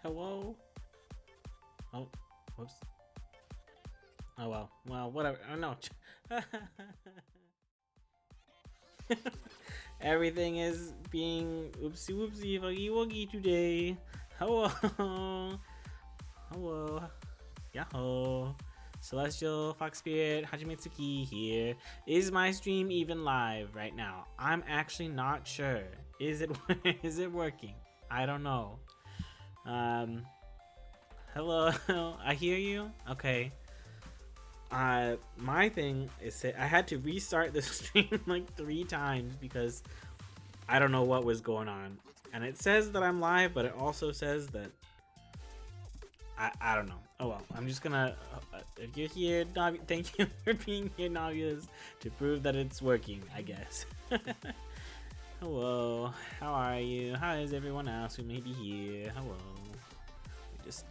Hello? Oh, whoops. Oh well. Well, whatever. Oh no. Everything is being oopsie whoopsie wuggy wuggy today. Hello. Hello. Yahoo. Celestial Fox Spirit Hajimitsuki here. Is my stream even live right now? I'm actually not sure. Is it is it working? I don't know. Hello. I hear you. Okay. My thing is that I had to restart the stream like 3 times because I don't know what was going on. And it says that I'm live, but it also says that I don't know. Oh well, I'm just gonna if you're here, Navi, thank you for being here, Navias, to prove that it's working, I guess. Hello, how are you? How is everyone else who may be here? Hello. We just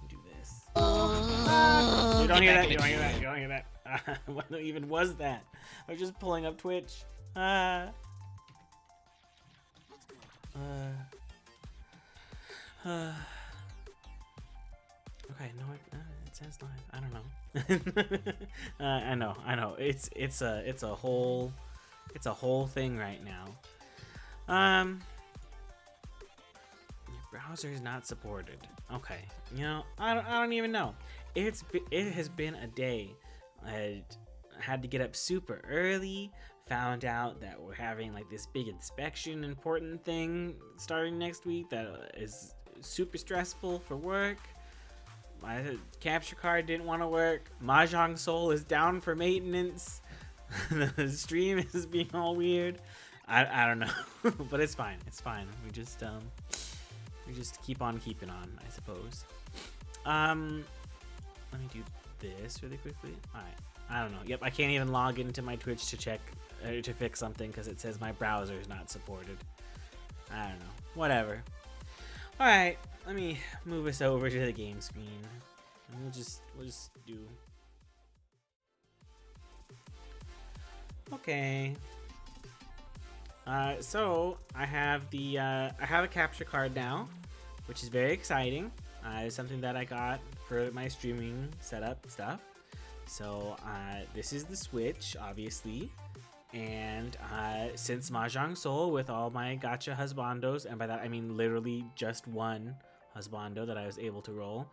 do this. You don't hear that? You don't hear that? You don't hear that? What even was that? I was just pulling up Twitch. Okay, no, it says live. I don't know. I know. It's a whole thing right now. Your browser is not supported. Okay, you know, I don't even know. It has been a day. I had to get up super early. Found out that we're having like this big inspection important thing starting next week that is super stressful for work. My capture card didn't want to work. Mahjong Soul is down for maintenance. The stream is being all weird. I don't know, but it's fine. It's fine. We just keep on keeping on, I suppose. Let me do this really quickly. All right. I don't know. Yep, I can't even log into my Twitch to check to fix something because it says my browser is not supported. I don't know. Whatever. All right, let me move us over to the game screen, and we'll just do. Okay. So I have a capture card now, which is very exciting. It's something that I got for my streaming setup stuff. So this is the Switch, obviously, and since Mahjong Soul with all my gacha husbandos, and by that I mean literally just one husbando that I was able to roll,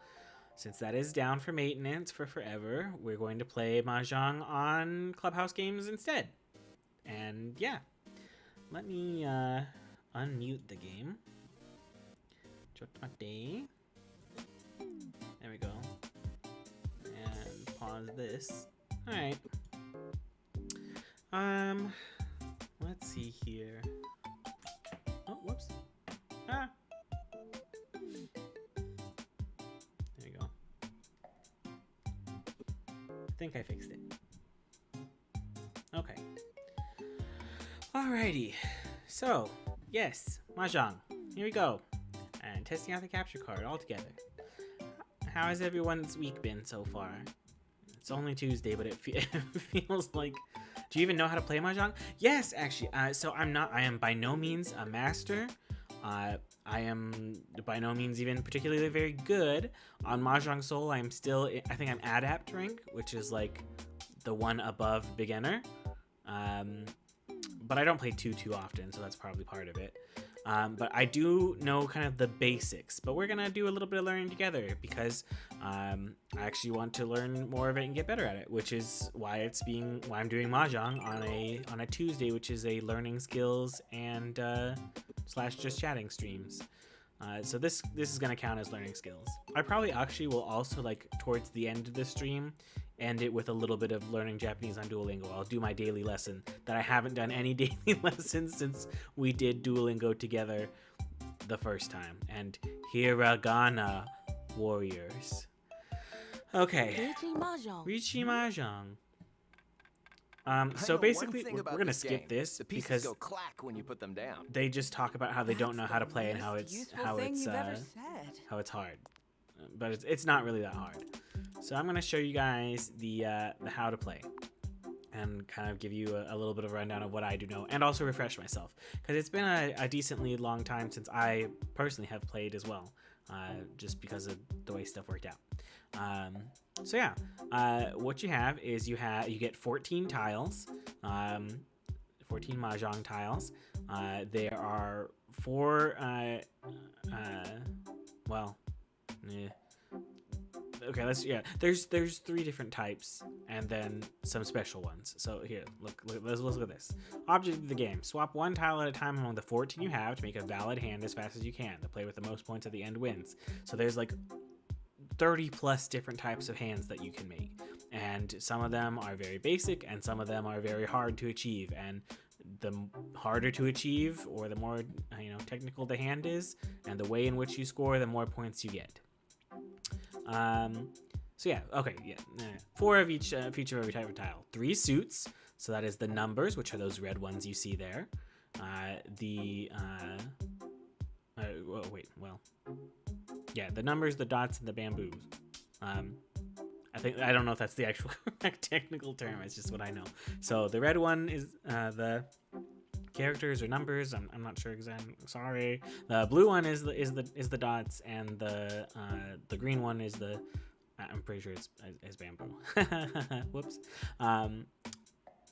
since that is down for maintenance for forever, we're going to play Mahjong on Clubhouse games instead. And yeah, let me unmute the game. There we go. And pause this. All right. Let's see here. Oh, whoops. Ah. There we go. I think I fixed it. Okay. Alrighty. So, yes, Mahjong. Here we go. And testing out the capture card all together. How has everyone's week been so far? It's only Tuesday, but it feels like... Do you even know how to play Mahjong? Yes, actually. So I am by no means a master. I am by no means even particularly very good. On Mahjong Soul, I think I'm Adept rank, which is like the one above beginner. But I don't play too often, so that's probably part of it. But I do know kind of the basics, but we're gonna do a little bit of learning together because I actually want to learn more of it and get better at it, which is why I'm doing Mahjong on a Tuesday, which is a learning skills and / just chatting streams. So this is gonna count as learning skills. I probably actually will also, like, towards the end of the stream, end it with a little bit of learning Japanese on Duolingo. I'll do my daily lesson that I haven't done any daily lessons since we did Duolingo together the first time. And Hiragana Warriors. Okay. Richi Mahjong. So basically, we're gonna skip this because go clack when you put them down. they just talk about how they don't know how to play and how it's hard, but it's not really that hard. So I'm gonna show you guys the how to play. and kind of give you a little bit of a rundown of what I do know, and also refresh myself, because it's been a decently long time since I personally have played as well, just because of the way stuff worked out. So yeah, what you have is you get 14 tiles, 14 Mahjong tiles. There are four, well, yeah. Okay, there's three different types and then some special ones. So here, let's look at this. Object of the game: swap one tile at a time among the 14 you have to make a valid hand as fast as you can. The player with the most points at the end wins. So there's like 30 plus different types of hands that you can make, and some of them are very basic and some of them are very hard to achieve, and the harder to achieve, or the more technical the hand is and the way in which you score, the more points you get. So yeah, okay, yeah, 4 of each feature of every type of tile. 3 suits, so that is the numbers, which are those red ones you see there. The numbers, the dots, and the bamboos. I don't know if that's the actual technical term. It's just what I know. So the red one is the characters or numbers. I'm not sure exactly. Sorry. The blue one is the dots, and the green one is the. I'm pretty sure it's bamboo. Whoops.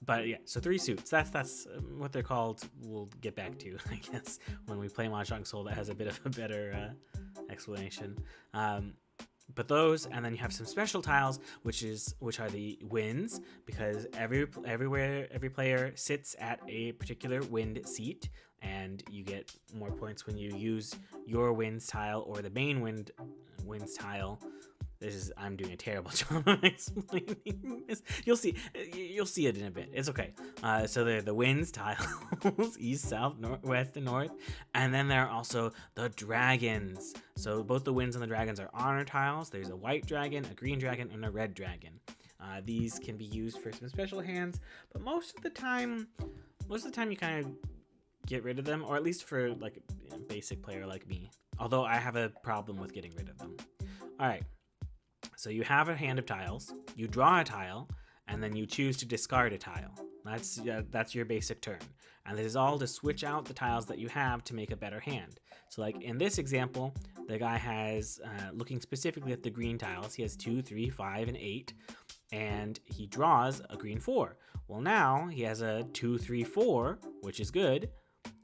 But yeah, so 3 suits. That's what they're called. We'll get back to, I guess, when we play Mahjong Soul. That has a bit of a better explanation. But those, and then you have some special tiles, which are the wins, because every player sits at a particular wind seat, and you get more points when you use your wins tile or the main wins tile. I'm doing a terrible job of explaining this. You'll see it in a bit. It's okay. So they're the winds tiles, east, south, north, west, and north. And then there are also the dragons. So both the winds and the dragons are honor tiles. There's a white dragon, a green dragon, and a red dragon. These can be used for some special hands, but most of the time you kind of get rid of them, or at least for like a basic player like me. Although I have a problem with getting rid of them. All right. So you have a hand of tiles, you draw a tile, and then you choose to discard a tile. That's your basic turn. And this is all to switch out the tiles that you have to make a better hand. So like in this example, the guy has, looking specifically at the green tiles, he has 2, 3, 5, and 8, and he draws a green 4. Well, now he has a 2, 3, 4, which is good,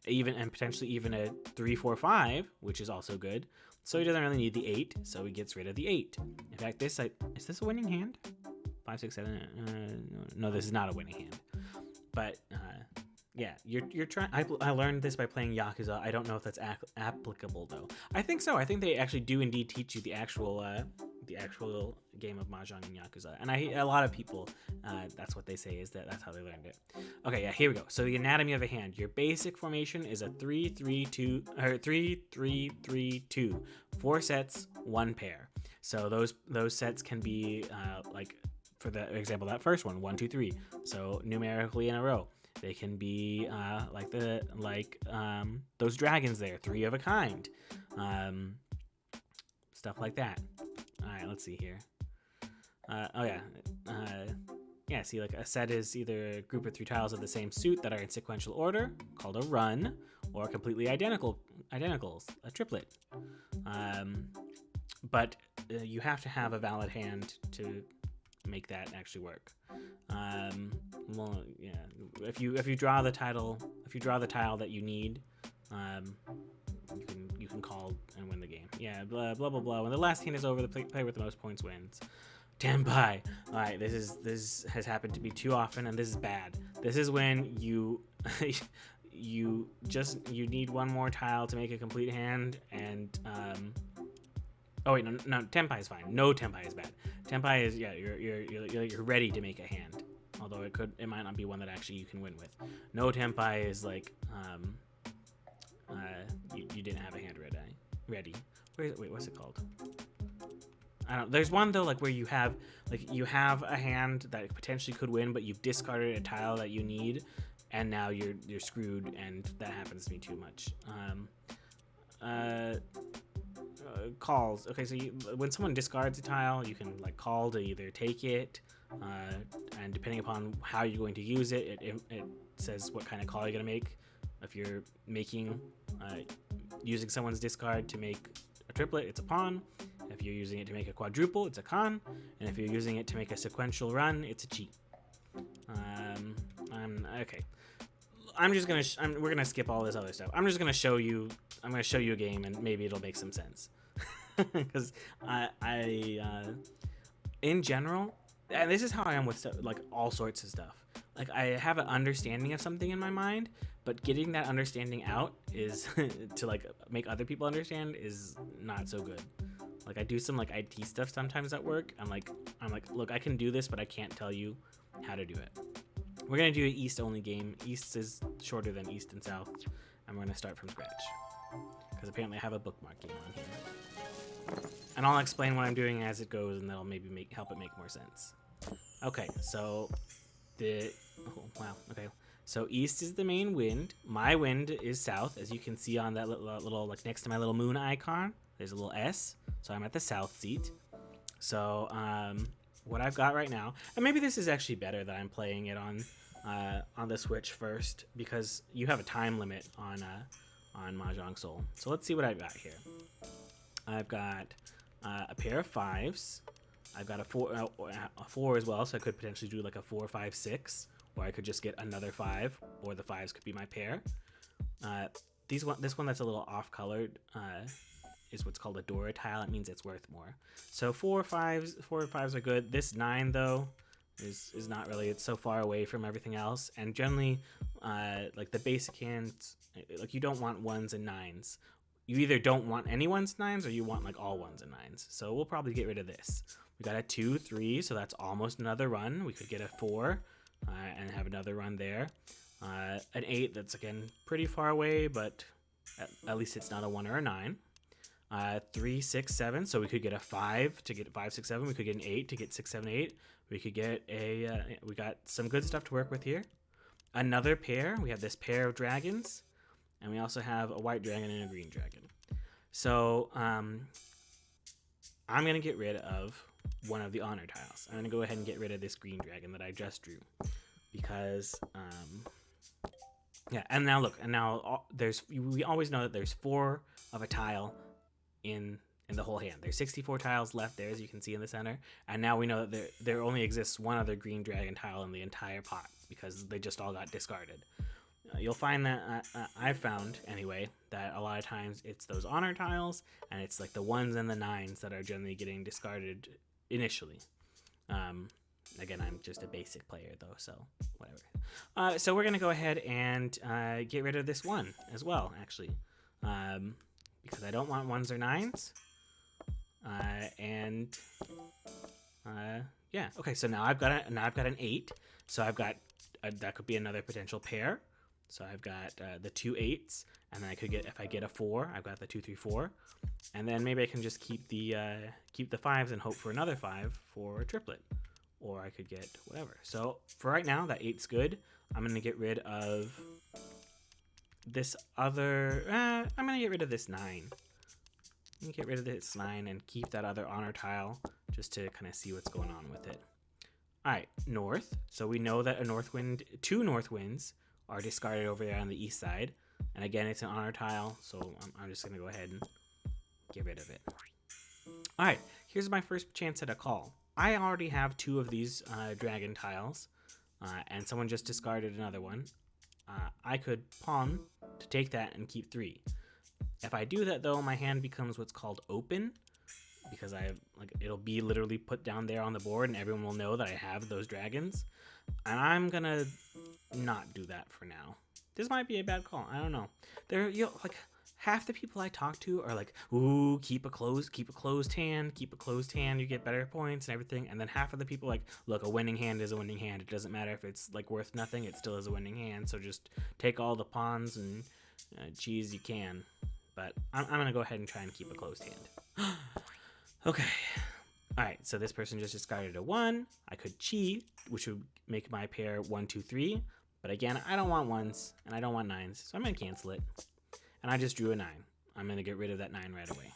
and potentially even a 3, 4, 5, which is also good. So he doesn't really need the 8, so he gets rid of the 8. In fact, is this a winning hand? 5, 6, 7. No, this is not a winning hand. But yeah, you're trying. I learned this by playing Yakuza. I don't know if that's applicable though. I think so. I think they actually do indeed teach you the actual game of Mahjong in Yakuza, and a lot of people, that's what they say, is that's how they learned it. Okay, yeah, here we go. So the anatomy of a hand. Your basic formation is a 3-3-2 or 3-3-3-2. 4 sets, 1 pair. So those sets can be like, for the example, that first one, 1, 2, 3. So numerically in a row. They can be those dragons there, 3 of a kind, stuff like that. All right, let's see here. See, like a set is either a group of 3 tiles of the same suit that are in sequential order, called a run, or completely identicals, a triplet. But you have to have a valid hand to make that actually work. If you draw the tile that you need, you can call and win the game. Yeah, blah blah blah blah. When the last hand is over, the player with the most points wins. Tenpai. All right, this has happened to me too often, and this is bad. This is when you you need one more tile to make a complete hand, and oh wait, no, Tenpai is fine. No Tenpai is bad. Tenpai is, you're ready to make a hand. Although it might not be one that actually you can win with. No Tenpai is like, you didn't have a hand ready. Wait, what's it called? I don't know. There's one though, like where you have a hand that potentially could win, but you've discarded a tile that you need, and now you're screwed, and that happens to me too much. Calls. Okay, so when someone discards a tile, you can like call to either take it, and depending upon how you're going to use it, it says what kind of call you're going to make. If you're making using someone's discard to make a triplet, it's a pawn. If you're using it to make a quadruple, it's a con. And if you're using it to make a sequential run, it's a cheat. Okay. We're gonna skip all this other stuff. I'm just gonna show you. I'm gonna show you a game, and maybe it'll make some sense. Because in general, and this is how I am with stuff, like all sorts of stuff. Like I have an understanding of something in my mind, but getting that understanding out is to like make other people understand is not so good. Like I do some like IT stuff sometimes at work. I'm like, look, I can do this, but I can't tell you how to do it. We're gonna do an East only game. East is shorter than East and South, and we're gonna start from scratch because apparently I have a bookmark game on here. And I'll explain what I'm doing as it goes, and that'll maybe help it make more sense. Okay, so so East is the main wind. My wind is South, as you can see on that little like next to my little moon icon. There's a little S, so I'm at the South seat. So what I've got right now, and maybe this is actually better that I'm playing it on the Switch first, because you have a time limit on Mahjong Soul. So let's see what I've got here. I've got a pair of 5s. I've got a 4 as well, so I could potentially do like a 4, 5, 6, or I could just get another 5, or the 5s could be my pair. This one that's a little off-colored is what's called a Dora tile. It means it's worth more. So 4 or 5s are good. This 9 though is not really. It's so far away from everything else, and generally, like the basic hands, like you don't want 1s and 9s. You either don't want any 1s and 9s, or you want like all 1s and 9s. So we'll probably get rid of this. We got a 2, 3, so that's almost another run. We could get a 4 and have another run there. An 8, that's again pretty far away, but at least it's not a 1 or a 9. 3, 6, 7, so we could get a 5 to get 5, 6, 7. We could get an 8 to get 6, 7, 8. We could get we got some good stuff to work with here. Another pair. We have this pair of dragons, and we also have a white dragon and a green dragon. So I'm gonna get rid of one of the honor tiles. I'm gonna go ahead and get rid of this green dragon that I just drew, because yeah. And now look, and now we always know that there's 4 of a tile in the whole hand. There's 64 tiles left there, as you can see in the center, and now we know that there only exists one other green dragon tile in the entire pot, because they just all got discarded. You'll find that I've found anyway that a lot of times it's those honor tiles, and it's like the 1s and the 9s that are generally getting discarded initially. Again, I'm just a basic player though, so whatever. So we're gonna go ahead and get rid of this 1 as well, actually, because I don't want 1s or 9s. Yeah. Okay. So now I've got an 8. So I've got that could be another potential pair. So I've got the 2 8s, and then I could get, if I get a 4, I've got the 2, 3, 4, and then maybe I can just keep the 5s and hope for another 5 for a triplet, or I could get whatever. So for right now, that 8's good. I'm gonna get rid of this other. I'm gonna get rid of this 9. I'm gonna get rid of this 9 and keep that other honor tile just to kind of see what's going on with it. All right, north. So we know that two north winds are discarded over there on the east side, and again, it's an honor tile, so I'm just gonna go ahead and get rid of it. All right, here's my first chance at a call. I already have 2 of these dragon tiles, and someone just discarded another one. I could pawn to take that and keep 3. If I do that though, my hand becomes what's called open, because it'll be literally put down there on the board, and everyone will know that I have those dragons. And I'm gonna not do that for now. This might be a bad call. I don't know. Like half the people I talk to are like, "Ooh, keep a closed hand, you get better points and everything." And then half of the people like, "Look, a winning hand is a winning hand. It doesn't matter if it's like worth nothing. It still is a winning hand. So just take all the pawns and cheese you can." But I'm gonna go ahead and try and keep a closed hand. Okay. All right. So this person just discarded a 1. I could cheat, which would make my pair 1, 2, 3. But again, I don't want 1s and I don't want 9s, so I'm gonna cancel it. And I just drew a 9. I'm gonna get rid of that 9 right away.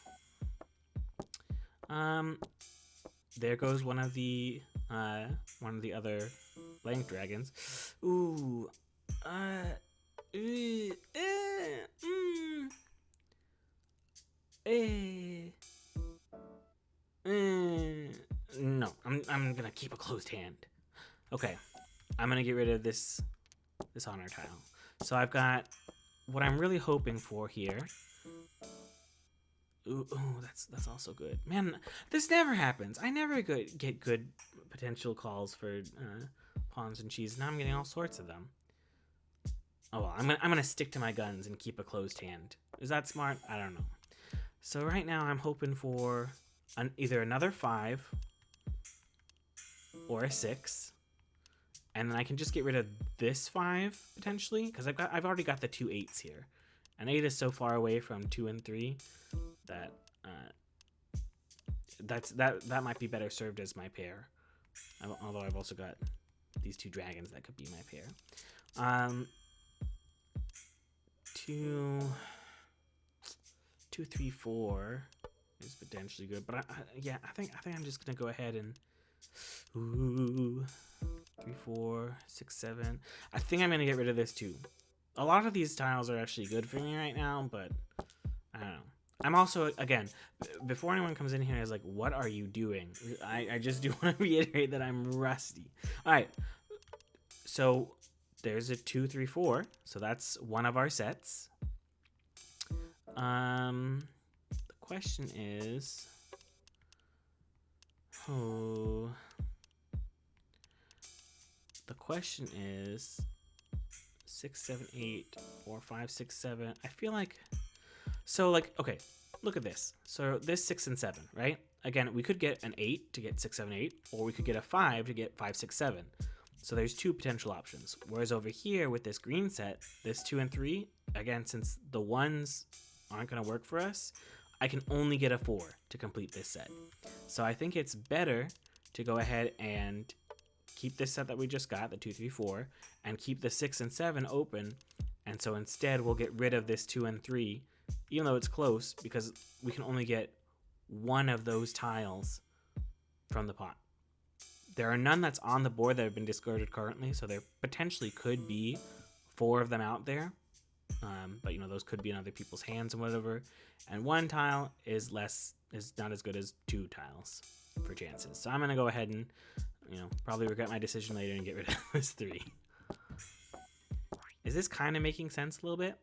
There goes one of the one of the other blank dragons. Ooh, eh, mm, eh, no, I'm gonna keep a closed hand. Okay, I'm gonna get rid of this honor tile. So I've got what I'm really hoping for here. Ooh, that's also good. Man, this never happens. I never get good potential calls for pawns and cheese. Now I'm getting all sorts of them. Oh well, I'm gonna stick to my guns and keep a closed hand. Is that smart? I don't know. So right now I'm hoping for either another 5 or a 6, and then I can just get rid of this 5 potentially because I've already got the 2 8s here, and 8 is so far away from 2 and 3 that that might be better served as my pair. Although I've also got these 2 dragons that could be my pair. 2, 3, 4 is potentially good, but yeah, I think I'm just gonna go ahead and 3, 4, 6, 7. I think I'm gonna get rid of this too. A lot of these tiles are actually good for me right now, but I don't know. I'm also, again, before anyone comes in here and is like, what are you doing? I just do want to reiterate that I'm rusty. All right, so there's a 2, 3, 4. So that's one of our sets. The question is, the question is 6, 7, 8, or 5, 6, 7. I feel like, so like, okay, look at this. So this 6 and 7, right? Again, we could get an 8 to get 6, 7, 8, or we could get a 5 to get 5, 6, 7. So there's 2 potential options. Whereas over here with this green set, this 2 and 3, again, since the 1s aren't going to work for us, I can only get a 4 to complete this set. So I think it's better to go ahead and keep this set that we just got, the 2, 3, 4, and keep the 6 and 7 open. And so instead we'll get rid of this 2 and 3, even though it's close, because we can only get one of those tiles from the pot. There are none that's on the board that have been discarded currently, so there potentially could be 4 of them out there. But you know, those could be in other people's hands and whatever. And 1 tile is not as good as 2 tiles for chances. So I'm gonna go ahead and, you know, probably regret my decision later and get rid of this 3. Is this kind of making sense a little bit?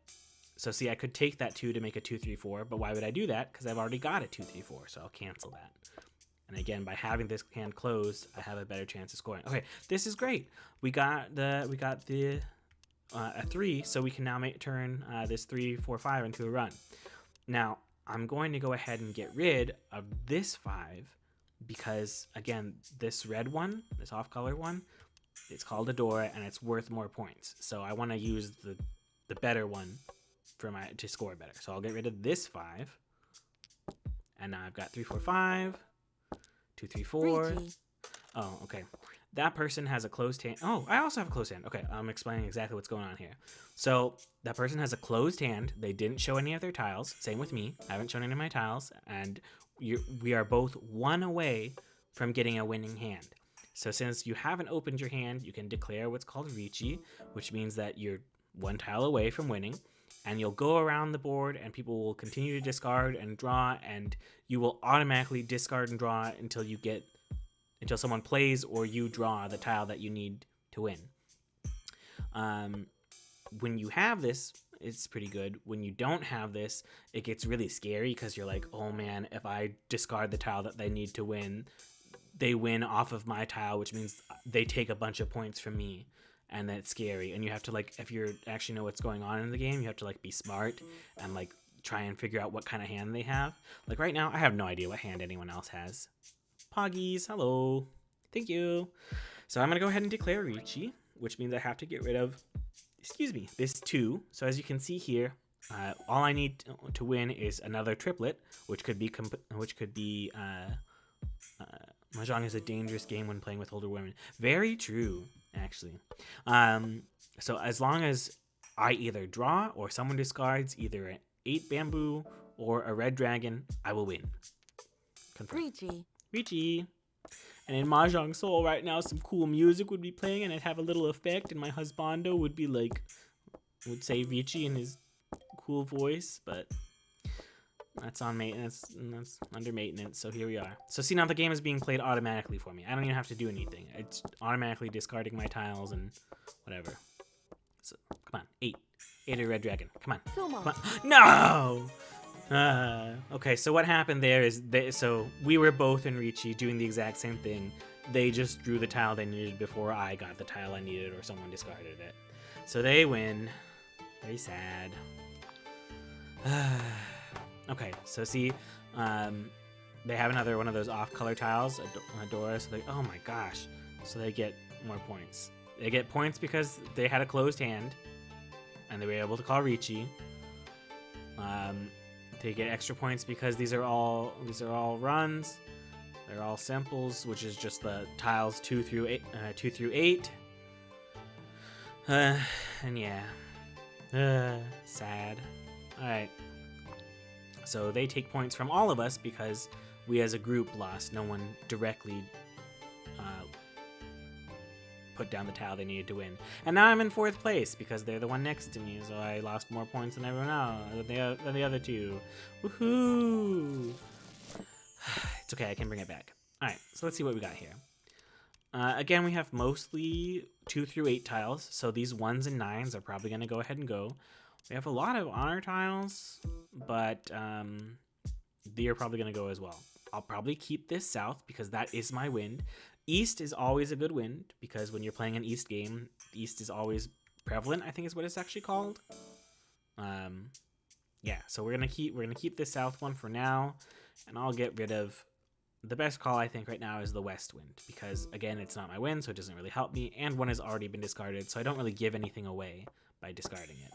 So see, I could take that 2 to make a 2, 3, 4, but why would I do that? Because I've already got a 2, 3, 4, so I'll cancel that. And again, by having this hand closed, I have a better chance of scoring. Okay, this is great. We got a 3, so we can now turn this 3, 4, 5 into a run. Now, I'm going to go ahead and get rid of this 5 because, again, this red one, this off-color one, it's called Adora, and it's worth more points. So I want to use the better one to score better. So I'll get rid of this 5, and now I've got 3, 4, 5, 2, 3, 4. Oh, okay. That person has a closed hand. Oh, I also have a closed hand. Okay, I'm explaining exactly what's going on here. So that person has a closed hand. They didn't show any of their tiles. Same with me. I haven't shown any of my tiles, and we are both 1 away from getting a winning hand. So since you haven't opened your hand, you can declare what's called Ricci, which means that you're 1 tile away from winning. And you'll go around the board, and people will continue to discard and draw, and you will automatically discard and draw until someone plays or you draw the tile that you need to win. When you have this, it's pretty good. When you don't have this, it gets really scary because you're like, oh man, if I discard the tile that they need to win, they win off of my tile, which means they take a bunch of points from me. And that's scary. And you have to, like, if you actually know what's going on in the game, you have to, like, be smart and, like, try and figure out what kind of hand they have. Like, right now, I have no idea what hand anyone else has. Poggies, hello. Thank you. So I'm going to go ahead and declare Ricci, which means I have to get rid of, this 2. So as you can see here, all I need to win is another triplet, which could be Mahjong is a dangerous game when playing with older women. Very true, actually. So as long as I either draw or someone discards either an 8 bamboo or a red dragon, I will win. Confirm. Ricci. And in Mahjong Soul right now, some cool music would be playing and it'd have a little effect, and my husbando would be like, would say Vici in his cool voice, but that's on maintenance, and that's under maintenance, so here we are. So see, now the game is being played automatically for me. I don't even have to do anything. It's automatically discarding my tiles and whatever. So, come on, 8. 8 a red dragon. Come on. Come on. No! Okay, so what happened there is, so we were both in Ricci doing the exact same thing. They just drew the tile they needed before I got the tile I needed, or someone discarded it. So they win. Very sad. Okay, so see, they have another one of those off-color tiles, a door, so they, oh my gosh, so they get more points. They get points because they had a closed hand, and they were able to call Ricci. They get extra points because these are all runs. They're all simples, which is just the tiles 2 through 8. And yeah, sad. All right. So they take points from all of us because we as a group lost. No one directly put down the tile they needed to win. And now I'm in 4th place because they're the one next to me, so I lost more points than everyone else, than the other two. Woohoo! It's okay, I can bring it back. Alright, so let's see what we got here. Again, we have mostly 2 through 8 tiles, so these 1s and 9s are probably going to go ahead and go. We have a lot of honor tiles, but they are probably going to go as well. I'll probably keep this south because that is my wind. East is always a good wind because when you're playing an East game, East is always prevalent, I think is what it's actually called. Yeah, so we're gonna keep this south one for now, and I'll get rid of the best call. I think right now is the west wind because again, it's not my wind, so it doesn't really help me, and one has already been discarded, so I don't really give anything away by discarding it.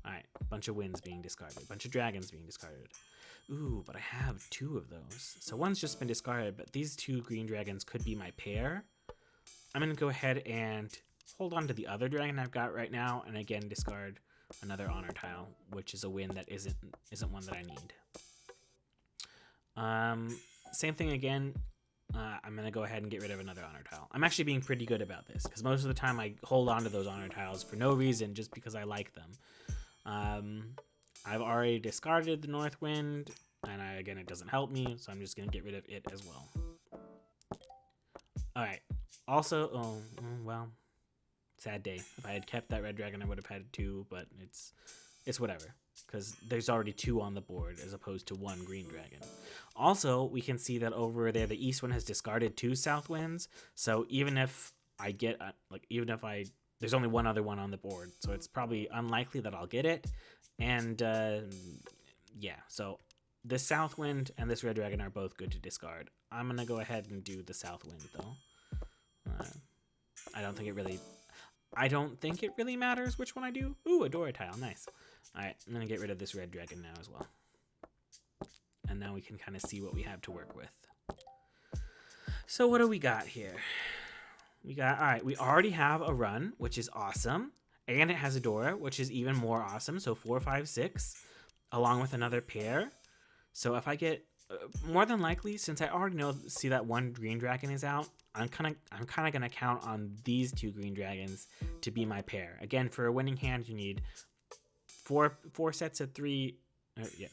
All right, bunch of winds being discarded, bunch of dragons being discarded. Ooh, but I have 2 of those. So one's just been discarded, but these 2 green dragons could be my pair. I'm going to go ahead and hold on to the other dragon I've got right now, and again discard another honor tile, which is a win that isn't one that I need. Same thing again. I'm going to go ahead and get rid of another honor tile. I'm actually being pretty good about this, because most of the time I hold on to those honor tiles for no reason, just because I like them. I've already discarded the North Wind, and again, it doesn't help me, so I'm just going to get rid of it as well. Alright, also, well, sad day. If I had kept that red dragon, I would have had 2, but it's whatever, because there's already 2 on the board as opposed to 1 green dragon. Also, we can see that over there, the East one has discarded 2 South Winds, so even if I get, there's only 1 other one on the board, so it's probably unlikely that I'll get it. And yeah, so this South Wind and this Red Dragon are both good to discard. I'm going to go ahead and do the South Wind, though. I don't think it really matters which one I do. Ooh, a Dora tile. Nice. All right, I'm going to get rid of this Red Dragon now as well. And now we can kind of see what we have to work with. So what do we got here? All right, we already have a run, which is awesome. And it has a Dora, which is even more awesome. So 4, 5, 6, along with another pair. So if I get, more than likely, since I already see that 1 green dragon is out, I'm kind of gonna count on these 2 green dragons to be my pair. Again, for a winning hand, you need four sets of 3,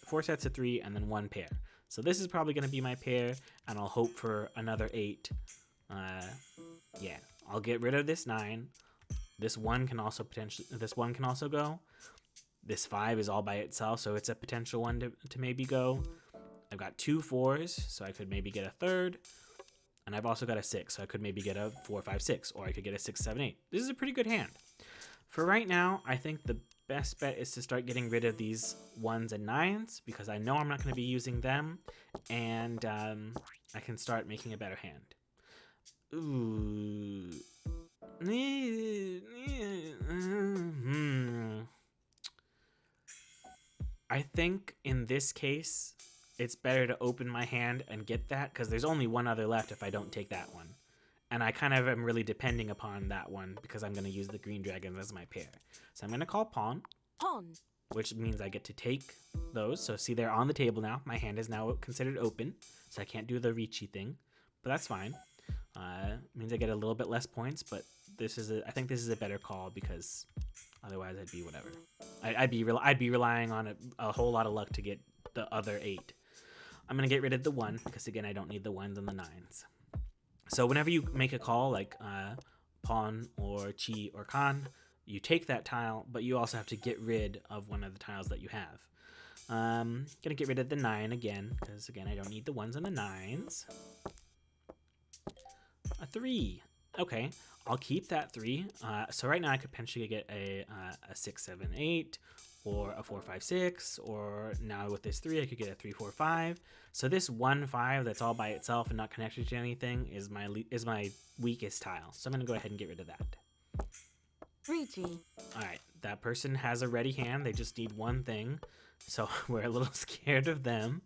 4 sets of 3, and then 1 pair. So this is probably gonna be my pair, and I'll hope for another 8. Yeah, I'll get rid of this 9. This one can also go. This 5 is all by itself, so it's a potential one to maybe go. I've got 2 4s, so I could maybe get a 3rd. And I've also got a 6, so I could maybe get a 4, 5, 6, or I could get a 6, 7, 8. This is a pretty good hand. For right now, I think the best bet is to start getting rid of these 1s and 9s, because I know I'm not going to be using them, and I can start making a better hand. Ooh. I think in this case, it's better to open my hand and get that, because there's only 1 other left if I don't take that one. And I kind of am really depending upon that one, because I'm going to use the green dragons as my pair. So I'm going to call pawn. Pawn. Which means I get to take those. So see, they're on the table now. My hand is now considered open, so I can't do the Ricci thing. but that's fine. Means I get a little bit less points, but I think this is a better call because otherwise I'd be whatever. I'd be relying on a whole lot of luck to get the other 8. I'm gonna get rid of the 1 because again I don't need the 1s and the 9s. So whenever you make a call like pawn or chi or kan, you take that tile, but you also have to get rid of one of the tiles that you have. Gonna get rid of the 9 again because again I don't need the 1s and the 9s. A 3. Okay, I'll keep that 3. So right now I could potentially get a 6, 7, 8, or a 4, 5, 6, or now with this 3 I could get a 3, 4, 5. So this 1, 5 that's all by itself and not connected to anything is my weakest tile. So I'm gonna go ahead and get rid of that. 3G. All right, that person has a ready hand. They just need one thing, so we're a little scared of them.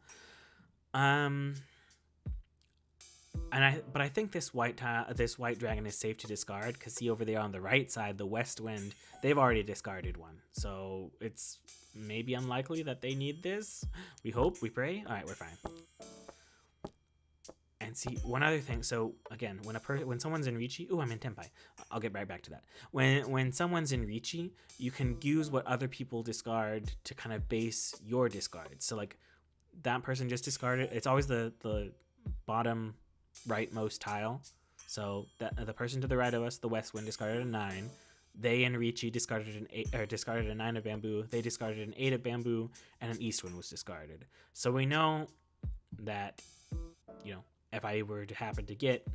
But I think this white dragon is safe to discard because see over there on the right side, the west wind, they've already discarded one, so it's maybe unlikely that they need this. We hope, we pray. All right, we're fine. And see, one other thing. So again, when someone's in Richi, oh, I'm in Tenpai. I'll get right back to that. When someone's in Richi, you can use what other people discard to kind of base your discard. So like that person just discarded. It's always the bottom rightmost tile. So that the person to the right of us, the west wind, discarded a 9. They in Richi discarded an 8, or discarded a 9 of bamboo. They discarded an 8 of bamboo, and an east wind was discarded. So we know that, you know, if I were to happen to get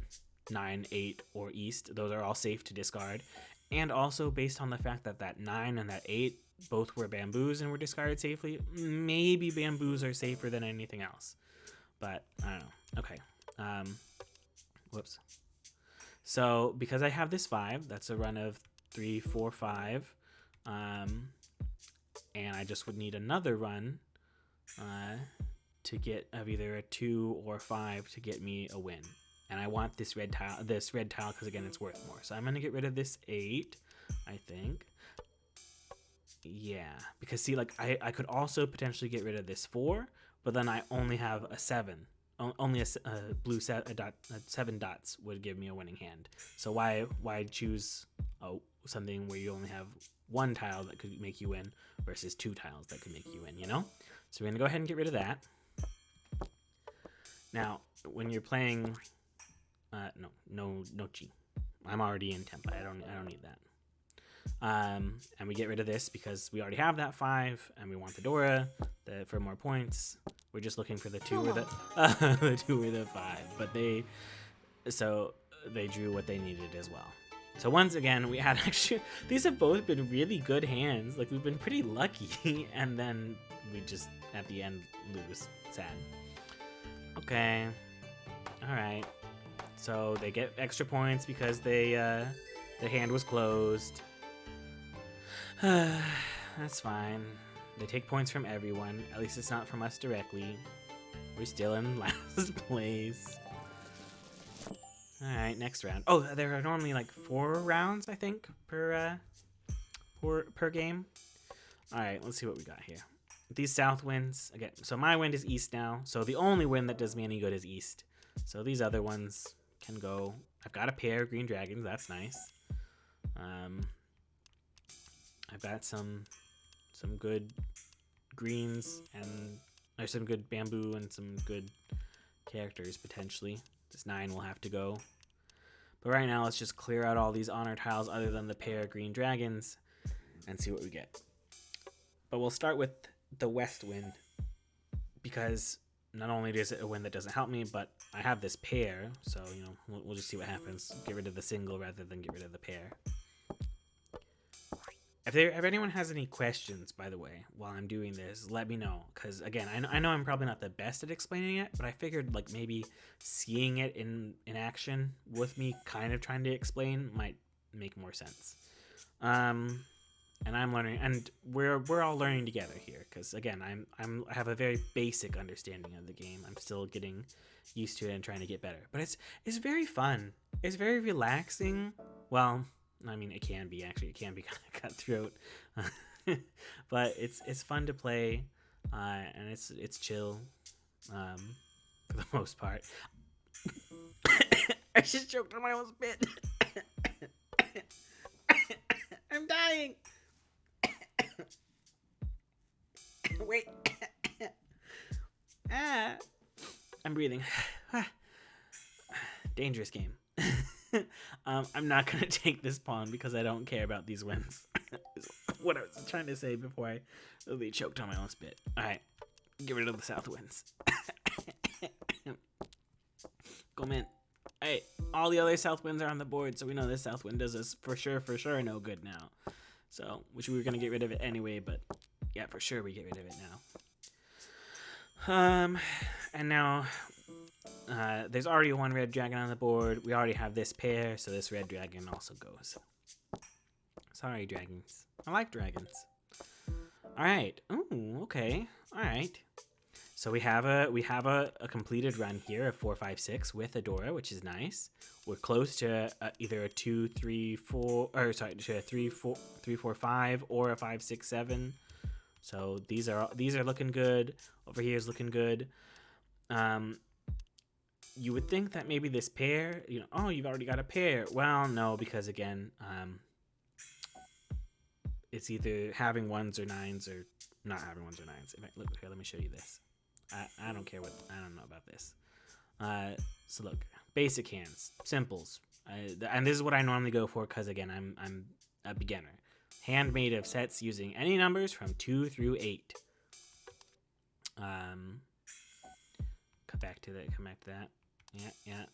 9, 8, or east, those are all safe to discard. And also based on the fact that that 9 and that 8 both were bamboos and were discarded safely, maybe bamboos are safer than anything else. But I don't know. Okay. Whoops. So because I have this 5, that's a run of 3, 4, 5. And I just would need another run to get of either a 2 or 5 to get me a win. And I want this red tile because again it's worth more. So I'm gonna get rid of this 8, I think. Yeah, because see, like I could also potentially get rid of this 4, but then I only have a 7. Only a blue 7 dots would give me a winning hand. So why choose something where you only have 1 tile that could make you win versus 2 tiles that could make you win, you know? So we're gonna go ahead and get rid of that. Now, when you're playing, no chi. I'm already in Tenpai. I don't need that. And we get rid of this because we already have that 5, and we want the Dora for more points. We're just looking for the 2 or the 2 or the 5, but they drew what they needed as well. So once again, we had actually these have both been really good hands. Like we've been pretty lucky, and then we just at the end lose. Sad. Okay. All right. So they get extra points because the hand was closed. That's fine. They take points from everyone. At least it's not from us directly. We're still in last place. Alright, next round. Oh, there are normally like 4 rounds, I think, per game. Alright, let's see what we got here. These south winds, again, so my wind is east now. So the only wind that does me any good is east. So these other ones can go. I've got a pair of green dragons, that's nice. I've got some good greens and there's some good bamboo and some good characters potentially. This 9 will have to go. But right now let's just clear out all these honor tiles other than the pair of green dragons and see what we get. But we'll start with the west wind because not only is it a wind that doesn't help me, but I have this pair, so you know we'll just see what happens. Get rid of the single rather than get rid of the pair. If anyone has any questions, by the way, while I'm doing this, let me know. Because, again, I know I'm probably not the best at explaining it, but I figured, like, maybe seeing it in action with me kind of trying to explain might make more sense. And I'm learning, and we're all learning together here. Because, again, I have a very basic understanding of the game. I'm still getting used to it and trying to get better. But it's very fun. It's very relaxing. Well, I mean, it can be actually. It can be kind of cutthroat, but it's fun to play, and it's chill, for the most part. I just choked on my own spit. I'm dying. Wait. I'm breathing. Dangerous game. I'm not gonna take this pawn because I don't care about these wins. Is what I was trying to say before I really choked on my own spit. Alright, get rid of the south winds. Go man. Hey, all the other south winds are on the board, so we know this south wind does us for sure no good now. So, which we were gonna get rid of it anyway, but yeah, for sure we get rid of it now. And now there's already one red dragon on the board. We already have this pair, so this red dragon also goes. Sorry, dragons. I like dragons. All right. Ooh, okay. All right. So we have a completed run here of 4, 5, 6 with Adora, which is nice. We're close to either a 2, 3, 4, or sorry, to a 3, 4, 3, 4, 5, or a 5, 6, 7. So these are looking good. Over here is looking good. You would think that maybe this pair, oh, you've already got a pair. Well, no, because again, it's either having ones or nines or not having ones or nines. Look here, let me show you this. I don't care I don't know about this. So look, basic hands, simples, and this is what I normally go for because again, I'm a beginner. Hand made of sets using any numbers from 2 through 8. Come back to that. Yeah.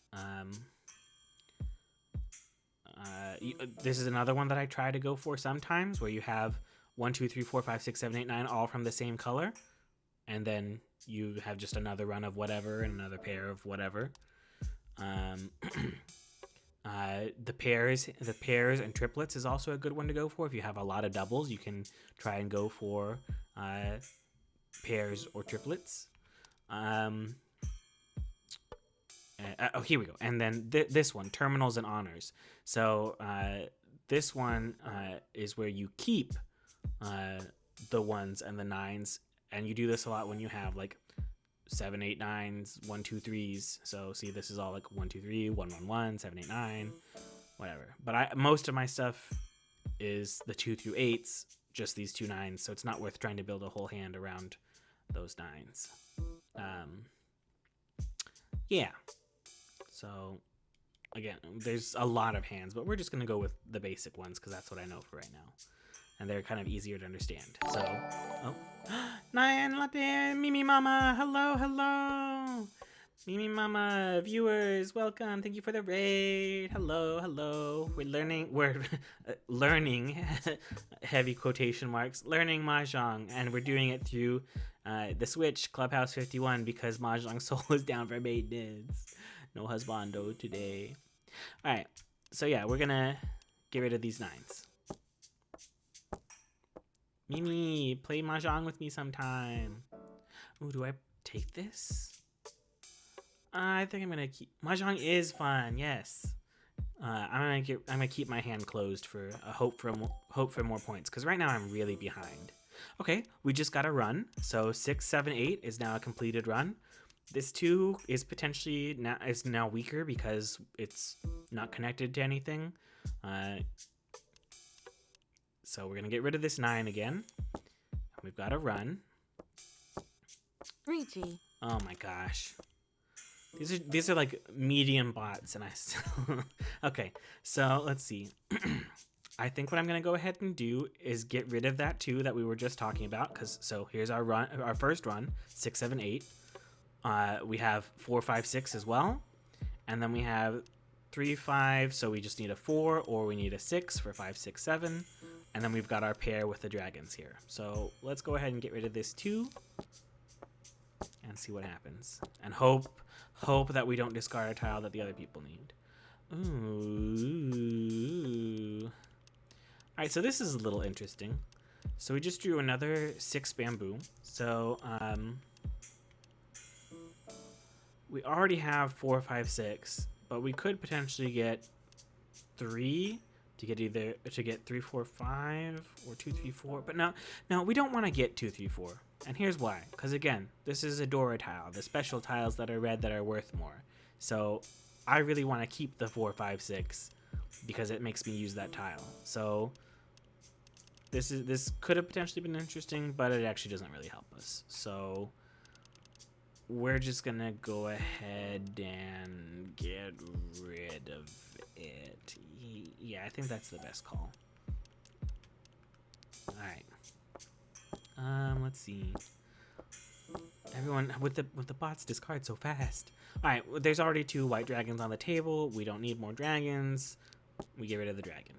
This is another one that I try to go for sometimes, where you have 1, 2, 3, 4, 5, 6, 7, 8, 9 all from the same color, and then you have just another run of whatever and another pair of whatever. The pairs and triplets is also a good one to go for. If you have a lot of doubles, you can try and go for pairs or triplets. Here we go. And then this one, terminals and honors. So this one is where you keep the ones and the nines, and you do this a lot when you have like 7, 8, 9s, 1, 2, 3s. So see, this is all like 1, 2, 3, 1, 1, 1, 7, 8, 9, whatever. But most of my stuff is the 2 through 8s, just these 2 9s. So it's not worth trying to build a whole hand around those 9s. Yeah. So again, there's a lot of hands, but we're just gonna go with the basic ones because that's what I know for right now, and they're kind of easier to understand. So, Nyan Latte, Mimi Mama, hello, Mimi Mama, viewers, welcome, thank you for the raid. Hello. We're learning, heavy quotation marks, learning Mahjong, and we're doing it through the Switch Clubhouse 51 because Mahjong Soul is down for maintenance. No Husbando today. Alright, so yeah, we're gonna get rid of these 9s. Mimi, play Mahjong with me sometime. Ooh, do I take this? I think I'm gonna keep... Mahjong is fun, yes. I'm gonna keep my hand closed for a hope for more points, because right now I'm really behind. Okay, we just got a run, so 6, 7, 8 is now a completed run. This 2 is potentially now weaker because it's not connected to anything. So we're gonna get rid of this 9 again. We've got a run. 3G. Oh my gosh. These are like medium bots, and I still... Okay, so let's see. I think what I'm gonna go ahead and do is get rid of that 2 that we were just talking about. So here's our first run, 6, 7, 8. We have 4, 5, 6 as well, and then we have 3, 5, so we just need a 4, or we need a 6 for 5, 6, 7, and then we've got our pair with the dragons here. So let's go ahead and get rid of this 2 and see what happens, and hope that we don't discard a tile that the other people need. Ooh. All right, so this is a little interesting. So we just drew another 6 bamboo. So we already have 4, 5, 6, but we could potentially get 3 to get 3, 4, 5 or 2, 3, 4. But no, we don't want to get 2, 3, 4. And here's why. Because again, this is a Dora tile, the special tiles that are red that are worth more. So I really want to keep the 4, 5, 6 because it makes me use that tile. So this could have potentially been interesting, but it actually doesn't really help us. So we're just gonna go ahead and get rid of it. Yeah, I think that's the best call. All right. Let's see. Everyone with the bots discard so fast. All right, well, there's already 2 white dragons on the table. We don't need more dragons. We get rid of the dragon.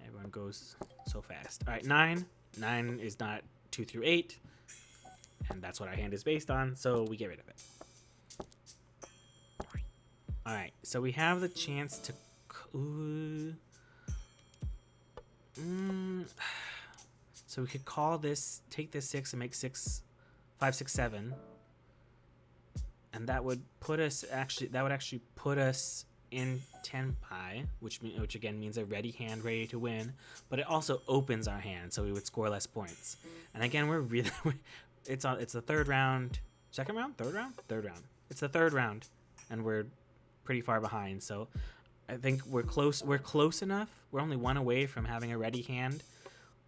Everyone goes so fast. All right, 9. 9 is not 2 through 8, and that's what our hand is based on. So we get rid of it. All right, so we have the chance to. So we could call this, take this 6 and make 6, 5, 6, 7, and that would put us actually put us in 10 pi, which again means a ready hand ready to win, but it also opens our hand, so we would score less points. And again, we're really it's the third round, second round, third round. It's the third round, and we're pretty far behind. So I think we're close. We're close enough. We're only 1 away from having a ready hand.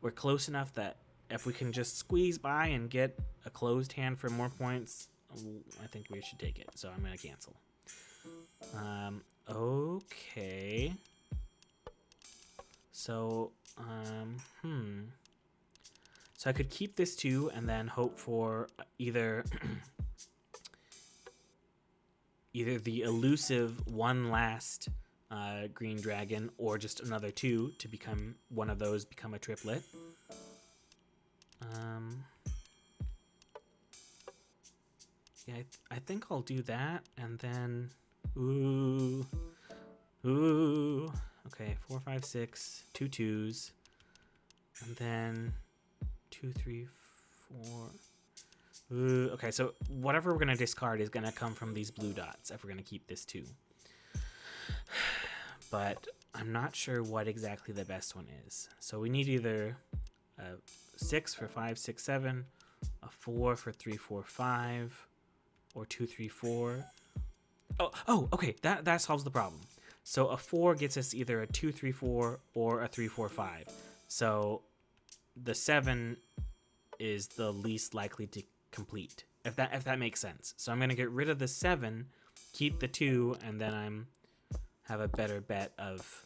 We're close enough that if we can just squeeze by and get a closed hand for more points, I think we should take it. So I'm gonna cancel. Okay. So, So I could keep this 2 and then hope for either either the elusive one last green dragon or just another 2 to become one of those, become a triplet. Yeah, I think I'll do that, and then okay, 4, 5, 6, 2 2s, and then 2, 3, 4. Okay, so whatever we're gonna discard is gonna come from these blue dots if we're gonna keep this 2. But I'm not sure what exactly the best one is. So we need either a 6 for 5, 6, 7, a 4 for 3, 4, 5, or 2, 3, 4. Oh, okay, that solves the problem. So a 4 gets us either a 2, 3, 4 or a 3, 4, 5. So the 7 is the least likely to complete, if that makes sense. So I'm gonna get rid of the 7, keep the 2, and then I'm have a better bet of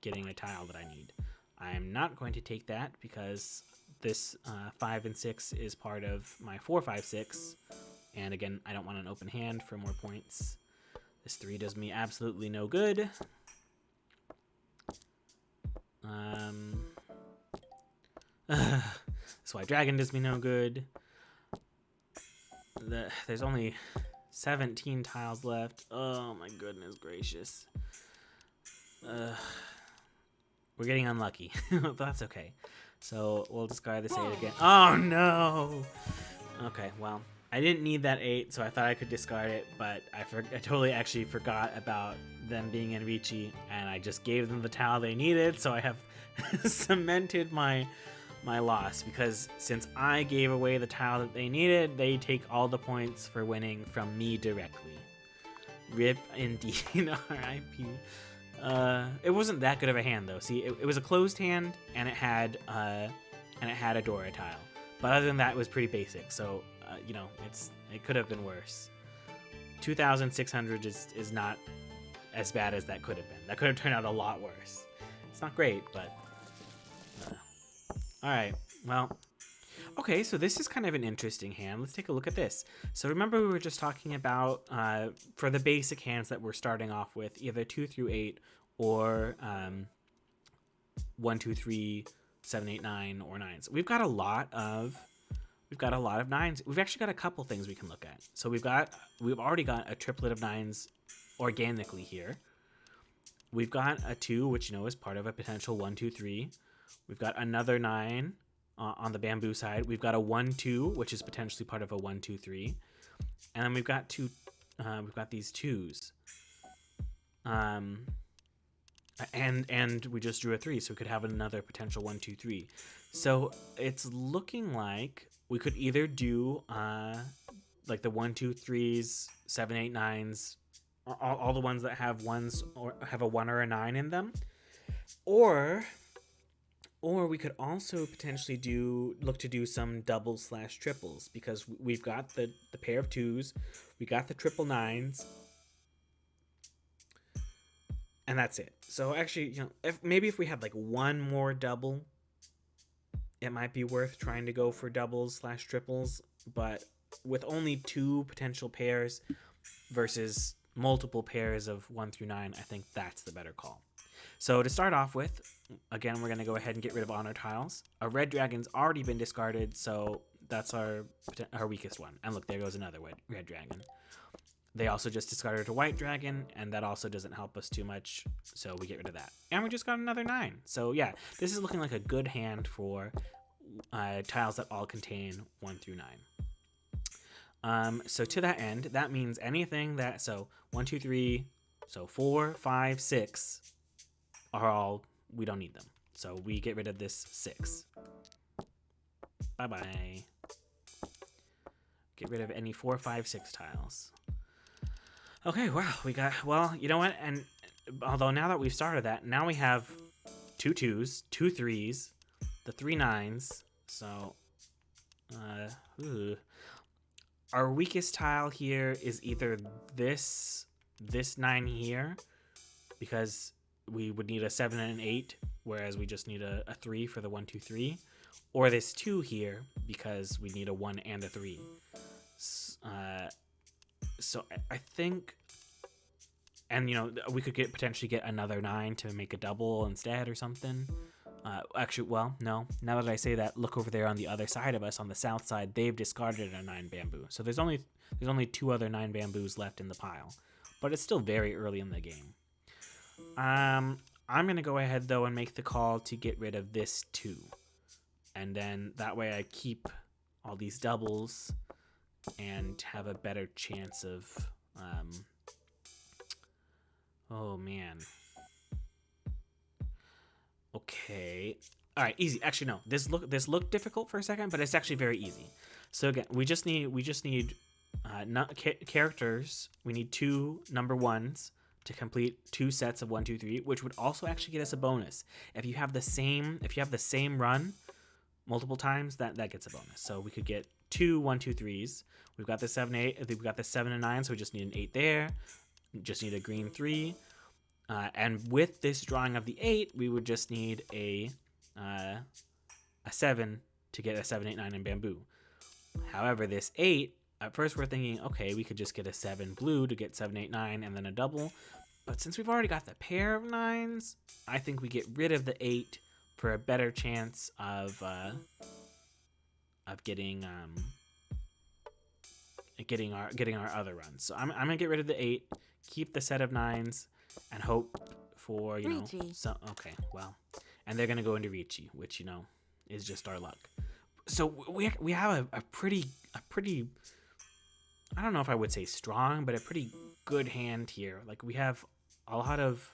getting a tile that I need. I'm not going to take that because this 5 and 6 is part of my 4, 5, 6, and again, I don't want an open hand for more points. This 3 does me absolutely no good. This white dragon does me no good. There's only 17 tiles left. Oh my goodness gracious. We're getting unlucky, but that's okay. So we'll discard this 8 again. Oh no! Okay, well, I didn't need that 8, so I thought I could discard it, but I totally actually forgot about them being in Ricci, and I just gave them the tile they needed, so I have cemented my loss, because since I gave away the tile that they needed, they take all the points for winning from me directly. RIP indeed. RIP. It wasn't that good of a hand though. See, it was a closed hand, and it had a Dora tile. But other than that, it was pretty basic. So it could have been worse. 2,600 is not as bad as that could have been. That could have turned out a lot worse. It's not great, but all right. Well, okay. So this is kind of an interesting hand. Let's take a look at this. So remember, we were just talking about for the basic hands that we're starting off with, either 2 through 8 or 1, 2, 3, 7, 8, 9, or 9s. We've got a lot of 9s. We've actually got a couple things we can look at. So we've already got a triplet of 9s organically here. We've got a 2, which is part of a potential 1, 2, 3. We've got another 9 on the bamboo side. We've got a 1, 2, which is potentially part of a 1, 2, 3. And then we've got these 2s. And we just drew a 3, so we could have another potential 1, 2, 3. So it's looking like we could either do like the 1, 2, 3s, 7, 8, 9s, all the ones that have ones or have a 1 or a 9 in them, or we could also potentially look to do some doubles / triples, because we've got the pair of 2s, we got the triple 9s, and that's it. So actually, if we had like one more double, it might be worth trying to go for doubles / triples. But with only 2 potential pairs versus multiple pairs of 1 through 9, I think that's the better call. So to start off with, again, we're going to go ahead and get rid of honor tiles. A red dragon's already been discarded, so that's our weakest one. And look, there goes another red dragon. They also just discarded a white dragon, and that also doesn't help us too much, so we get rid of that. And we just got another 9. So yeah, this is looking like a good hand for tiles that all contain 1 through 9. So to that end, that means anything that, so 1, 2, 3, so 4, 5, 6 are all, we don't need them. So we get rid of this 6. Bye-bye. Get rid of any 4, 5, 6 tiles. Okay, wow, we got, well, you know what, and although now that we've started that, now we have 2 2s, 2 3s, the 3 9s, so, our weakest tile here is either this 9 here, because we would need a 7 and an 8, whereas we just need a 3 for the 1, 2, 3, or this 2 here, because we need a 1 and a 3. So I think, and we could potentially get another 9 to make a double instead or something. Actually, well, no. Now that I say that, look over there on the other side of us, on the south side, they've discarded a 9 bamboo. So there's only 2 other 9 bamboos left in the pile, but it's still very early in the game. I'm gonna go ahead though and make the call to get rid of this 2, and then that way I keep all these doubles and have a better chance of, oh man. Okay. All right, easy. Actually, no. This looked difficult for a second, but it's actually very easy. So again, we just need characters. We need 2 number 1s to complete 2 sets of 1, 2, 3, which would also actually get us a bonus. If you have the same run multiple times, that gets a bonus. So we could get 2 1, 2, 3s. We've got the 7, 8. We've got the 7 and 9, so we just need an 8 there. Just need a green 3. And with this drawing of the 8, we would just need a 7 to get a 7, 8, 9 in bamboo. However, this 8, at first we're thinking, okay, we could just get a 7 blue to get 7, 8, 9 and then a double. But since we've already got the pair of 9s, I think we get rid of the 8 for a better chance of getting our other runs. So I'm gonna get rid of the 8, keep the set of 9s, and hope for okay, well, and they're gonna go into Ricci, which is just our luck. So we have a pretty I don't know if I would say strong, but a pretty good hand here. Like we have a lot of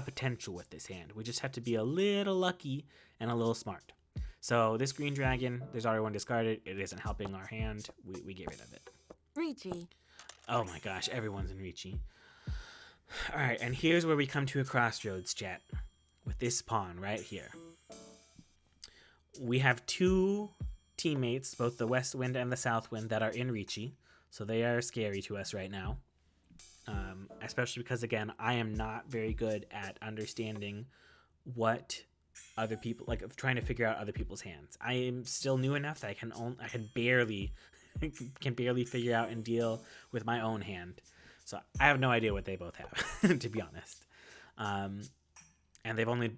potential with this hand. We just have to be a little lucky and a little smart. So this green dragon, there's already one discarded. It isn't helping our hand. We get rid of it. Ricci. Oh my gosh, everyone's in Ricci. All right, and here's where we come to a crossroads, chat. With this pawn right here. We have 2 teammates, both the West Wind and the South Wind, that are in Ricci. So they are scary to us right now. Especially because, again, I am not very good at understanding what other people, like trying to figure out other people's hands. I am still new enough that I can barely figure out and deal with my own hand. So I have no idea what they both have, to be honest. And they've only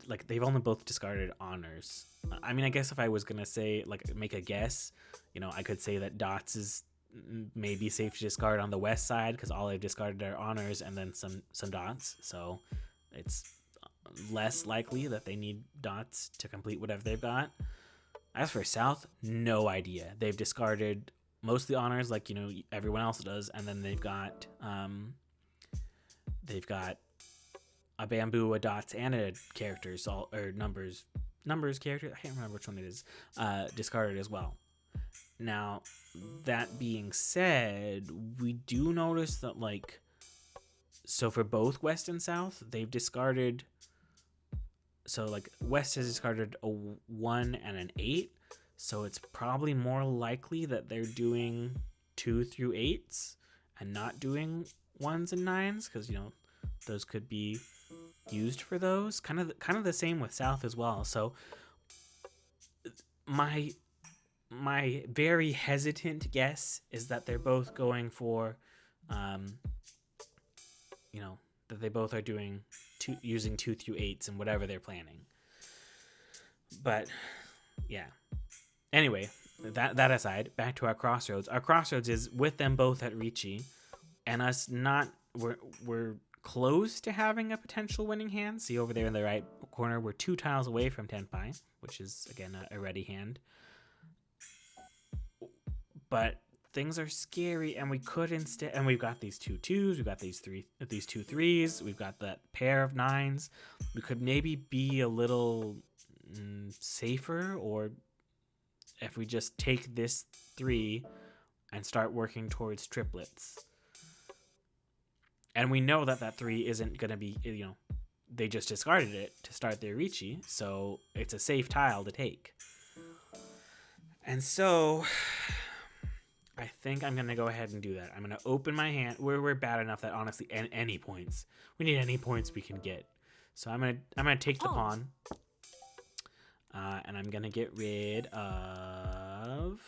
both discarded honors. I mean, I guess if I was gonna say, like, make a guess, I could say that dots is maybe safe to discard on the west side because all they've discarded are honors and then some dots. So it's less likely that they need dots to complete whatever they've got. As for South, no idea. They've discarded most of the honors, like everyone else does, and then they've got a bamboo, a dots, and a characters numbers character. I can't remember which one it is. Discarded as well. Now, that being said, we do notice that, like, so for both West and South, they've discarded. So, like, West has discarded a 1 and an 8. So, it's probably more likely that they're doing 2 through 8s and not doing 1s and 9s, because, those could be used for those. Kind of the same with South as well. So, my very hesitant guess is that they're both going for, that they both are doing using 2 through 8s and whatever they're planning. But yeah. Anyway, that aside, back to our crossroads. Our crossroads is with them both at Ricci, and us not. We're close to having a potential winning hand. See over there in the right corner, we're 2 tiles away from Tenpai, which is again a ready hand. But things are scary, and we could instead. And we've got these 2 2s, we've got these 2 3s, we've got that pair of 9s. We could maybe be a little safer, or if we just take this 3 and start working towards triplets. And we know that 3 isn't going to be, they just discarded it to start their Ricci, so it's a safe tile to take. And so I think I'm going to go ahead and do that. I'm going to open my hand. We're bad enough that honestly any points. We need any points we can get. So I'm going to take the pawn. And I'm going to get rid of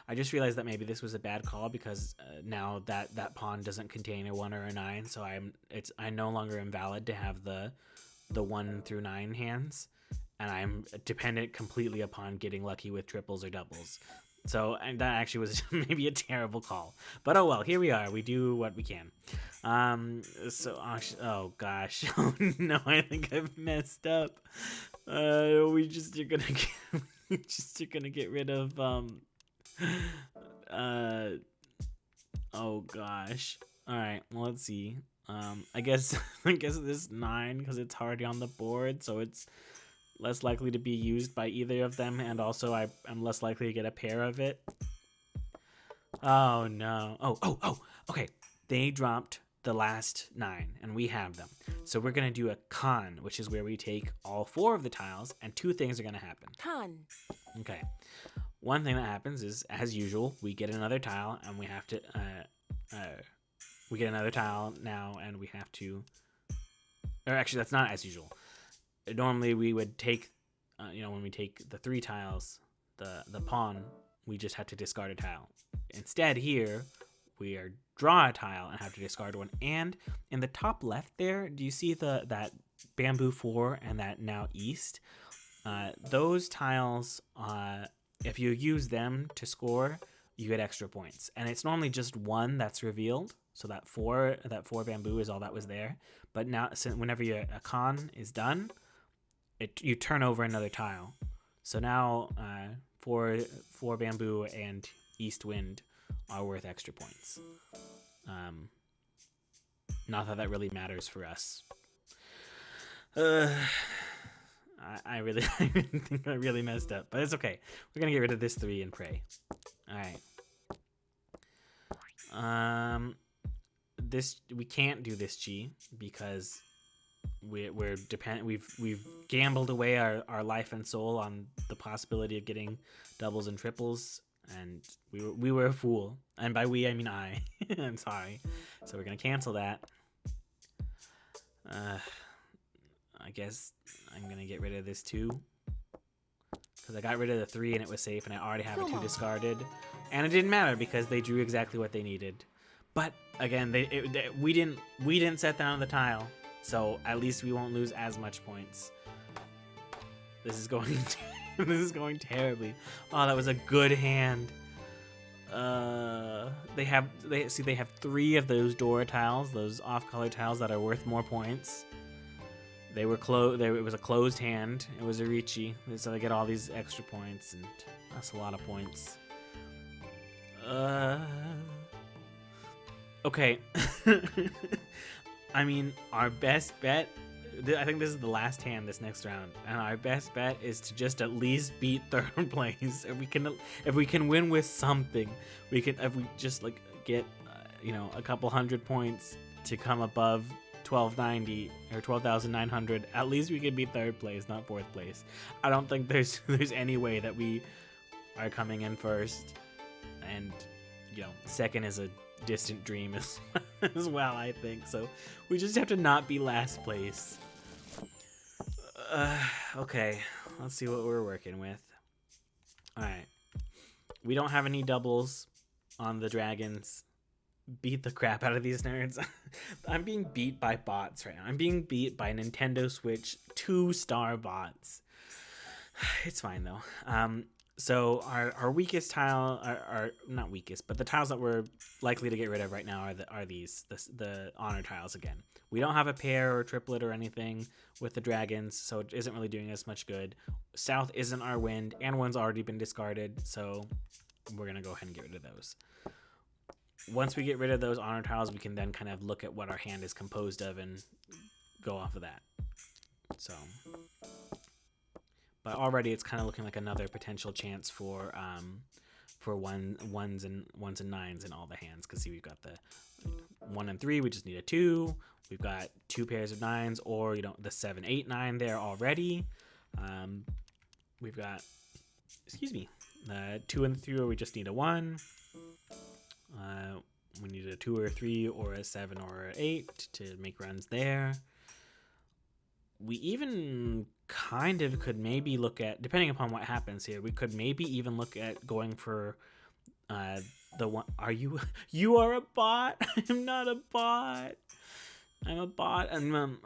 I just realized that maybe this was a bad call, because now that pawn doesn't contain a 1 or a 9, so I no longer am valid to have the 1 through 9 hands, and I'm dependent completely upon getting lucky with triples or doubles. So that actually was maybe a terrible call, but oh well, here we are. We do what we can. Oh gosh, oh no, I think I've messed up. You're gonna get rid of oh gosh. All right, well, let's see. I guess this 9, because it's already on the board, so it's less likely to be used by either of them, and also I'm less likely to get a pair of it. Oh no. Oh, okay. They dropped the last 9, and we have them. So we're gonna do a con, which is where we take all 4 of the tiles, and 2 things are gonna happen. Con. Okay. One thing that happens is, as usual, we get another tile, and we have to we get another tile now, and we have to, or actually that's not as usual. Normally we would take, when we take the 3 tiles, the pawn, we just have to discard a tile. Instead here, we are draw a tile and have to discard 1. And in the top left there, do you see that bamboo 4 and that now east? Those tiles, if you use them to score, you get extra points. And it's normally just 1 that's revealed. So that 4 bamboo is all that was there. But now, whenever a con is done, you turn over another tile. So now 4 bamboo and east wind are worth extra points. Not that really matters for us. I really think I really messed up, but it's okay. We're gonna get rid of this 3 and pray. All right. We can't do this G because we're dependent. We've gambled away our life and soul on the possibility of getting doubles and triples, and we were a fool. And by we, I mean I. I'm sorry. So we're gonna cancel that. I guess I'm gonna get rid of this 2 because I got rid of the 3 and it was safe, and I already have a 2 discarded, and it didn't matter because they drew exactly what they needed. But again, we didn't set down the tile, so at least we won't lose as much points. This is going this is going terribly. Oh, that was a good hand. They have 3 of those Dora tiles, those off-color tiles that are worth more points. They were it was a closed hand. It was a Ricci, so they get all these extra points, and that's a lot of points. Okay. I mean, our best bet I think this is the last hand this next round, and our best bet is to just at least beat third place. If we can win with something, we can. If we just like get a couple hundred points to come above 1290 or 12,900, at least we can be third place, not fourth place. I don't think there's any way that we are coming in first, and second is a distant dream as well, I think. So we just have to not be last place. Okay, let's see what we're working with. All right, we don't have any doubles on the dragons. Beat the crap out of these nerds. I'm being beat by bots right now. I'm being beat by Nintendo Switch 2-star bots. It's fine though. So our weakest tile, are not weakest, but the tiles that we're likely to get rid of right now are the honor tiles again. We don't have a pair or triplet or anything with the dragons, so it isn't really doing us much good. South isn't our wind, and one's already been discarded, so we're gonna go ahead and get rid of those. Once we get rid of those honor tiles, we can then kind of look at what our hand is composed of and go off of that. So, but already it's kind of looking like another potential chance for ones and nines in all the hands. Because see, we've got the 1 and 3. We just need a 2. We've got 2 pairs of 9s, or the 7, 8, 9 there already. We've got, the 2 and 3, where we just need a 1. We need a 2 or a 3 or a 7 or an 8 to make runs there. We even kind of could maybe look at, depending upon what happens here, we could maybe even look at going for the one. You are a bot? I'm not a bot. I'm a bot. And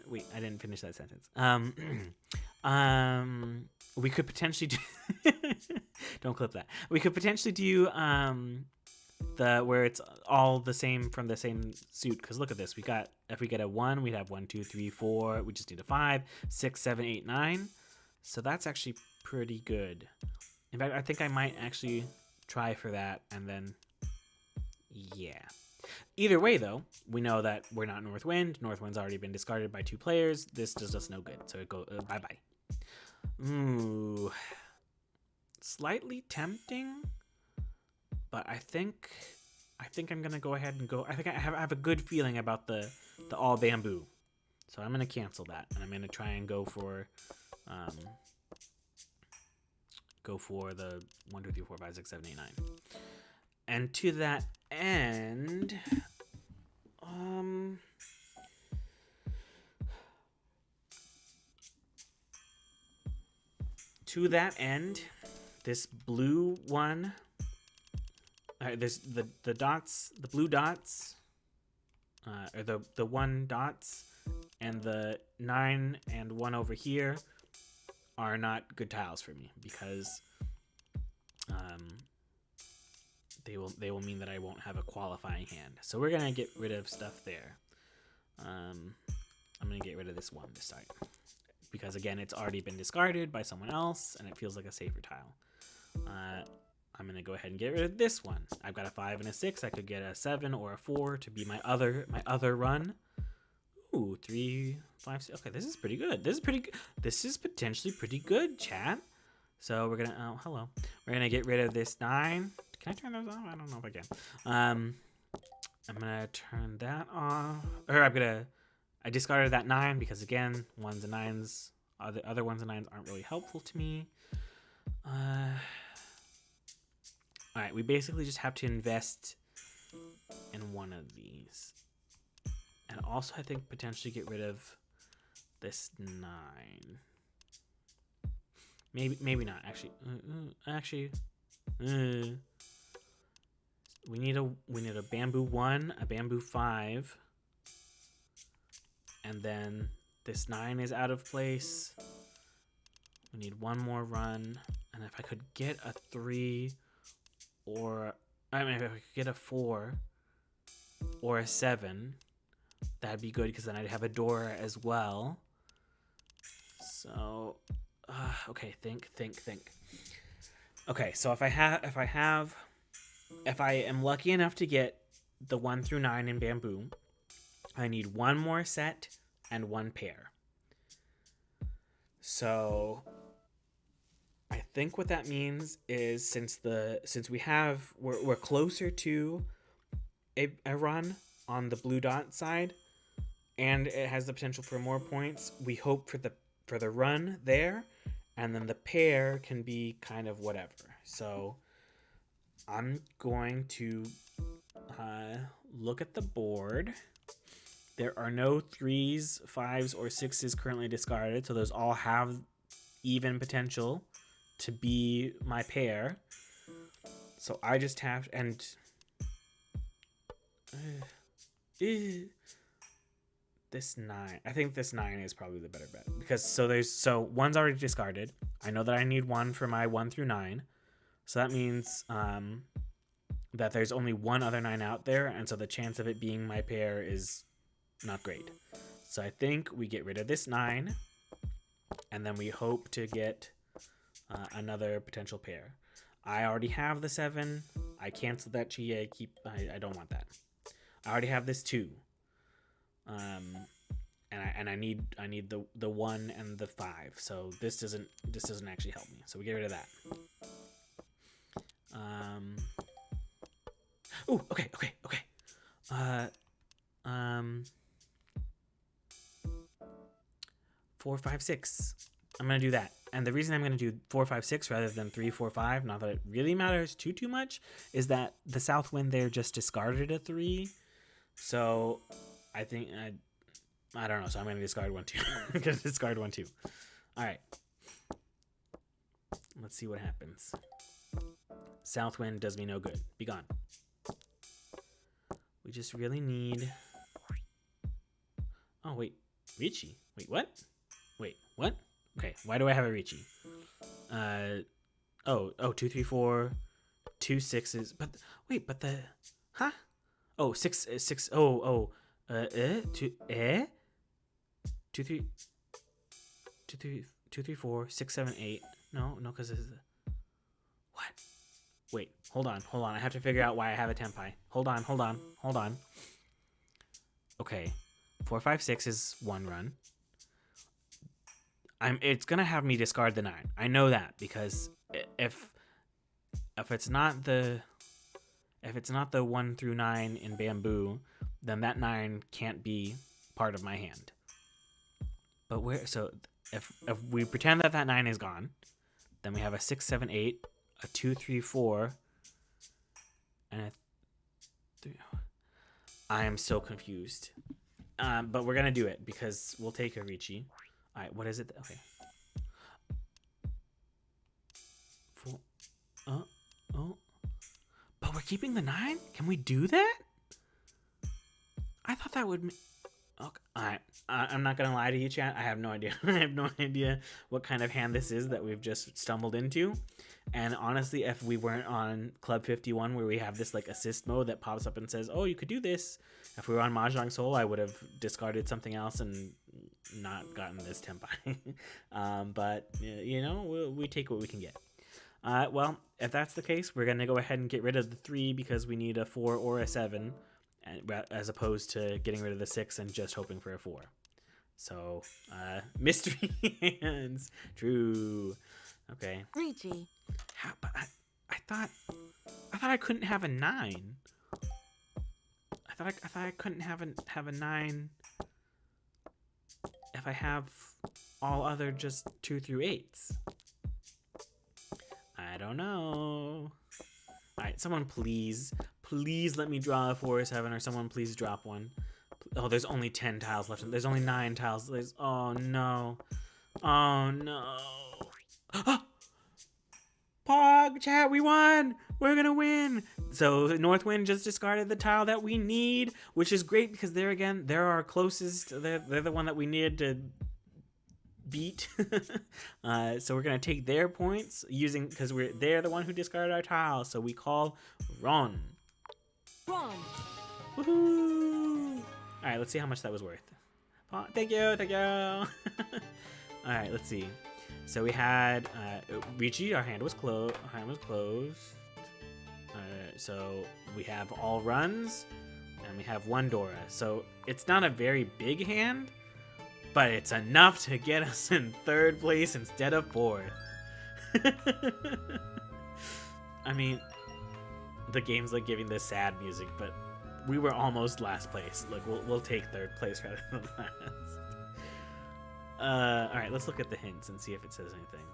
wait, I didn't finish that sentence. We could potentially do don't clip that. We could potentially do where it's all the same from the same suit, because look at this. If we get a 1, we'd have 1, 2, 3, 4. We just need a 5, 6, 7, 8, 9. So that's actually pretty good. In fact, I think I might actually try for that, and then yeah. Either way, though, we know that we're not North Wind. North Wind's already been discarded by 2 players. This does us no good, so it goes bye-bye. Ooh, slightly tempting, but I think I'm gonna go ahead and go. I think I have a good feeling about the all bamboo, so I'm gonna cancel that, and I'm gonna try and go for the 1, 2, 3, 4, 5, 6, 7, 8, 9. And to that end, this blue one, there's the dots, the blue dots, or the 1 dots, and the 9 and 1 over here are not good tiles for me, because they will mean that I won't have a qualifying hand. So we're gonna get rid of stuff there. I'm gonna get rid of this 1 this time, because again, it's already been discarded by someone else, and it feels like a safer tile. I'm gonna go ahead and get rid of this 1. I've got a 5 and a 6. I could get a 7 or a 4 to be my other run. Ooh, 3, 5, 6. Okay, this is pretty good. This is potentially pretty good, chat. So we're gonna, oh, hello. We're gonna get rid of this 9. Can I turn those off? I don't know if I can. I'm gonna turn that off. Or I discarded that 9 because again, 1s and 9s, other 1s and 9s aren't really helpful to me. All right, we basically just have to invest in one of these. And also, I think potentially get rid of this 9. Maybe not. Actually, we need a bamboo 1, a bamboo 5, and then this 9 is out of place. We need 1 more run, and if I could get a 3, or if I could get a 4 or a 7. That'd be good, because then I'd have a door as well. So, okay, think. Okay, so if I am lucky enough to get the 1 through 9 in bamboo, I need 1 more set and 1 pair. So I think what that means is since we're closer to a run on the blue dot side, and it has the potential for more points, we hope for the run there, and then the pair can be kind of whatever. So I'm going to look at the board. There are no 3s, 5s, or 6s currently discarded, so those all have even potential to be my pair. So I just have this 9. I think this 9 is probably the better bet because so 1's already discarded. I know that I need 1 for my 1 through 9, so that means that there's only 1 other 9 out there, and so the chance of it being my pair is not great. So I think we get rid of this 9, and then we hope to get another potential pair. I already have the 7. I canceled that Chi. I don't want that. I already have this 2. And I need the 1 and the 5. So this doesn't actually help me. So we get rid of that. Oh, okay. 4, 5, 6. I'm gonna do that. And the reason I'm gonna do 4, 5, 6 rather than 3, 4, 5, not that it really matters too much, is that the south wind there just discarded a 3. So I think I don't know. So I'm gonna discard 1, 2. I'm gonna discard 1, 2. All right. Let's see what happens. South wind does me no good. Be gone. We just really need. Oh wait, Ricci. Wait, what? Wait, what? Okay, why do I have a Ricci? 2, 3, 4, 2 6s. But wait, but the huh? Oh, 6 6. 2 2 3 2 3 4 6 7 8. No, because this is what? Wait, hold on. I have to figure out why I have a tempai. Hold on. Okay, 4, 5, 6 is 1 run. It's gonna have me discard the 9. I know that because if it's not the 1 through 9 in bamboo, then that 9 can't be part of my hand. But if we pretend that 9 is gone, then we have a 6, 7, 8, a 2, 3, 4, and a 3. I am so confused. But we're gonna do it because we'll take a Ricci. All right, what is it? Okay. 4. Oh. But we're keeping the 9? Can we do that? I thought that would. Okay. All right. I'm not gonna lie to you, chat. I have no idea. I have no idea what kind of hand this is that we've just stumbled into. And honestly, if we weren't on Club 51, where we have this like assist mode that pops up and says, "Oh, you could do this," if we were on Mahjong Soul, I would have discarded something else and not gotten this tempai. But we take what we can get. Well, if that's the case, we're gonna go ahead and get rid of the 3 because we need a 4 or a 7. As opposed to getting rid of the 6 and just hoping for a 4. So, mystery hands. True. Okay. Ricci. But I thought I couldn't have a 9. I thought I couldn't have a 9 if I have all other just 2 through 8s. I don't know. All right, someone please let me draw a 4 or 7, or someone please drop one. Oh, there's only 10 tiles left. There's only 9 tiles. Oh no. Pog, chat, we won! We're gonna win! So Northwind just discarded the tile that we need, which is great because they're our closest. They're the one that we needed to beat. So we're gonna take their points because they're the one who discarded our tile. So we call Ron. Woohoo! All right, let's see how much that was worth. Thank you. All right, let's see. So we had Ricci. Our hand was closed. So we have all runs, and we have 1 Dora. So it's not a very big hand, but it's enough to get us in 3rd place instead of 4th. I mean, the game's like giving this sad music, but we were almost last place. Look, we'll take 3rd place rather than last. All right, let's look at the hints and see if it says anything.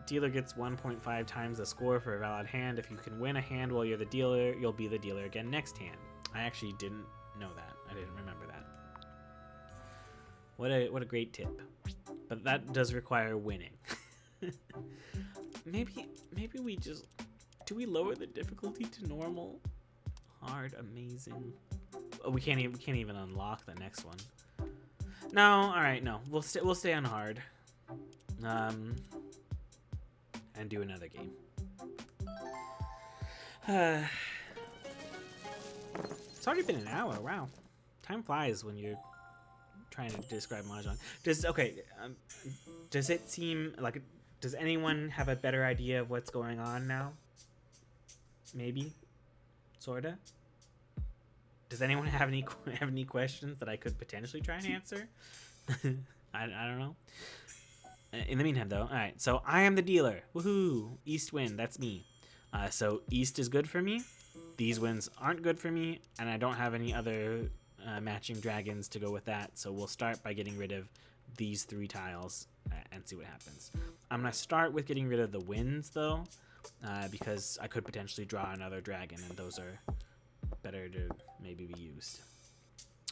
Dealer gets 1.5 times the score for a valid hand. If you can win a hand while you're the dealer, you'll be the dealer again next hand. I actually didn't know that. I didn't remember that. What a great tip. But that does require winning. maybe we just, do we lower the difficulty to normal? Hard, amazing. Oh, we can't even unlock the next one. No, all right, no. We'll stay on hard. And do another game. It's already been an hour. Wow, time flies when you're trying to describe Mahjong. Does it seem like? Does anyone have a better idea of what's going on now? Maybe, sorta. Does anyone have any questions that I could potentially try and answer? I don't know. In the meantime, though, all right. So I am the dealer. Woohoo! East win. That's me. So East is good for me. These wins aren't good for me, and I don't have any other matching dragons to go with that. So we'll start by getting rid of these 3 tiles and see what happens. I'm gonna start with getting rid of the winds, though, because I could potentially draw another dragon, and those are better to maybe be used.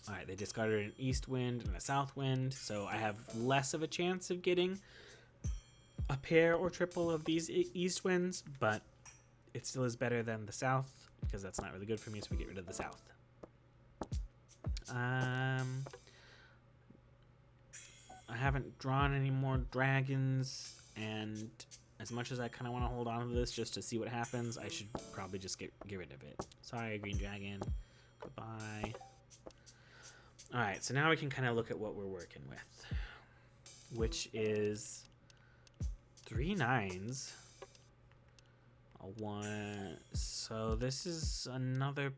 All right, they discarded an east wind and a south wind, so I have less of a chance of getting a pair or triple of these east winds, but it still is better than the south because that's not really good for me, so we get rid of the south. I haven't drawn any more dragons, and as much as I kind of want to hold on to this just to see what happens, I should probably just get rid of it. Sorry, green dragon. Goodbye. All right, so now we can kind of look at what we're working with, which is 3 9s, a 1. So this is another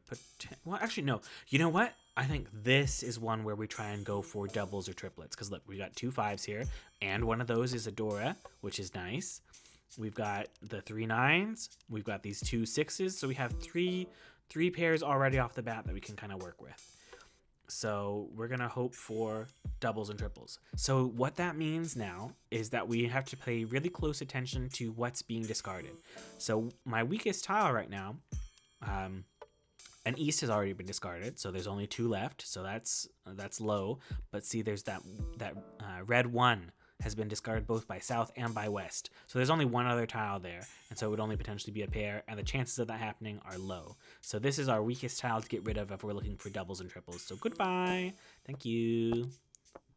well, actually, no. You know what? I think this is one where we try and go for doubles or triplets, because look, we got 2 5s here, and one of those is a Dora, which is nice. We've got the 3 9s. We've got these 2 6s, so we have three pairs already off the bat that we can kind of work with. So we're going to hope for doubles and triples. So what that means now is that we have to pay really close attention to what's being discarded. So my weakest tile right now, an east has already been discarded, so there's only 2 left, so that's low. But see, there's that red 1 has been discarded both by south and by west. So there's only 1 other tile there, and so it would only potentially be a pair, and the chances of that happening are low. So this is our weakest tile to get rid of if we're looking for doubles and triples. So goodbye. Thank you.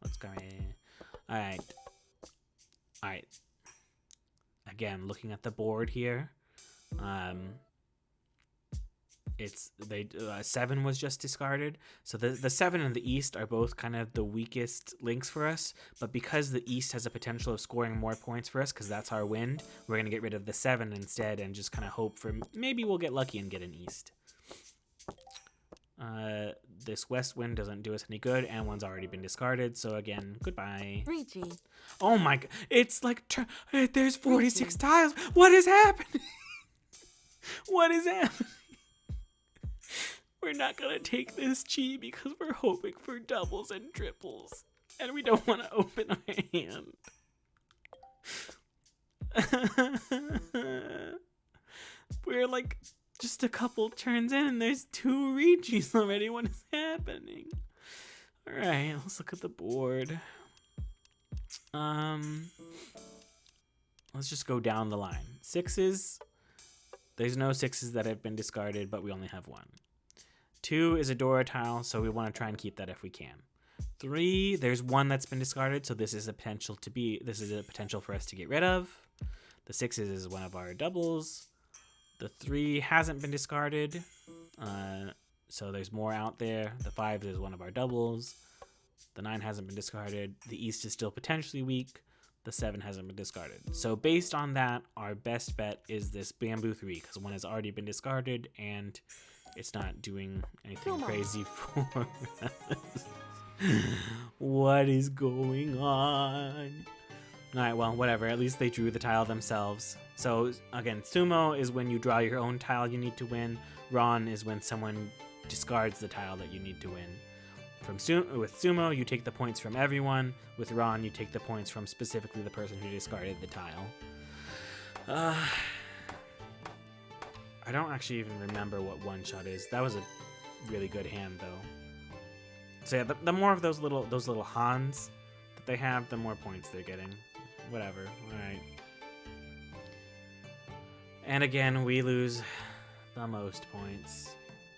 Let's go. All right. Again, looking at the board here, it's 7 was just discarded, so the 7 and the east are both kind of the weakest links for us, but because the east has a potential of scoring more points for us because that's our wind, we're going to get rid of the 7 instead and just kind of hope for maybe we'll get lucky and get an east. This west wind doesn't do us any good, and one's already been discarded, so again, goodbye. 3G. Oh my god, it's like there's 46 tiles. What is happening? What is happening? We're not gonna take this chi because we're hoping for doubles and triples, and we don't want to open our hand. We're like just a couple turns in, and there's 2 Regis already. What is happening? All right, let's look at the board. Let's just go down the line. 6s. There's no 6s that have been discarded, but we only have 1. 2 is a Dora tile, so we want to try and keep that if we can. 3, there's 1 that's been discarded, so this is a potential for us to get rid of. The 6 is one of our doubles. The 3 hasn't been discarded, so there's more out there. The 5 is one of our doubles. The 9 hasn't been discarded. The east is still potentially weak. The 7 hasn't been discarded. So based on that, our best bet is this bamboo 3, because 1 has already been discarded, and it's not doing anything crazy for us. What is going on? Alright, well, whatever. At least they drew the tile themselves. So, again, Sumo is when you draw your own tile you need to win. Ron is when someone discards the tile that you need to win. With Sumo, you take the points from everyone. With Ron, you take the points from specifically the person who discarded the tile. I don't actually even remember what one shot is. That was a really good hand, though. So yeah, the more of those little Hans that they have, the more points they're getting. Whatever. All right. And again, we lose the most points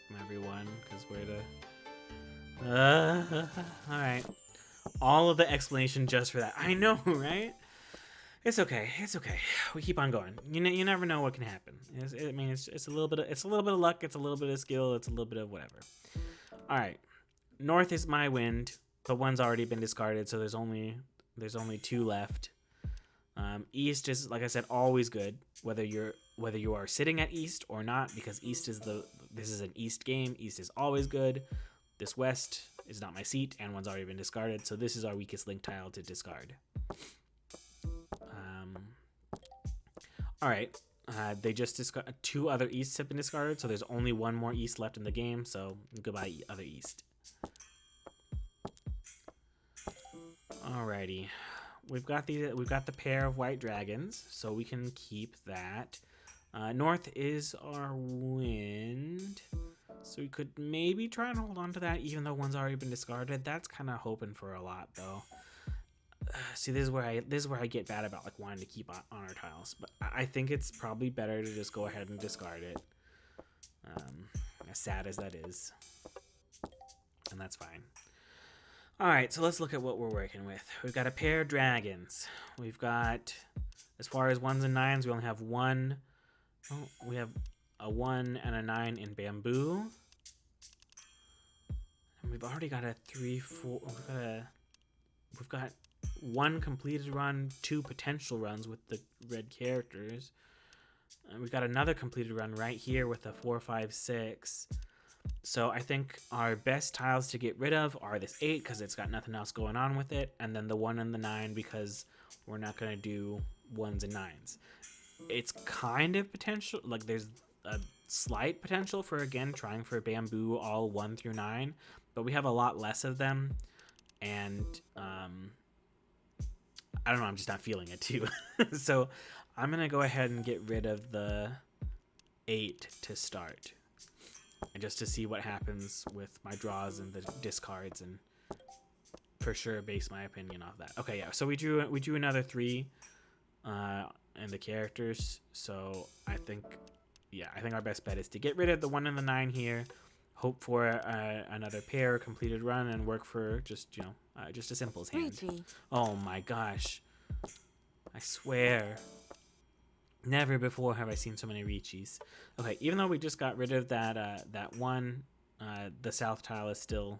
from everyone because we're the. All right. All of the explanation just for that. I know, right? It's okay. It's okay. We keep on going. You never know what can happen. It's a little bit of luck. It's a little bit of skill. It's a little bit of whatever. All right. North is my wind. The one's already been discarded, so there's only 2 left. East is, like I said, always good, whether you are sitting at East or not, because this is an East game. East is always good. This West is not my seat, and one's already been discarded, so this is our weakest link tile to discard. All right. They just discarded 2 other Easts have been discarded, so there's only 1 more East left in the game. So goodbye, other East. Alrighty, we've got the pair of white dragons, so we can keep that. North is our wind, so we could maybe try and hold on to that, even though one's already been discarded. That's kind of hoping for a lot, though. See, this is where I get bad about like wanting to keep on our tiles, but I think it's probably better to just go ahead and discard it. As sad as that is, and that's fine. All right, so let's look at what we're working with. We've got a pair of dragons. We've got, as far as 1s and 9s, we only have 1. Oh, we have a 1 and a 9 in bamboo, and we've already got a 3, 4. We've got 1 completed run, 2 potential runs with the red characters. And we've got another completed run right here with a 4, 5, 6. So I think our best tiles to get rid of are this 8 because it's got nothing else going on with it, and then the 1 and the 9 because we're not going to do 1s and 9s. It's kind of potential, like there's a slight potential for, again, trying for bamboo all 1 through 9, but we have a lot less of them, and I don't know, I'm just not feeling it too. So I'm going to go ahead and get rid of the 8 to start. And just to see what happens with my draws and the discards, and for sure base my opinion off that. Okay, yeah. So we drew another 3 and the characters. So I think our best bet is to get rid of the 1 and the 9 here, hope for another pair completed run, and work for just a simple hand. Oh my gosh! I swear. Never before have I seen so many Reachies. Okay, even though we just got rid of that 1, the south tile is still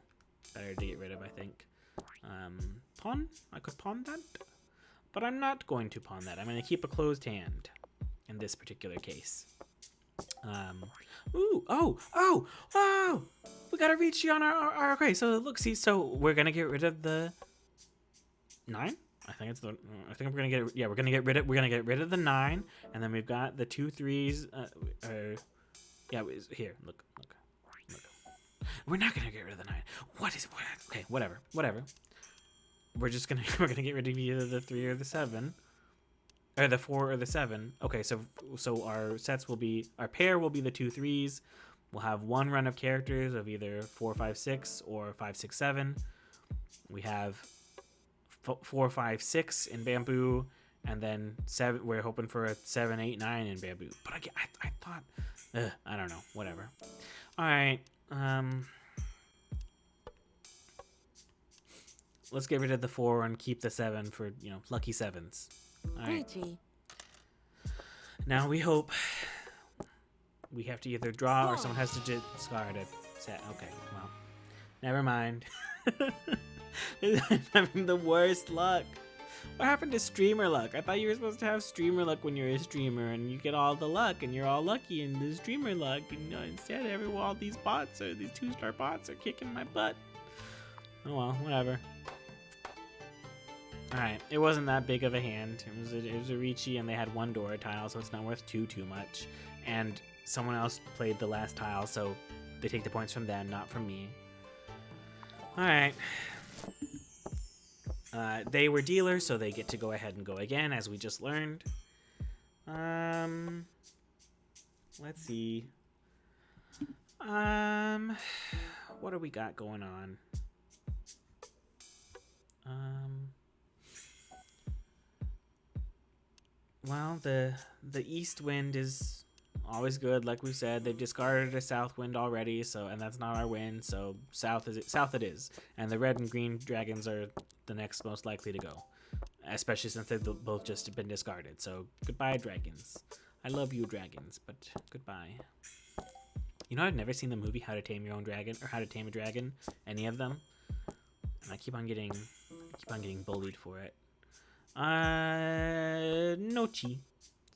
better to get rid of, I think. Pawn? I could pawn that, but I'm not going to pawn that. I'm going to keep a closed hand in this particular case. Ooh, oh! We got a Reachie on our okay, so look, see, so we're going to get rid of the 9? I think we're gonna get rid of the 9, and then we've got the 2 3s. Here, look. We're not gonna get rid of the 9. What? Okay, whatever. We're gonna get rid of either the 3 or the 7, or the 4 or the 7. Okay, so our pair will be the 2 3s. We'll have 1 run of characters of either 4 5 6 or 5 6 7. We have 4 5 6 in bamboo, and then 7. We're hoping for a 7 8 9 in bamboo. But I thought, I don't know, whatever. All right, let's get rid of the 4 and keep the 7 for lucky 7s. All right. Now we hope we have to either draw or someone has to discard a set. Okay, well, never mind. I'm having the worst luck. What happened to streamer luck? I thought you were supposed to have streamer luck when you're a streamer, and you get all the luck, and you're all lucky in the streamer luck. And instead, all these 2-star bots are kicking my butt. Oh well, whatever. Alright, it wasn't that big of a hand. It was a Ricci, and they had one Dora tile, so it's not worth too much. And someone else played the last tile, so they take the points from them, not from me. Alright. They were dealers, so they get to go ahead and go again, as we just learned. Let's see. What do we got going on? Well, the east wind is always good, like we said. They've discarded a south wind already, so and that's not our wind, so south it is. And the red and green dragons are the next most likely to go, especially since they've both just been discarded. So goodbye, dragons. I love you, dragons, but goodbye. You know, I've never seen the movie How to Tame Your Own Dragon or How to Tame a Dragon, any of them, and I keep on getting bullied for it. Nochi.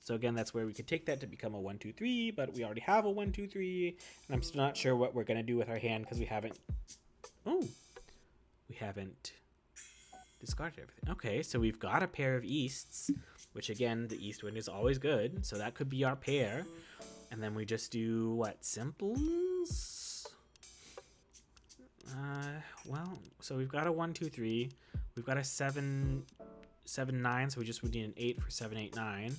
So again, that's where we could take that to become a 1, 2, 3, but we already have a 1, 2, 3, and I'm still not sure what we're gonna do with our hand because we haven't discarded everything. Okay, so we've got a pair of easts, which again, the east wind is always good, so that could be our pair. And then we just do what, simples? Well, so we've got a 1, 2, 3. We've got a 7, 9, so we just would need an 8 for 7, 8, 9.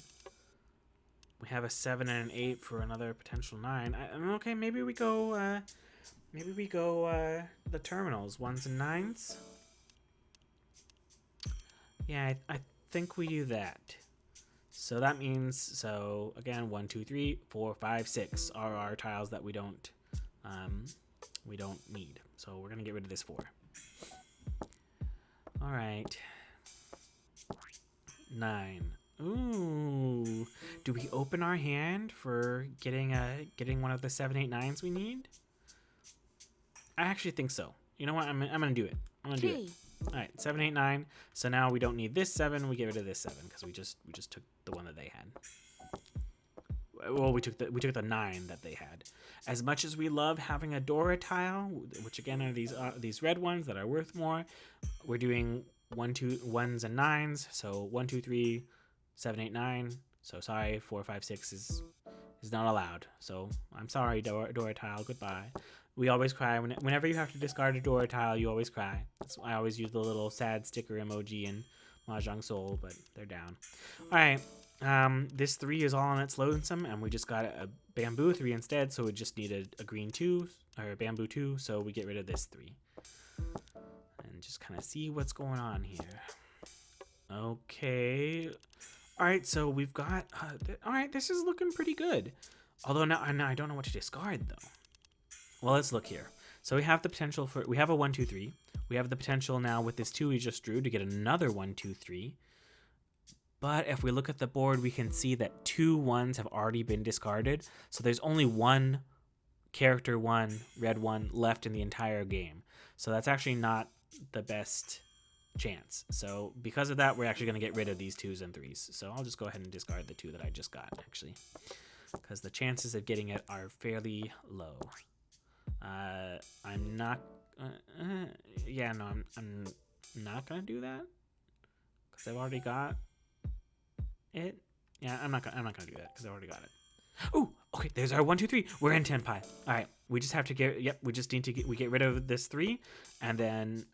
We have a 7 and an 8 for another potential 9. Okay, maybe we go the terminals, 1s and 9s. Yeah, I think we do that. So that means, so again, 1, 2, 3, 4, 5, 6 are our tiles that we don't need. So we're gonna get rid of this 4. All right. 9. Ooh. Do we open our hand for getting one of the 7, 8, 9s we need? I actually think so. You know what? I'm gonna do it. I'm gonna do it. All right, 7, 8, 9. So now we don't need this 7. We get rid of this 7 because we just took the one that they had. Well, we took the 9 that they had. As much as we love having a Dora tile, which again are these red ones that are worth more, we're doing 1, 2, 1s and 9s. So 1, 2, 3, 7, 8, 9. So sorry, 4, 5, 6 is not allowed. So I'm sorry, Dora tile. Goodbye. We always cry whenever you have to discard a Dora tile. You always cry. I always use the little sad sticker emoji in Mahjong Soul, but they're down. All right. This 3 is all on its lonesome, and we just got a bamboo 3 instead, so we just need a green 2 or a bamboo 2. So we get rid of this 3 and just kind of see what's going on here. Okay. All right. So we've got. All right. This is looking pretty good. Although now I don't know what to discard though. Well, let's look here. So we have the potential we have a 1, 2, 3. We have the potential now with this 2 we just drew to get another 1, 2, 3. But if we look at the board, we can see that 2 1s have already been discarded. So there's only one character 1, red 1 left in the entire game. So that's actually not the best chance. So because of that, we're actually going to get rid of these 2s and 3s. So I'll just go ahead and discard the 2 that I just got, actually, because the chances of getting it are fairly low. I'm not. Yeah, no, I'm not gonna do that because I've already got it. Yeah, I'm not gonna do that because I already got it. Oh, okay. There's our 1, 2, 3. We're in 10 pi. All right. We just have to get. Yep. We just need to get rid of this 3, and then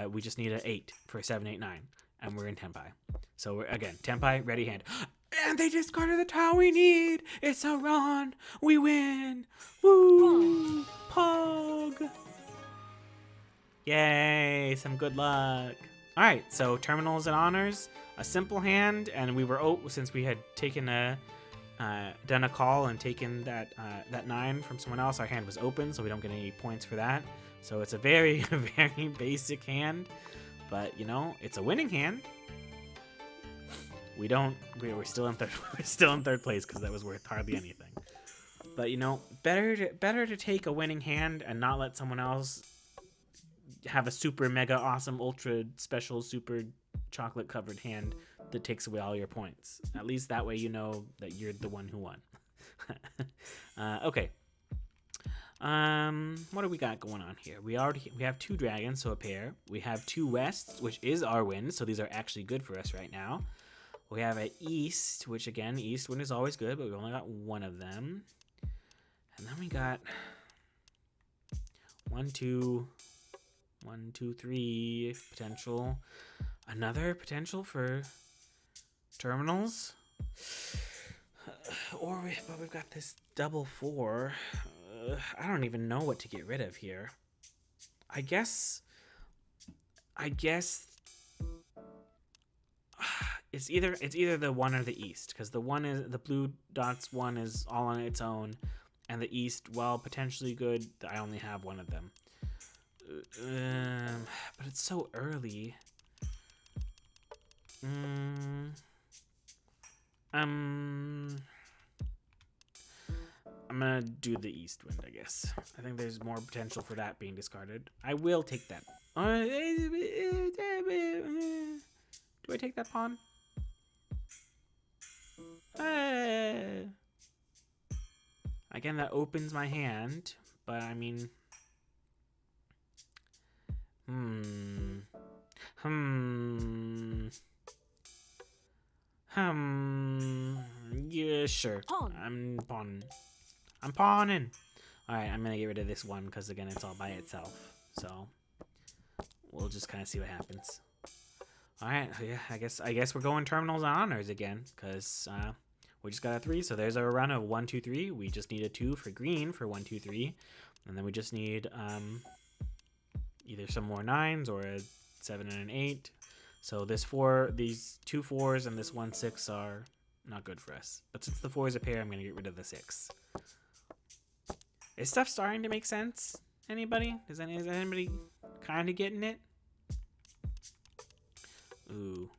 we just need an 8 for 7, 8, 9, and we're in 10 pi. So we're again 10 pi, ready hand. And they discarded the tile we need. It's a run. We win. Woo! Pog. Yay! Some good luck. All right. So terminals and honors. A simple hand, and we were since we had taken done a call and taken that 9 from someone else. Our hand was open, so we don't get any points for that. So it's a very very basic hand, but you know it's a winning hand. We're still in third place because that was worth hardly anything. But you know, better to take a winning hand and not let someone else have a super mega awesome ultra special super chocolate covered hand that takes away all your points. At least that way you know that you're the one who won. Okay. What do we got going on here? We have 2 dragons, so a pair. We have 2 wests, which is our wind, so these are actually good for us right now. We have an east, which again, east wind is always good, but we only got 1 of them. And then we got 1, 2, 3 potential. Another potential for terminals. But we've got this double 4. I don't even know what to get rid of here. I guess it's either the 1 or the east, because the blue dots 1 is all on its own, and the east, well, potentially good. I only have 1 of them. But it's so early. I'm gonna do the east wind, I guess. I think there's more potential for that being discarded. I will take that. Do I take that pawn? Again, that opens my hand, but I mean, yeah, sure. Pawn. I'm pawning. All right, I'm gonna get rid of this one because again, it's all by itself. So we'll just kind of see what happens. All right, yeah, I guess we're going terminals and honors again because we just got a 3. So there's our run of 1, 2, 3. We just need a 2 for green for 1, 2, 3, and then we just need either some more 9s or a 7 and an 8. So these 2 4s and this 1 6 are not good for us. But since the 4 is a pair, I'm gonna get rid of the 6. Is stuff starting to make sense? Anybody? Is anybody kind of getting it? Ooh.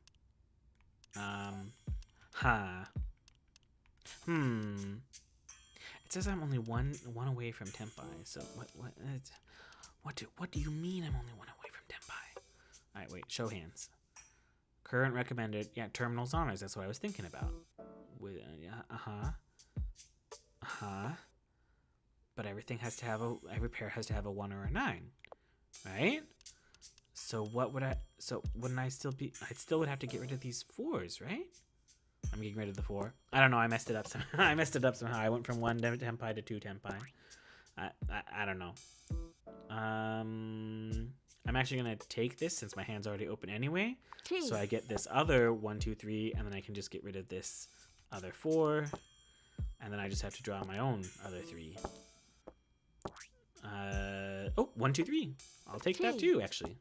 It says I'm only one away from Tempai. So what do you mean I'm only 1 away from Tempai? All right, wait. Show hands. Current recommended. Yeah, terminals honors. That's what I was thinking about. With But every pair has to have a 1 or a 9, right? So wouldn't I still be? I still would have to get rid of these 4s, right? I'm getting rid of the 4. I don't know. I messed it up. I messed it up somehow. I went from 1 Tempai to 2 Tempai. I don't know. I'm actually gonna take this since my hand's already open anyway. So I get this other 1, 2, 3, and then I can just get rid of this other 4, and then I just have to draw my own other 3. 1, 2, 3. I'll take that too, actually.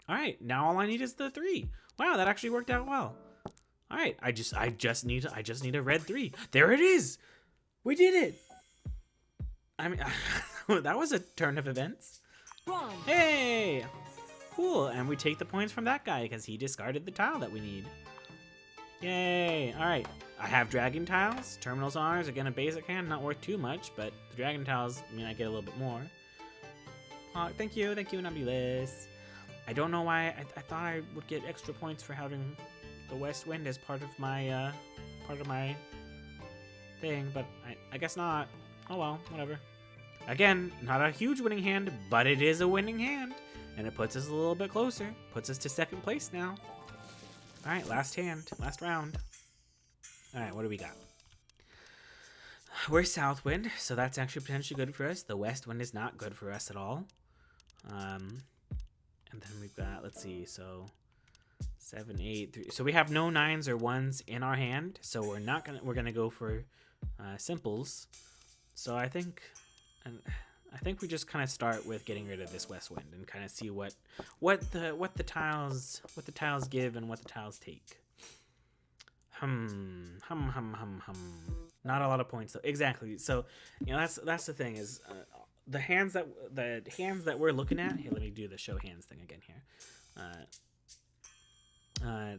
All right, now all I need is the 3. Wow, that actually worked out well. All right, I just need a red 3. There it is. We did it. I mean, that was a turn of events. Hey, cool. And we take the points from that guy because he discarded the tile that we need. Yay. All right, I have dragon tiles. Terminals honors, again, a basic hand, not worth too much, but the dragon tiles mean I get a little bit more. Thank you, Nebulous. I don't know why I thought I would get extra points for having the west wind as part of my thing, but I guess not. Oh well, whatever. Again, not a huge winning hand, but it is a winning hand, and it puts us a little bit closer. Puts us to 2nd place now. All right, last round. All right, what do we got? We're south wind, so that's actually potentially good for us. The west wind is not good for us at all. And then we've got, let's see, so 7, 8, 3. So we have no 9s or 1s in our hand, so we're gonna go for simples. So I think we just kind of start with getting rid of this west wind and kind of see what the tiles give and what the tiles take. Not a lot of points though. Exactly. So that's the thing is the hands that we're looking at. Here, let me do the show hands thing again here.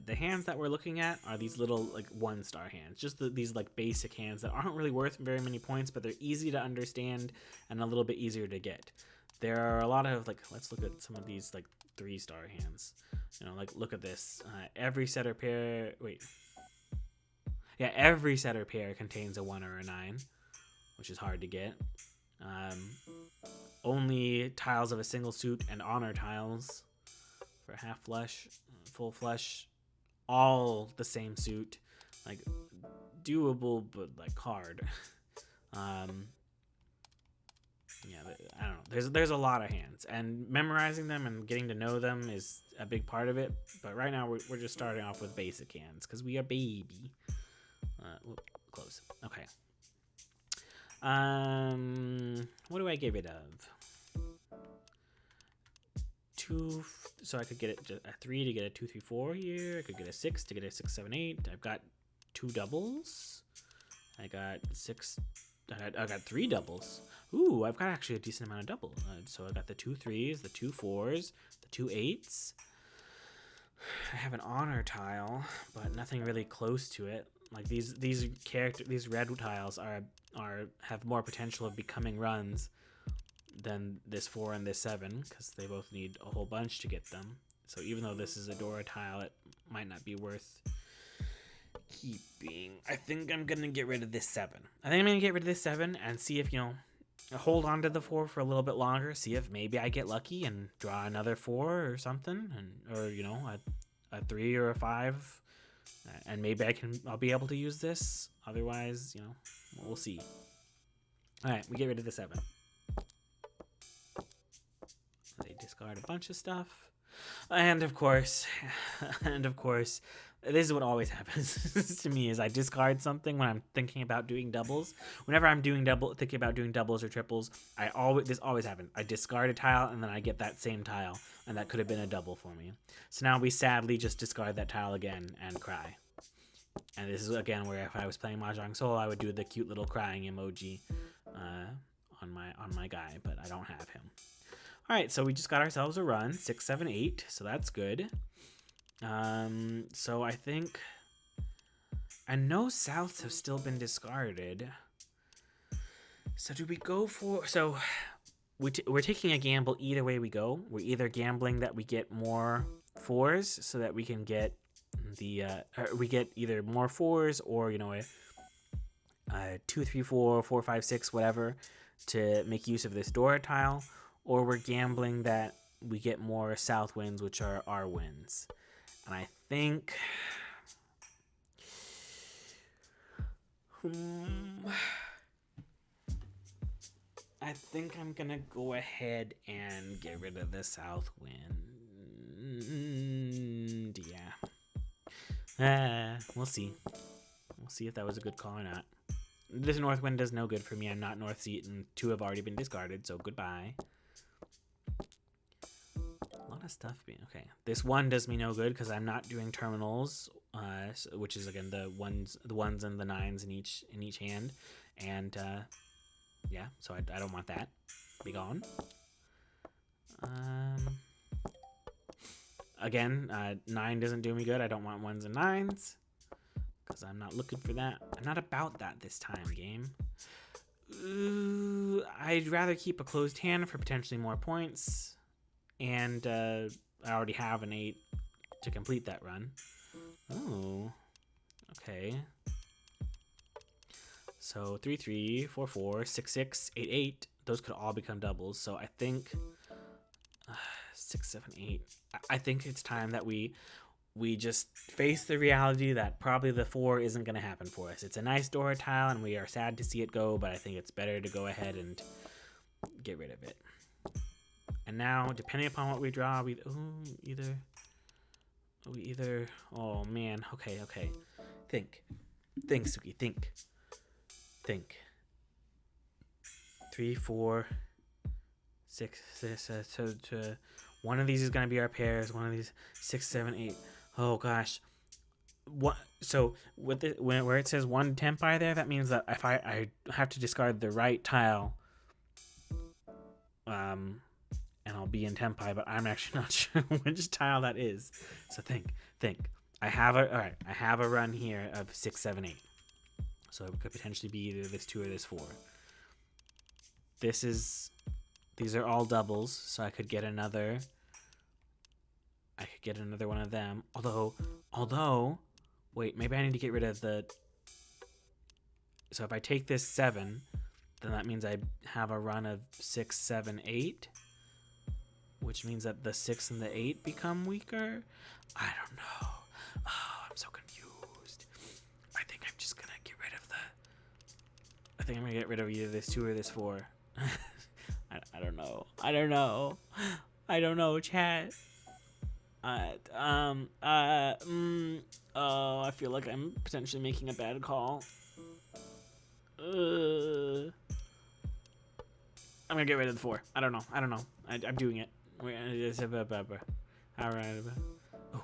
The hands that we're looking at are these little like 1-star hands, just these like basic hands that aren't really worth very many points, but they're easy to understand and a little bit easier to get. There are a lot of let's look at some of these like 3-star hands. Look at this. Every set or pair. Every set or pair contains a 1 or a 9, which is hard to get. Only tiles of a single suit and honor tiles for half flush, full flush, all the same suit, like doable but like hard. Yeah, I don't know. There's a lot of hands, and memorizing them and getting to know them is a big part of it. But right now we're just starting off with basic hands because we are baby. Close. Okay. What do I get rid of? Two, so I could get it a 3 to get a 2, 3, 4 here. I could get a 6 to get a 6, 7, 8. I've got 2 doubles. I got 6. I got 3 doubles. Ooh, I've got actually a decent amount of double. So I got the 2 3s, the 2 4s, the 2 8s. I have an honor tile, but nothing really close to it. Like these red tiles have more potential of becoming runs than this 4 and this 7, because they both need a whole bunch to get them. So even though this is a Dora tile, it might not be worth keeping. I think I'm gonna get rid of this 7. I think I'm gonna get rid of this 7 and see if, hold on to the 4 for a little bit longer. See if maybe I get lucky and draw another 4 or something, or a 3 or a 5, and maybe I'll be able to use this. Otherwise, we'll see. All right, we get rid of the 7. They discard a bunch of stuff. And of course, this is what always happens to me is I discard something when I'm thinking about doing doubles. Whenever I'm thinking about doing doubles or triples, this always happens. I discard a tile and then I get that same tile, and that could have been a double for me. So now we sadly just discard that tile again and cry. And this is again where if I was playing Mahjong Solo, I would do the cute little crying emoji on my guy, but I don't have him. All right, so we just got ourselves a run, 6, 7, 8, so that's good. So I think, and no Souths have still been discarded. So do we go for, so we're taking a gamble either way we go. We're either gambling that we get more 4s so that we can get we get either more 4s or, a 2, 3, 4, 4, 5, 6, whatever, to make use of this Dora tile. Or we're gambling that we get more South wins, which are our wins. And I think I'm gonna go ahead and get rid of the South wind. Yeah. We'll see. We'll see if that was a good call or not. This North wind does no good for me. I'm not North seat, and 2 have already been discarded, so goodbye. Stuff being okay. This 1 does me no good because I'm not doing terminals, which is again the ones and the 9s in each hand, and yeah, so I don't want that. Be gone. Again, 9 doesn't do me good. I don't want 1s and 9s because I'm not looking for that. I'm not about that this time, game. I'd rather keep a closed hand for potentially more points. And I already have an 8 to complete that run. Oh, okay. So 3, 3, 4, 4, 6, 6, 8, 8. Those could all become doubles. So I think 6, 7, 8. I think it's time that we just face the reality that probably the 4 isn't going to happen for us. It's a nice Dora tile, and we are sad to see it go, but I think it's better to go ahead and get rid of it. And now, depending upon what we draw, oh man, okay. Think, Suki, think. 3, 4, 6, so one of these is gonna be our pairs. One of these 6, 7, 8. Oh gosh, what? So with where it says 1 tempi there, that means that if I have to discard the right tile, and I'll be in tempi, but I'm actually not sure which tile that is. So think. I have a run here of 6, 7, 8. So it could potentially be either this 2 or this 4. These are all doubles, so I could get another one of them. Although, wait, maybe I need to get rid of the. So if I take this 7, then that means I have a run of 6, 7, 8, which means that the 6 and the 8 become weaker. I don't know. Oh, I'm so confused. I think I'm just gonna get rid of I think I'm gonna get rid of either this 2 or this 4. I don't know. I don't know. I don't know, chat. Oh, I feel like I'm potentially making a bad call. I'm gonna get rid of the 4. I don't know. I'm doing it. All right. Oh.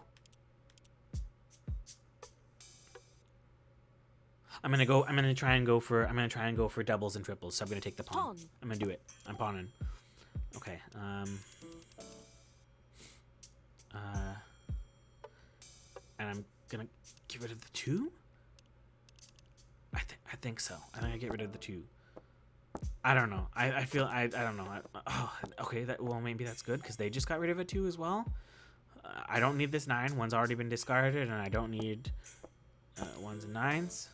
I'm gonna try and go for doubles and triples. So I'm gonna take the pawn. I'm gonna do it. I'm pawning. Okay. And I'm gonna get rid of the 2. I think so. I think I get rid of the 2. I don't know. I feel I don't know. Okay. Maybe that's good because they just got rid of a 2 as well. I don't need this 9. One's already been discarded, and I don't need 1s and 9s.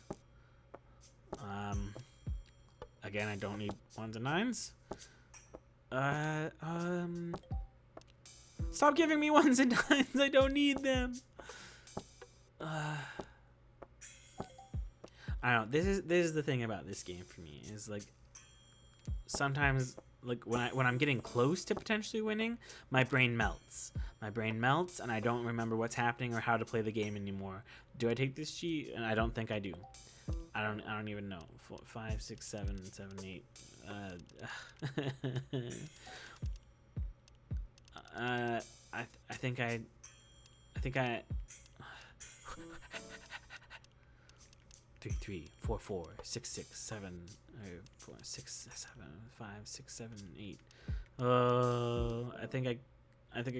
Again, I don't need 1s and 9s. Stop giving me 1s and 9s. I don't need them. I don't know. This is the thing about this game for me is like sometimes like when I'm getting close to potentially winning, my brain melts. And I don't remember what's happening or how to play the game anymore. Do I take this cheat? And I don't think I do. I don't even know. 4, 5, 6, 7, 7, 8. I think I 3, 3, 4, 4, 6, 6, 7, 4, 6, 7, 5, 6, 7, 8. I think I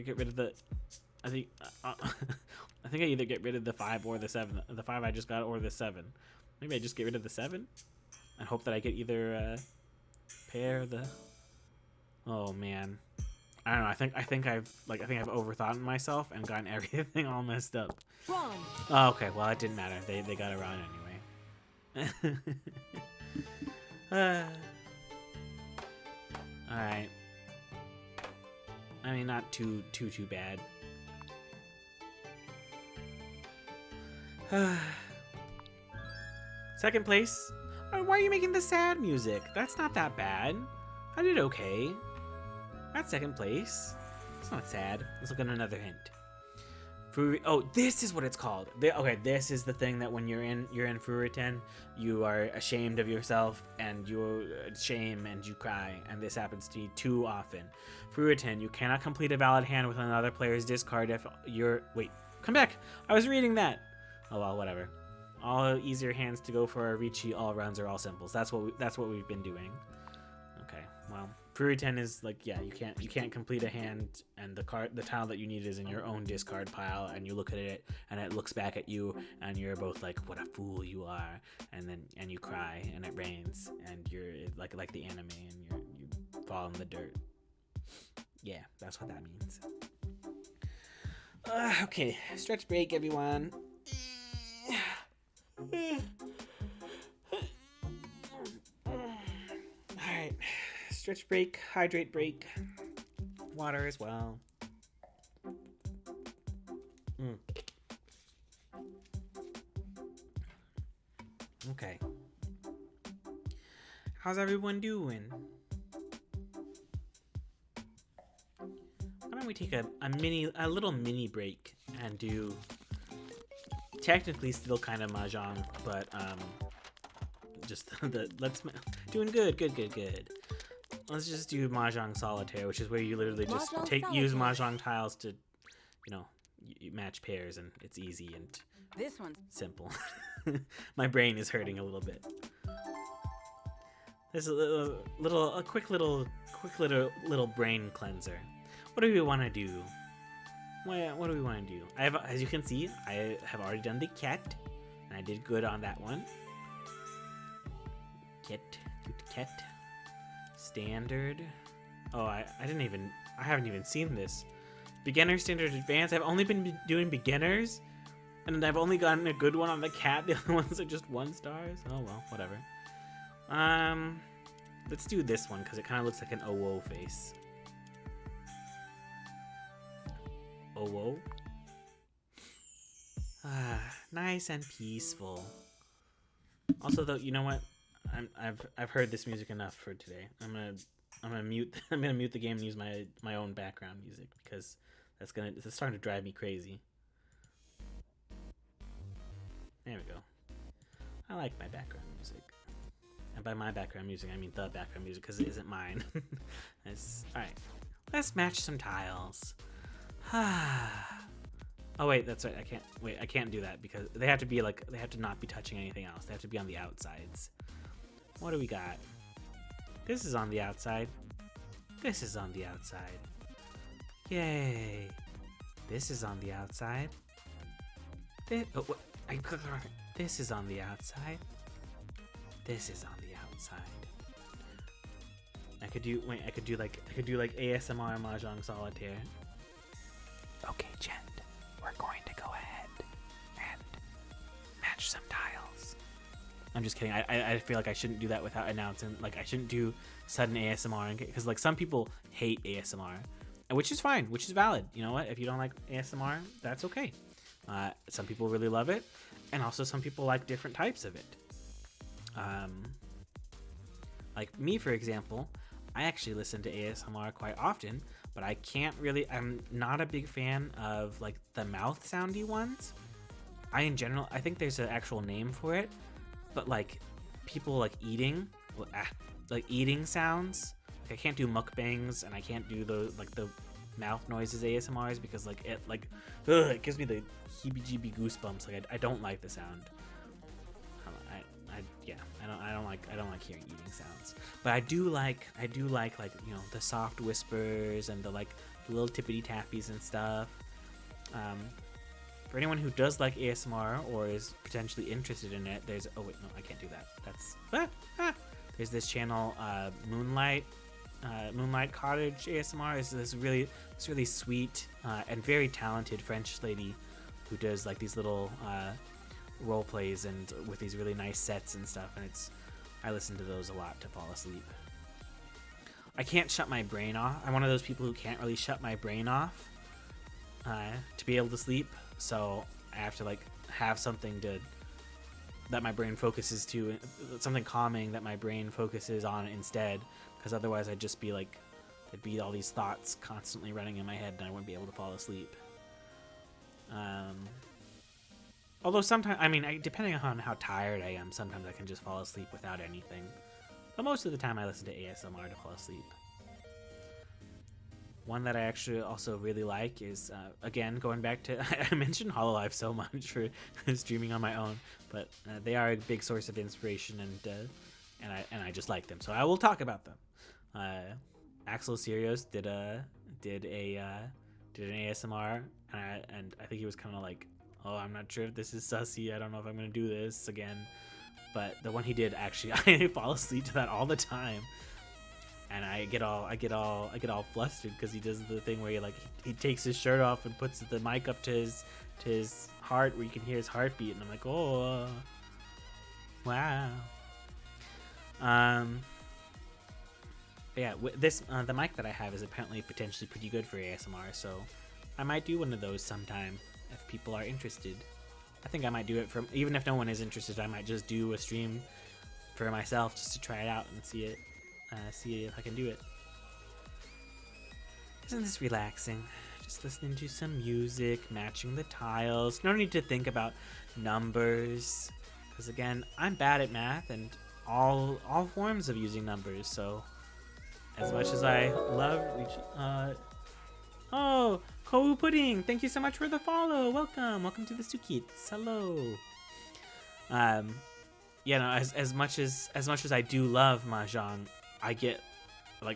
get rid of the. I think I either get rid of the 5 or the 7. The 5 I just got or the 7. Maybe I just get rid of the 7 and hope that I get either pair the. Oh man, I don't know. I think I've overthought myself and gotten everything all messed up. Oh, okay, well it didn't matter. They got around anyway. All right. I mean, not too bad. Second place. Why are you making the sad music? That's not that bad. I did okay. That's second place. It's not sad. Let's look at another hint. Oh, this is what it's called. Okay, this is the thing that when you're in Furiten, you are ashamed of yourself and you shame and you cry, and this happens to you too often. Furiten, you cannot complete a valid hand with another player's discard if you're. Wait, come back. I was reading that. Oh well, whatever. All easier hands to go for a Ricci. All rounds are all simples. That's what we've been doing. Okay, well. Furiten is like, yeah, you can't complete a hand, and the tile that you need is in your own discard pile, and you look at it and it looks back at you, and you're both like, what a fool you are, and you cry, and it rains, and you're like the anime, and you fall in the dirt. Yeah, that's what that means. Okay, stretch break, everyone. All right. Stretch break, hydrate break, water as well. Okay. How's everyone doing? Why don't we take a little mini break and do technically still kind of Mahjong, but just doing good. Let's just do Mahjong Solitaire, which is where you literally just use Mahjong tiles to, you match pairs, and it's easy and This one's simple. My brain is hurting a little bit. This is a quick little brain cleanser. What do we want to do? What do we want to do? As you can see, I have already done the cat, and I did good on that one. Cat. Standard. Oh, I haven't even seen this. Beginner, standard, advanced. I've only been doing beginners, and I've only gotten a good one on the cat. The other ones are just 1 stars. Oh well, whatever. Let's do this one because it kind of looks like an OO face. OO. Ah, nice and peaceful. Also, though, you know what? I've heard this music enough for today. I'm gonna mute the game and use my own background music because it's starting to drive me crazy. There we go. I like my background music. And by my background music, I mean the background music because it isn't mine. Alright. Let's match some tiles. Oh wait, that's right. I can't do that because they have to not be touching anything else. They have to be on the outsides. What do we got? This is on the outside. This is on the outside. Yay. This is on the outside. This is on the outside. This is on the outside. I could do like ASMR Mahjong Solitaire. Okay, Jen, we're going to go ahead and match some tiles. I'm just kidding. I feel like I shouldn't do that without announcing. Like, I shouldn't do sudden ASMR because like some people hate ASMR, which is fine, which is valid. You know what? If you don't like ASMR, that's okay. Some people really love it, and also some people like different types of it. Like me, for example, I actually listen to ASMR quite often, but I'm not a big fan of like the mouth soundy ones. I think there's an actual name for it, but like people like eating sounds. Like I can't do mukbangs and I can't do the mouth noises ASMRs because like it gives me the heebie-jeebie goosebumps. Like I don't like the sound. I don't like hearing eating sounds. But I do like the soft whispers and the little tippity tappies and stuff. For anyone who does like ASMR or is potentially interested in it, I can't do that. There's this channel, Moonlight Cottage ASMR. Is this really sweet and very talented French lady who does like these little role plays and with these really nice sets and stuff, and I listen to those a lot to fall asleep. I can't shut my brain off. I'm one of those people who can't really shut my brain off to be able to sleep, so I have to have something that my brain focuses to, something calming that my brain focuses on instead, because otherwise I'd just be there'd be all these thoughts constantly running in my head and I wouldn't be able to fall asleep. Although sometimes, depending on how tired I am, sometimes I can just fall asleep without anything. But most of the time I listen to ASMR to fall asleep. One that I actually also really like is, again, going back to, I mentioned Hololive so much for streaming on my own, but they are a big source of inspiration, and I just like them, so I will talk about them. Axel Sirius did an ASMR, and I think he was kind of like, oh, I'm not sure if this is sussy. I don't know if I'm gonna do this again. But the one he did, actually, I fall asleep to that all the time, and I get all flustered because he does the thing where he takes his shirt off and puts the mic up to his heart where you can hear his heartbeat, and I'm like, oh, wow. Yeah, the mic that I have is apparently potentially pretty good for ASMR, so I might do one of those sometime. If people are interested, I think I might do it even if no one is interested. I might just do a stream for myself just to try it out and see if I can do it. Isn't this relaxing? Just listening to some music, matching the tiles. No need to think about numbers, because again, I'm bad at math and all forms of using numbers. So, as much as I love oh, Kou Pudding, thank you so much for the follow. Welcome to the Sukits. Hello. As much as I do love Mahjong, I get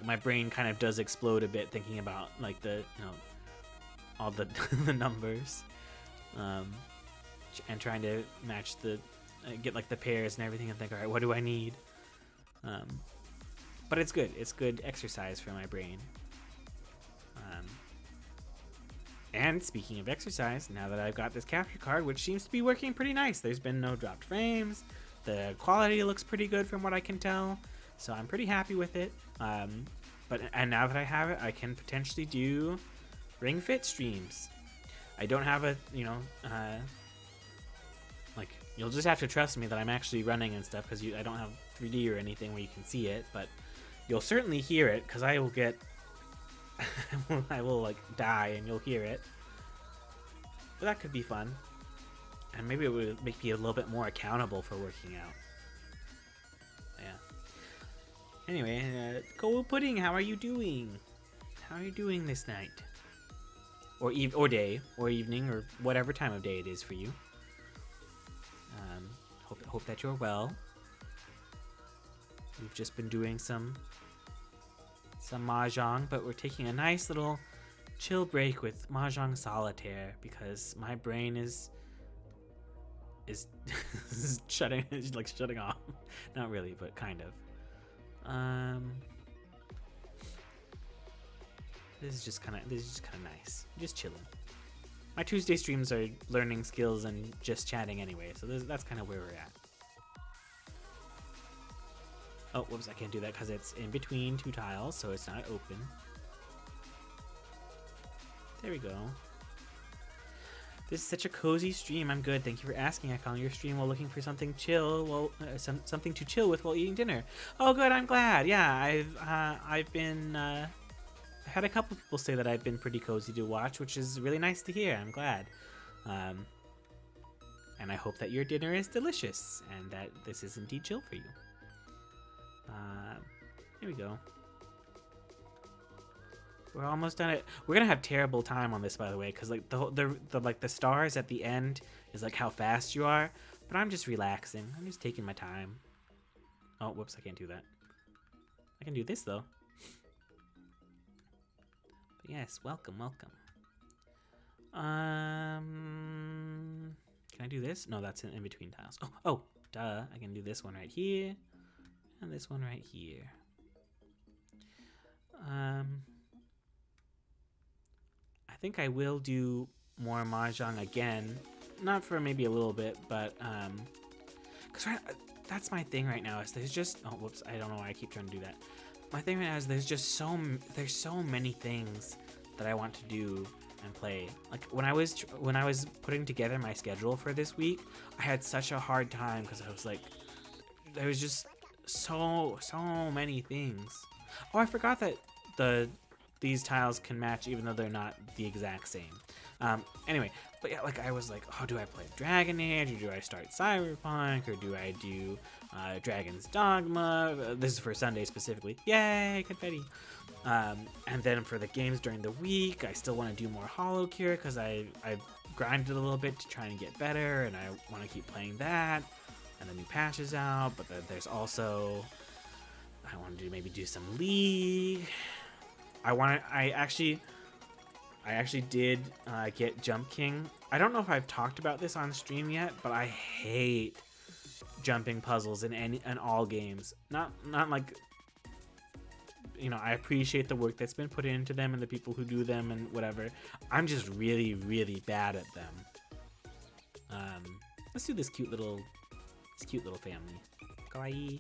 my brain kind of does explode a bit thinking about all the the numbers, and trying to match get the pairs and everything and think, all right, what do I need? But it's good. It's good exercise for my brain. And speaking of exercise, now that I've got this capture card, which seems to be working pretty nice, there's been no dropped frames, the quality looks pretty good from what I can tell, So I'm pretty happy with it. And now that I have it, I can potentially do Ring Fit streams. I don't have a, like, you'll just have to trust me that I'm actually running and stuff, because I don't have 3D or anything where you can see it, but you'll certainly hear it, because I will get, I will like die and you'll hear it. But that could be fun. And maybe it would make me a little bit more accountable for working out. Yeah. Anyway, Cool Pudding, how are you doing? How are you doing this night? Or day, or evening, or whatever time of day it is for you. Hope that you're well. We've just been doing some Mahjong, but we're taking a nice little chill break with Mahjong Solitaire because my brain is shutting off. Not really, but kind of. This is just kind of nice. Just chilling. My Tuesday streams are learning skills and just chatting anyway, so that's kind of where we're at. Oh, whoops, I can't do that because it's in between two tiles, so it's not open. There we go. This is such a cozy stream. I'm good. Thank you for asking. I found your stream while looking for something chill, something to chill with while eating dinner. Oh, good. I'm glad. Yeah, I've been had a couple people say that I've been pretty cozy to watch, which is really nice to hear. I'm glad. And I hope that your dinner is delicious and that this is indeed chill for you. Here we go. We're almost done it. We're gonna have terrible time on this, by the way, because like the stars at the end is like how fast you are. But I'm just relaxing. I'm just taking my time. Oh, whoops! I can't do that. I can do this though. But yes, welcome. Can I do this? No, that's in between tiles. Oh, duh! I can do this one right here, and this one right here. I think I will do more Mahjong again. Not for maybe a little bit, but because that's my thing right now. Is there's just whoops! I don't know why I keep trying to do that. My thing right now is there's so many things that I want to do and play. Like when I was putting together my schedule for this week, I had such a hard time because I was like, there was just so many things. Oh, I forgot that these tiles can match even though they're not the exact same. Anyway, but yeah, like I was like, oh, do I play Dragon Age or do I start Cyberpunk or do I do Dragon's Dogma? This is for Sunday specifically. Yay, confetti. And then for the games during the week, I still want to do more Hollow Cure because I've grinded a little bit to try and get better, and I want to keep playing that. And the new patch is out, but there's also I want to maybe do some League. I actually did get Jump King. I don't know if I've talked about this on stream yet, but I hate jumping puzzles in all games. Not like, I appreciate the work that's been put into them and the people who do them and whatever. I'm just really, really bad at them. Let's do this cute little family. Kawaii.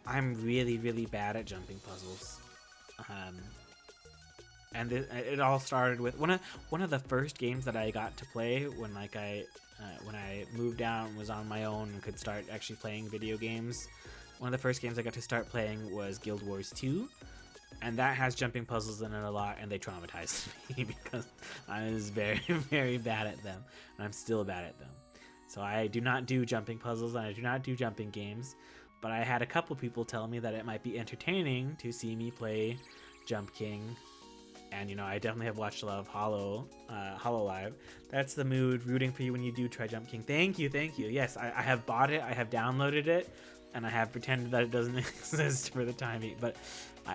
I'm really, really bad at jumping puzzles. And it all started with one of the first games that I got to play when I moved out and was on my own and could start actually playing video games. One of the first games I got to start playing was Guild Wars 2, and that has jumping puzzles in it a lot, and they traumatized me because I was very, very bad at them, and I'm still bad at them. So I do not do jumping puzzles, and I do not do jumping games, but I had a couple people tell me that it might be entertaining to see me play Jump King. And, I definitely have watched a lot of Hollow Live. That's the mood, rooting for you when you do try Jump King. Thank you. Yes, I have bought it, I have downloaded it, and I have pretended that it doesn't exist for the time being, but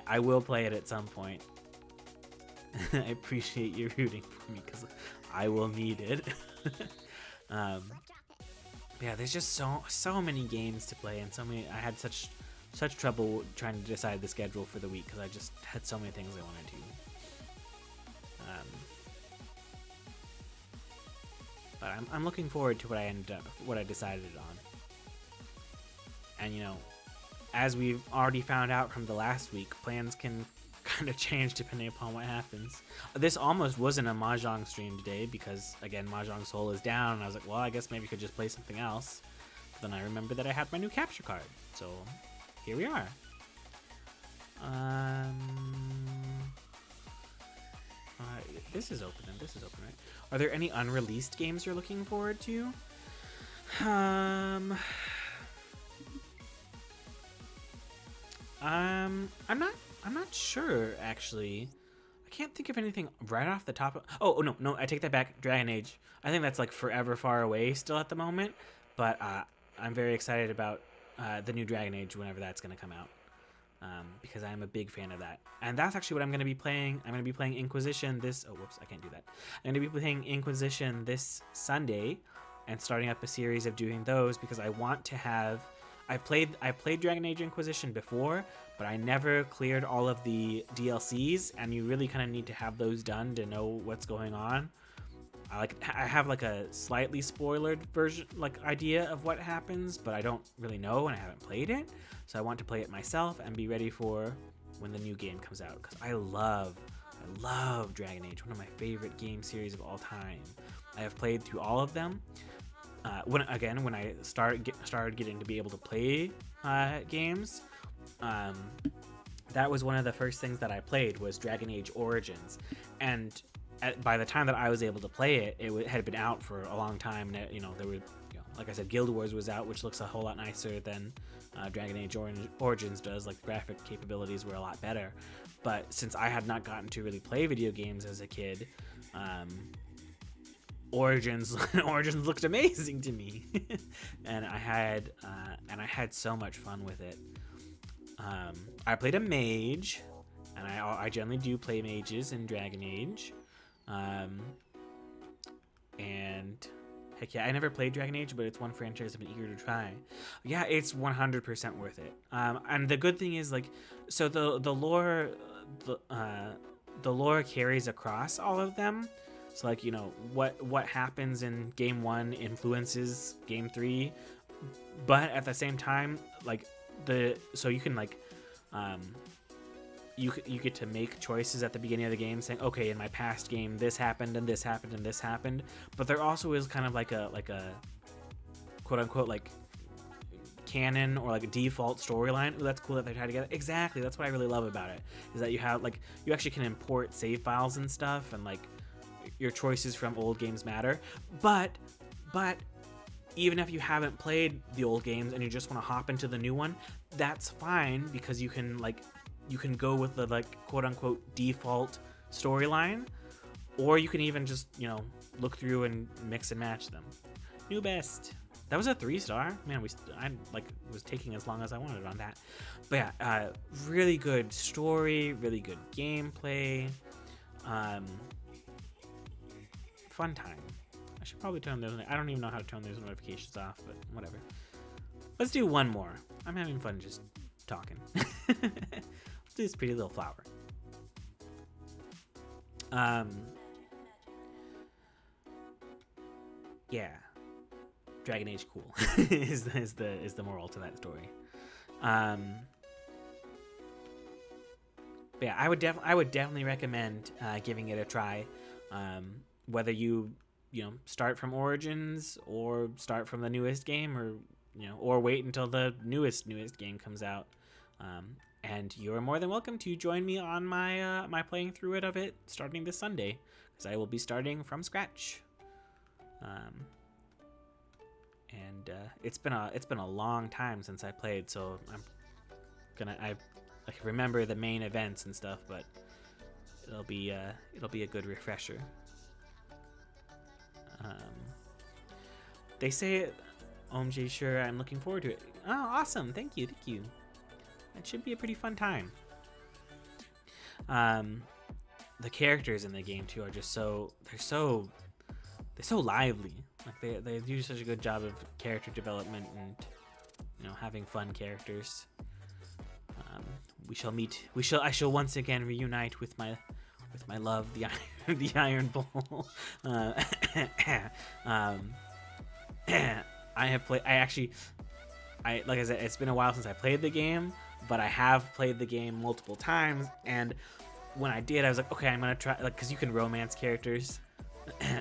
I will play it at some point. I appreciate you rooting for me, because I will need it. Yeah, there's just so many games to play, and I had such trouble trying to decide the schedule for the week, because I just had so many things I wanted to do. But I'm looking forward to what I decided on. And as we've already found out from the last week, plans can kind of change depending upon what happens. This almost wasn't a Mahjong stream today because, again, Mahjong Soul is down. And I was like, well, I guess maybe I could just play something else. But then I remembered that I had my new capture card. So here we are. This is open and this is open, right? Are there any unreleased games you're looking forward to? I'm not sure actually. I can't think of anything right off the top of. Oh no, I take that back. Dragon Age. I think that's like forever far away still at the moment, but I'm very excited about the new Dragon Age whenever that's gonna come out. Because I'm a big fan of that. And that's actually what I'm going to be playing. I'm going to be playing Inquisition this... Oh, whoops, I can't do that. I'm going to be playing Inquisition this Sunday and starting up a series of doing those because I want to have... I played Dragon Age Inquisition before, but I never cleared all of the DLCs, and you really kind of need to have those done to know what's going on. I have like a slightly spoilered version, like idea of what happens, but I don't really know and I haven't played it. So I want to play it myself and be ready for when the new game comes out. Because I love Dragon Age, one of my favorite game series of all time. I have played through all of them. When I started getting to be able to play games, that was one of the first things that I played was Dragon Age Origins, and by the time that I was able to play it, it had been out for a long time. And there were, like I said, Guild Wars was out, which looks a whole lot nicer than Dragon Age Origins does. Like, the graphic capabilities were a lot better. But since I had not gotten to really play video games as a kid, Origins looked amazing to me, and I had so much fun with it. I played a mage, and I generally do play mages in Dragon Age. And heck yeah, I never played Dragon Age, but it's one franchise I've been eager to try. Yeah, it's 100% worth it. And the good thing is, like, so the lore carries across all of them. So, like, what happens in game 1 influences game 3, but at the same time, like, so you can, like, you get to make choices at the beginning of the game saying, okay, in my past game this happened and this happened and this happened, but there also is kind of like a quote unquote like canon or like a default storyline. Ooh, that's cool that they're tied together. Exactly, that's what I really love about it, is that you have, like, you actually can import save files and stuff, and, like, your choices from old games matter. But even if you haven't played the old games and you just want to hop into the new one, that's fine, because you can go with the, like, quote unquote default storyline, or you can even just, look through and mix and match them. New best. That was a 3-star. Man, I was taking as long as I wanted on that. But yeah, really good story, really good gameplay. Fun time. I should probably turn those. I don't even know how to turn those notifications off, but whatever. Let's do one more. I'm having fun just talking. Let's do this pretty little flower. Yeah. Dragon Age cool is the moral to that story. But yeah, I would definitely recommend giving it a try. Whether you start from Origins or start from the newest game, or wait until the newest game comes out. And you're more than welcome to join me on my my playing through of it starting this Sunday, because I will be starting from scratch. And it's been a long time since I played, so I remember the main events and stuff, but it'll be a good refresher. They say, OMG, sure, I'm looking forward to it. Oh, awesome! Thank you. It should be a pretty fun time. The characters in the game too are just they're so lively. Like they do such a good job of character development and having fun characters. I shall once again reunite with my love, the Iron Bull. like I said, it's been a while since I played the game, but I have played the game multiple times, and when I did, I was like, okay, I'm gonna try, like, because you can romance characters.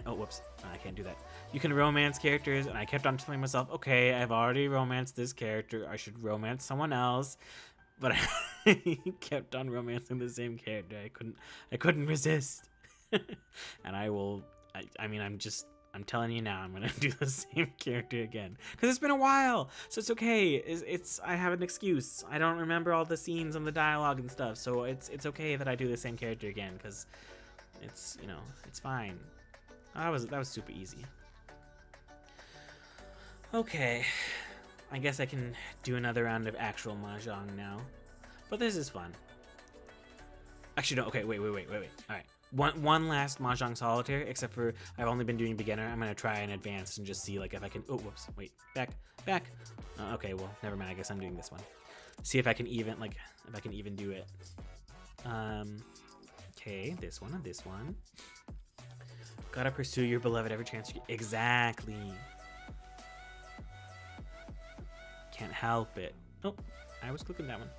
Oh, whoops, I can't do that. You can romance characters, and I kept on telling myself, okay, I've already romanced this character, I should romance someone else, but I kept on romancing the same character. I couldn't resist, and I mean, I'm telling you now, I'm gonna do the same character again because it's been a while, so it's okay. I have an excuse. I don't remember all the scenes and the dialogue and stuff, so it's okay that I do the same character again because it's it's fine. That was super easy. Okay, I guess I can do another round of actual mahjong now, but this is fun. Actually, no. Okay, wait. All right. One last Mahjong Solitaire, except for I've only been doing beginner. I'm gonna try in advanced and just see like if I can. Oh, whoops. Wait. Back. Okay. Well, never mind. I guess I'm doing this one. See if I can even do it. Okay. This one. Gotta pursue your beloved every chance you get. Exactly. Can't help it. Oh, I was clicking that one.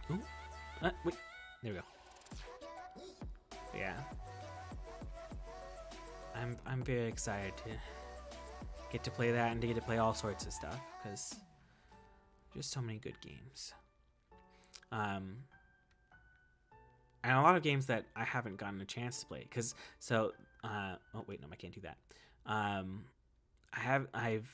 Oh. Wait. There we go. Yeah, I'm very excited to get to play that and to get to play all sorts of stuff because there's so many good games. And a lot of games that I haven't gotten a chance to play oh wait, no, I can't do that. I've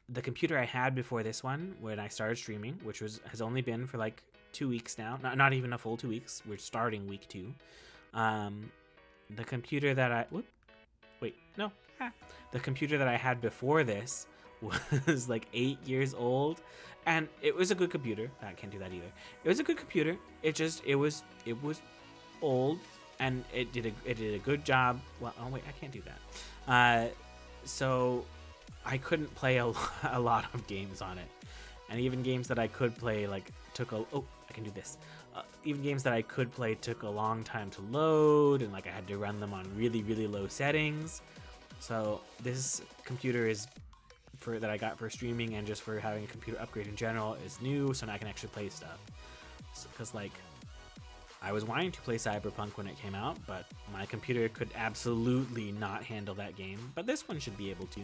the computer I had before this one when I started streaming, which has only been for like 2 weeks now, not even a full 2 weeks. We're starting week 2. The computer that the computer that I had before this was like 8 years old, and it was a good computer. I can't do that either. It was a good computer. It was old, and it did a good job. Well, oh wait, I can't do that. So I couldn't play a lot of games on it, and even games that I could play like I can do this. Even games that I could play took a long time to load, and like I had to run them on really, really low settings. So this computer that I got for streaming and just for having a computer upgrade in general is new, so now I can actually play stuff. Because like I was wanting to play Cyberpunk when it came out, but my computer could absolutely not handle that game. But this one should be able to.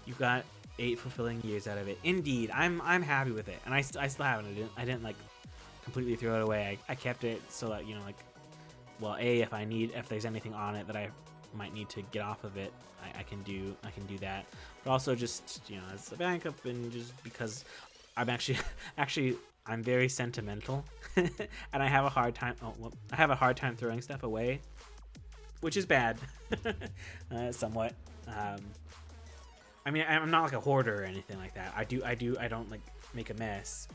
You got 8 fulfilling years out of it. Indeed, I'm happy with it, and I still have it. I didn't like completely throw it away. I kept it so that if there's anything on it that I might need to get off of it, I can do that. But also just as a backup, and just because I'm actually I'm very sentimental, and I have a hard time. I have a hard time throwing stuff away, which is bad, somewhat. I mean, I'm not like a hoarder or anything like that. I don't like make a mess,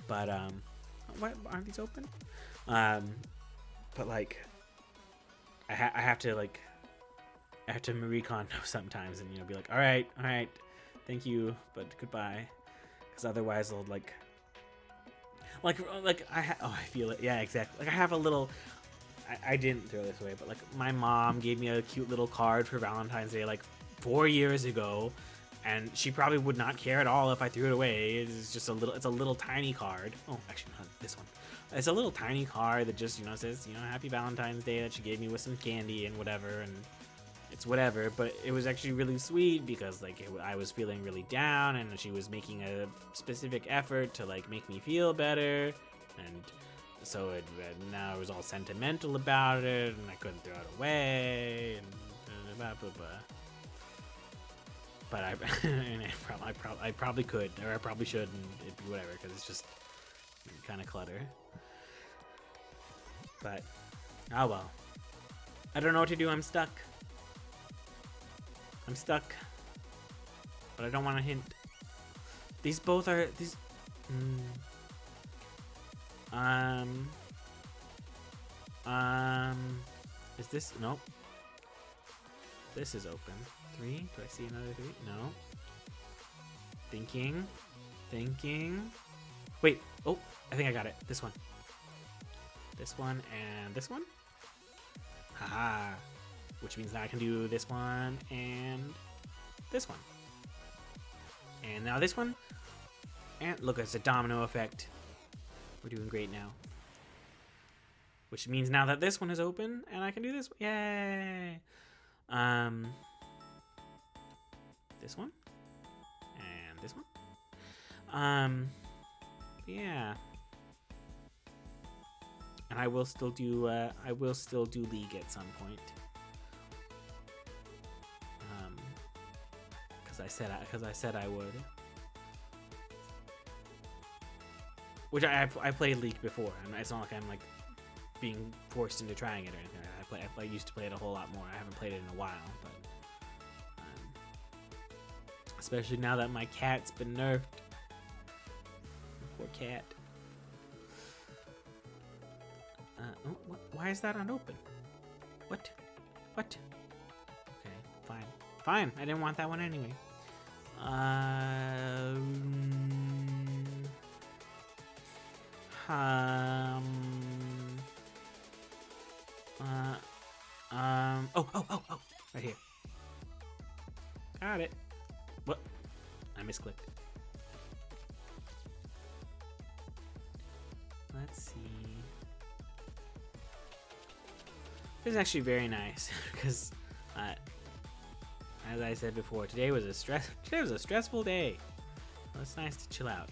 but what aren't these open? But like, I have to Marie Kondo sometimes, and be like, all right, thank you, but goodbye, because otherwise I'll I feel it. Yeah, exactly. Like I have a little. I didn't throw this away, but like my mom gave me a cute little card for Valentine's Day like 4 years ago, and she probably would not care at all if I threw it away. It's a little tiny card. Oh, actually, not this one. It's a little tiny card that just says Happy Valentine's Day, that she gave me with some candy and whatever, and it's whatever. But it was actually really sweet because I was feeling really down, and she was making a specific effort to like make me feel better, and so now I was all sentimental about it, and I couldn't throw it away, and blah blah blah. But I probably could, or I probably should, and it'd be whatever, because it's just kind of clutter. But oh well. I don't know what to do. I'm stuck. But I don't want to hint. These both are these. Is this nope? This is open. 3? Do I see another 3? No. Thinking. Wait. Oh, I think I got it. This one. This one and this one. Haha. Which means now I can do this one and this one. And now this one. And look, it's a domino effect. We're doing great now. Which means now that this one is open and I can do this. Yay! This one. And this one. Yeah. And I will still do League at some point. Because I said I would. Which I played League before, and it's not like I'm like being forced into trying it or anything. I used to play it a whole lot more. I haven't played it in a while, but especially now that my cat's been nerfed. Poor cat. Why is that unopened? What? Okay, fine. I didn't want that one anyway. Oh, right here. Got it. What? I misclicked. Let's see. This is actually very nice because, as I said before, today was a stressful day. Well, it's nice to chill out.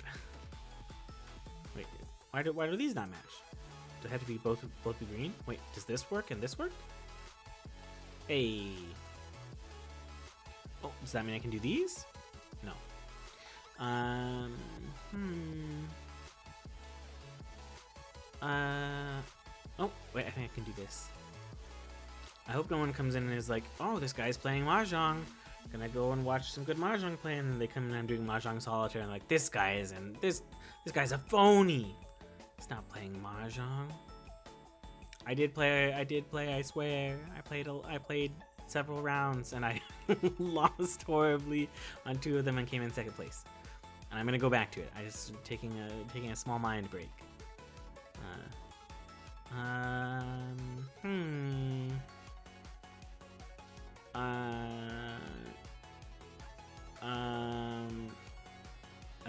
Wait, why do these not match? Do they have to be both be green? Wait, does this work and this work? Hey. Oh, does that mean I can do these? No. Oh, wait, I think I can do this. I hope no one comes in and is like, oh, this guy's playing Mahjong. Gonna go and watch some good Mahjong play, and then they come in and doing Mahjong Solitaire, and like, this guy isn't. This guy's a phony. He's not playing Mahjong. I did play, I swear. I played several rounds, and I lost horribly on 2 of them and came in 2nd place. And I'm gonna go back to it. I just taking a small mind break. I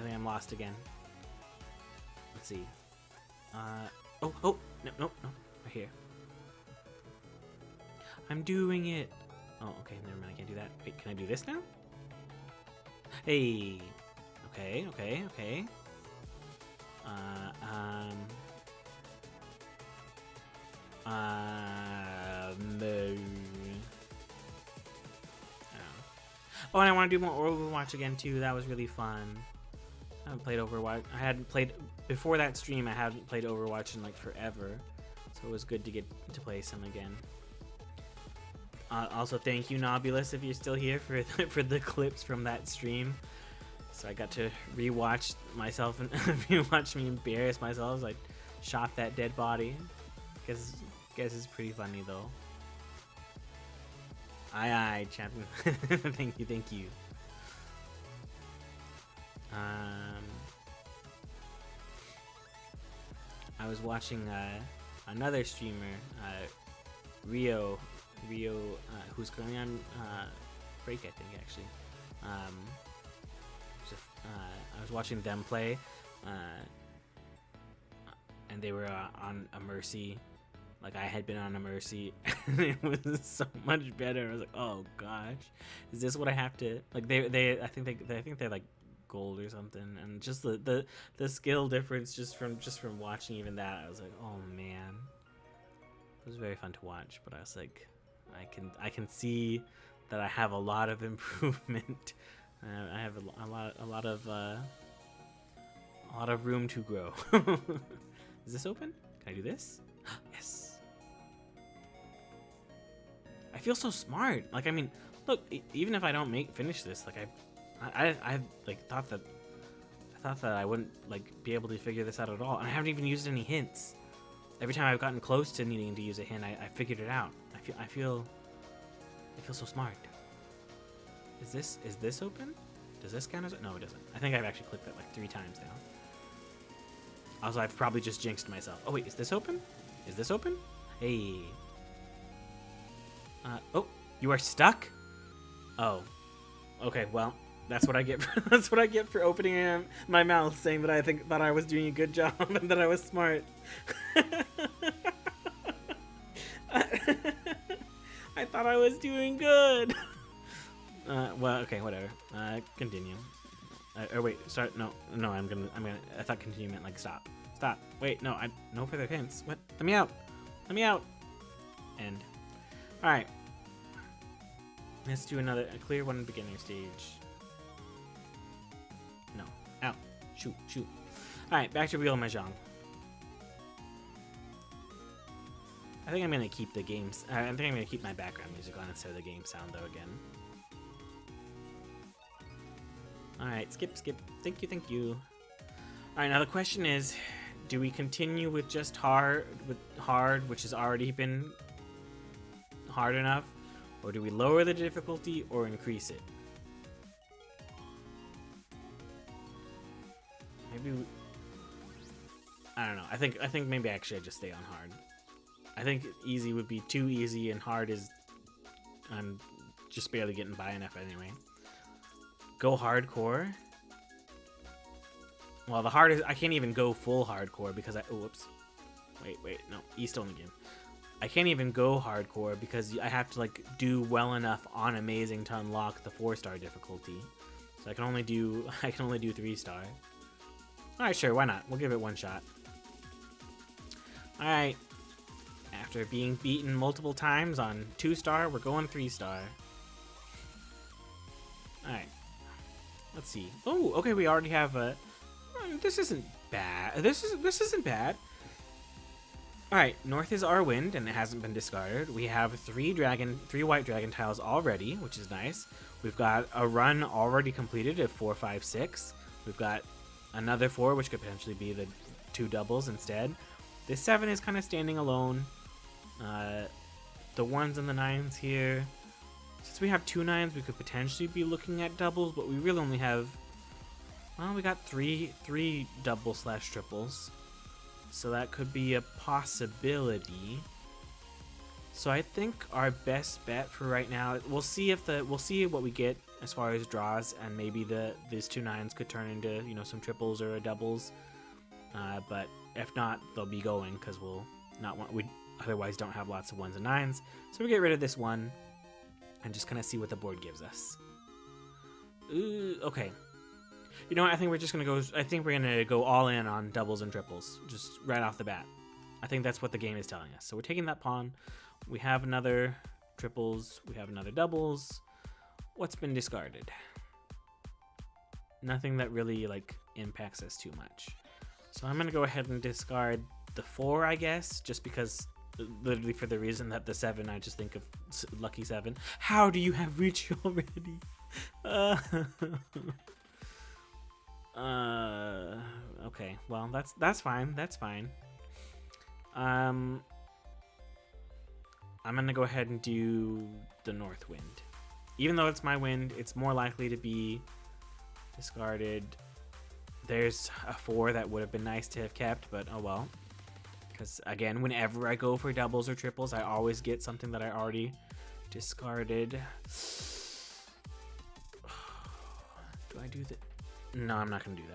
think I'm lost again. Let's see. Oh, no, right here. I'm doing it. Oh, okay, never mind, I can't do that. Wait, can I do this now? Hey. Okay. No. Oh, and I want to do more Overwatch again too. That was really fun. I haven't played Overwatch. I hadn't played before that stream. I hadn't played Overwatch in like forever, so it was good to get to play some again. Also, thank you, Nobulus, if you're still here for the clips from that stream. So I got to rewatch myself and rewatch me embarrass myself as I shot that dead body. Guess it's pretty funny though. Aye, champion. Thank you. I was watching another streamer, Rio, who's currently on break, I think actually. I was watching them play, and they were on a Mercy. Like I had been on a Mercy, and it was so much better. I was like, oh gosh, is this what I have to like? I think they're like gold or something, and just the skill difference just from watching even that, I was like, oh man, it was very fun to watch. But I was like, I can see that I have a lot of improvement. I have a lot of room to grow. Is this open? Can I do this? Yes. I feel so smart. Like, I mean, look, even if I don't finish this, like I like thought that I wouldn't like be able to figure this out at all, and I haven't even used any hints. Every time I've gotten close to needing to use a hint, I figured it out. I feel so smart. Is this open? Does this count as it? No, it doesn't. I think I've actually clicked that like 3 times now. Also, I've probably just jinxed myself. Oh wait, is this open? Is this open? Hey. Oh, you are stuck? Oh. Okay, well, That's what I get. That's what I get for opening my mouth, saying that I thought I was doing a good job and that I was smart. I thought I was doing good. Well, okay, whatever. Continue. Or wait, start. No. I thought continue meant like stop. Stop. Wait, no. No further hints. What? Let me out. Let me out. End. All right. Let's do a clear one beginning stage. No. Out. Shoot. All right, back to real Mahjong. I think I'm gonna keep the games. I think I'm gonna keep my background music on instead of the game sound though again. All right, skip. Thank you. All right, now the question is, do we continue with just hard, which has already been hard enough, or do we lower the difficulty or increase it? Maybe I don't know. I think maybe actually I just stay on hard. I think easy would be too easy, and hard is I'm just barely getting by enough anyway. Go hardcore. Well, the hard is I can't even go full hardcore because whoops. Wait, no, East only game. I can't even go hardcore because I have to like do well enough on amazing to unlock the 4-star difficulty. So I can only do 3-star. All right, sure, why not? We'll give it one shot. All right. After being beaten multiple times on 2-star, we're going 3-star. All right. Let's see. Oh, okay. We already have a. This isn't bad. This isn't bad. All right. North is our wind, and it hasn't been discarded. We have 3 white dragon tiles already, which is nice. We've got a run already completed at 4, 5, 6. We've got another 4, which could potentially be the 2 doubles instead. This 7 is kind of standing alone. The 1s and the 9s here. Since we have 2 9s, we could potentially be looking at doubles, but we really only have. Well, we got three double/triples, so that could be a possibility. So I think our best bet for right now, we'll see what we get as far as draws, and maybe these 2 9s could turn into some triples or doubles. But if not, they'll be going because we otherwise don't have lots of 1s and 9s. So we get rid of this one and just kind of see what the board gives us. Ooh, okay. You know what? I think we're gonna go all in on doubles and triples just right off the bat. I think that's what the game is telling us. So we're taking that pawn. We have another triples. We have another doubles. What's been discarded? Nothing that really impacts us too much. So I'm gonna go ahead and discard the 4, I guess, just because. Literally for the reason that the 7, I just think of lucky 7. How do you have reach already? Okay, well that's fine. That's fine. I'm gonna go ahead and do the north wind. Even though it's my wind, it's more likely to be discarded. There's a 4 that would have been nice to have kept, but oh well. Because again, whenever I go for doubles or triples, I always get something that I already discarded. Do I do that? No, I'm not going to do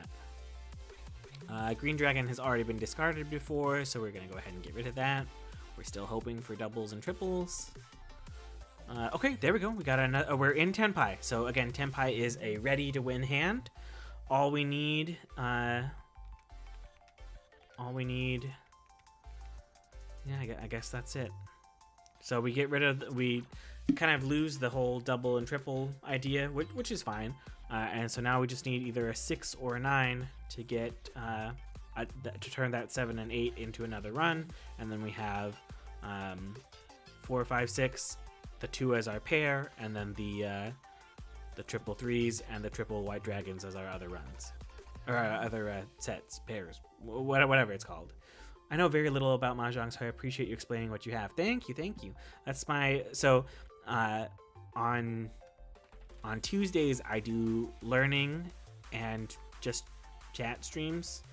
that. Green dragon has already been discarded before, so we're going to go ahead and get rid of that. We're still hoping for doubles and triples. Okay, there we go. We got another. We're in Tenpai. So again, Tenpai is a ready to win hand. All we need. Yeah, I guess that's it. So we get rid of, we kind of lose the whole double and triple idea, which is fine. And so now we just need either a 6 or a 9 to get, to turn that 7 and 8 into another run. And then we have 4, 5, 6, the 2 as our pair, and then the triple 3s and the triple white dragons as our other runs. Or other sets, pairs, whatever it's called. I know very little about Mahjong, so I appreciate you explaining what you have. Thank you. That's my... So, on Tuesdays, I do learning and just chat streams.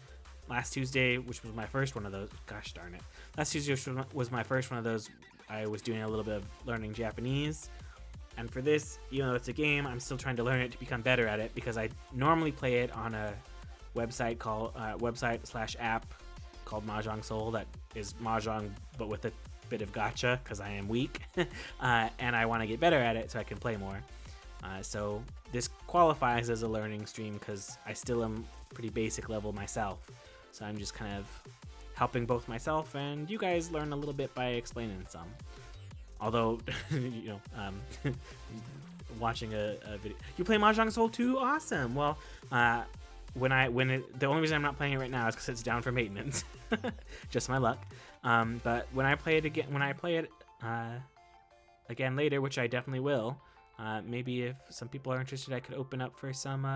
Last Tuesday, which was my first one of those... Gosh darn it. Last Tuesday was my first one of those. I was doing a little bit of learning Japanese. And for this, even though it's a game, I'm still trying to learn it to become better at it, because I normally play it on a website called website/app called Mahjong Soul, that is Mahjong but with a bit of gotcha, because I am weak. And I want to get better at it so I can play more. So this qualifies as a learning stream because I still am pretty basic level myself. So I'm just kind of helping both myself and you guys learn a little bit by explaining some. Although, watching a video. You play Mahjong Soul 2? Awesome. Well, the only reason I'm not playing it right now is because it's down for maintenance. Just my luck. But when I play it again later, which I definitely will, maybe if some people are interested, I could open up for some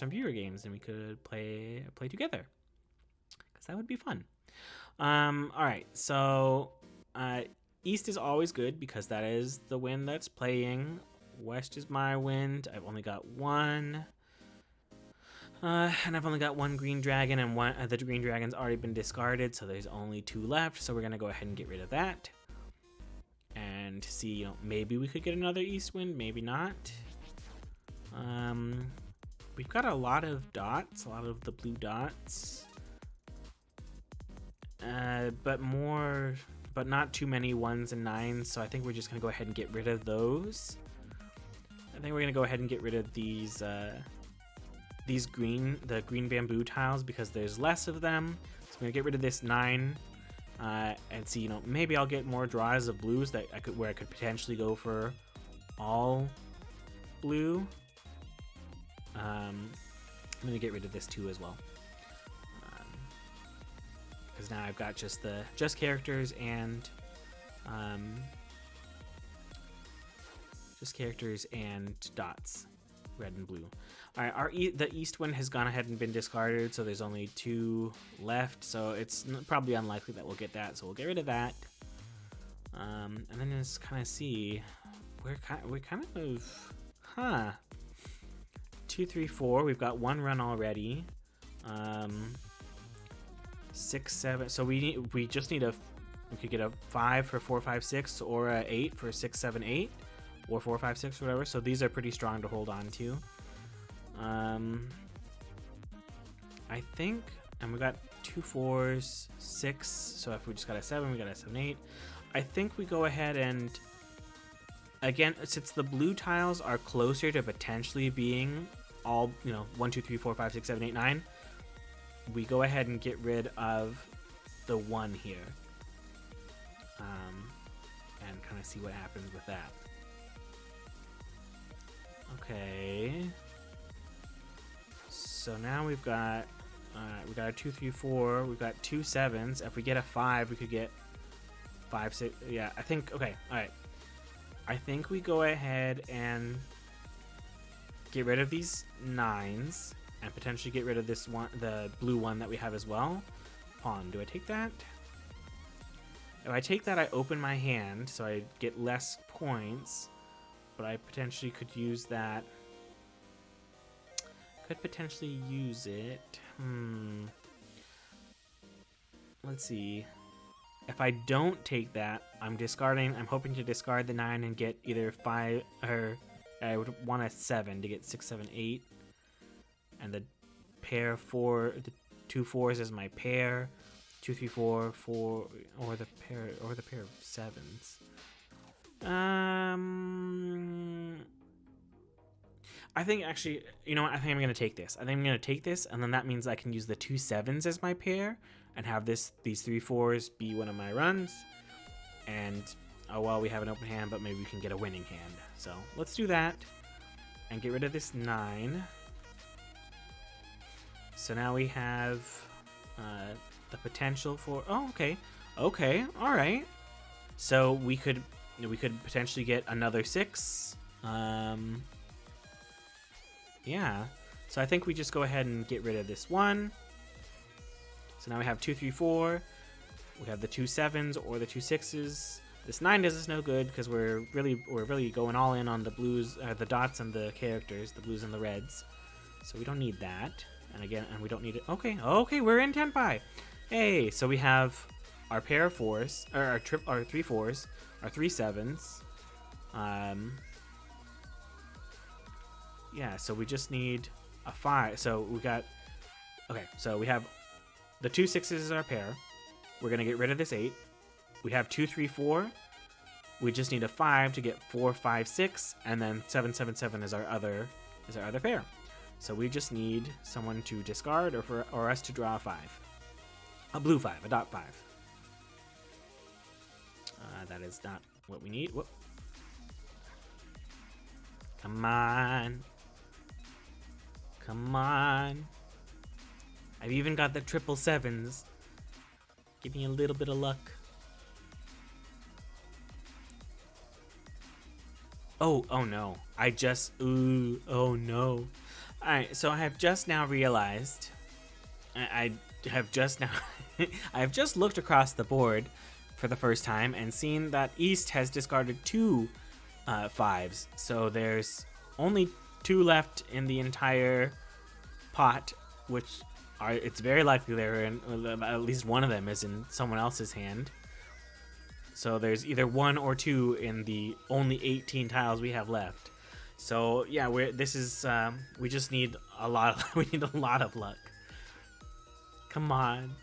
viewer games and we could play together, because that would be fun. All right, so East is always good because that is the wind that's playing. West is my wind. I've only got one. And I've only got one green dragon, and the green dragon's already been discarded, so there's only 2 left. So we're going to go ahead and get rid of that. And see, maybe we could get another east wind, maybe not. We've got a lot of dots, a lot of the blue dots. But not too many 1s and 9s, so I think we're just going to go ahead and get rid of those. I think we're going to go ahead and get rid of these green bamboo tiles because there's less of them. So I'm going to get rid of this 9 and see, maybe I'll get more draws of blues where I could potentially go for all blue. I'm going to get rid of this 2 as well. Because now I've got just characters and dots, red and blue. All right, the east one has gone ahead and been discarded, so there's only 2 left. So it's probably unlikely that we'll get that. So we'll get rid of that, and then just kind of see we're kind of 2, 3, 4. We've got 1 run already. 6, 7. So we just need we could get a 5 for 4, 5, 6, or a 8 for 6, 7, 8, or 4, 5, 6, or whatever. So these are pretty strong to hold on to. I think, and we got 2 4s, 6. So if we just got a 7, we got a 7, 8. I think we go ahead and, again, since the blue tiles are closer to potentially being all 1, 2, 3, 4, 5, 6, 7, 8, 9. We go ahead and get rid of the 1 here, and kind of see what happens with that. Okay, so now we've got a 2, 3, 4. We've got 2 7s. If we get a 5, we could get 5, 6. Yeah, I think. Okay, all right. I think we go ahead and get rid of these 9s. And potentially get rid of this one, the blue one that we have as well. Pawn. Do I take that? If I take that, I open my hand, so I get less points. But I potentially could use that. Could potentially use it. Let's see. If I don't take that, I'm hoping to discard the 9 and get either 5, or I would want a 7 to get 6, 7, 8. And the pair 4, the 2 4s is my pair, 2, 3, 4, 4, or the pair of 7s. I think actually, I think I'm gonna take this. And then that means I can use the 2 7s as my pair and have these 3 4s be one of my runs. And we have an open hand, but maybe we can get a winning hand. So let's do that and get rid of this 9. So now we have the potential for. Oh, okay, all right. So we could potentially get another 6. Yeah. So I think we just go ahead and get rid of this 1. So now we have 2, 3, 4. We have the 2 7s or the 2 6s. This 9 does us no good because we're really going all in on the blues, the dots and the characters, the blues and the reds. So we don't need that. And again, we don't need it. Okay, we're in Tenpai. Hey, so we have our pair of 4s, or our 3 4s, our 3 7s, Yeah, so we just need a 5. So we got... Okay, so we have the 2 6s as our pair. We're going to get rid of this 8. We have 2 3 4. We just need a 5 to get 4 5 6, and then 7 7 7 is our other pair. So we just need someone to discard or us to draw a 5. A blue 5, a dot 5. That is not what we need. Whoop. Come on. Come on. I've even got the 777s. Give me a little bit of luck. Oh no. Oh no. Alright, so I have just now realized, I have just now, I have just looked across the board for the first time and seen that East has discarded 2 5s. So there's only 2 left in the entire pot, which it's very likely they're in, at least one of them is in someone else's hand. So there's either 1 or 2 in the only 18 tiles we have left. So yeah, we just need a lot of luck. Come on.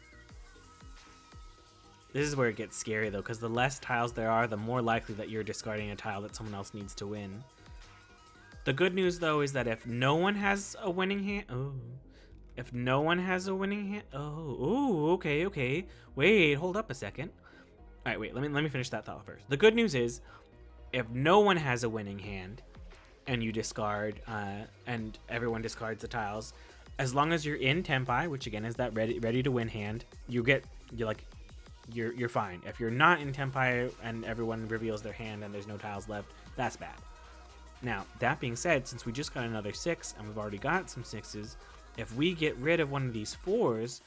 This is where it gets scary though, because the less tiles there are, the more likely that you're discarding a tile that someone else needs to win. The good news though is that if no one has a winning hand, okay. Wait, hold up a second. All right, wait. Let me finish that thought first. The good news is, if no one has a winning hand, and you discard, and everyone discards the tiles, as long as you're in Tempai, which again is that ready to win hand, you're fine. If you're not in Tempai and everyone reveals their hand and there's no tiles left, that's bad. Now that being said, since we just got another 6 and we've already got some 6s, if we get rid of one of these 4s,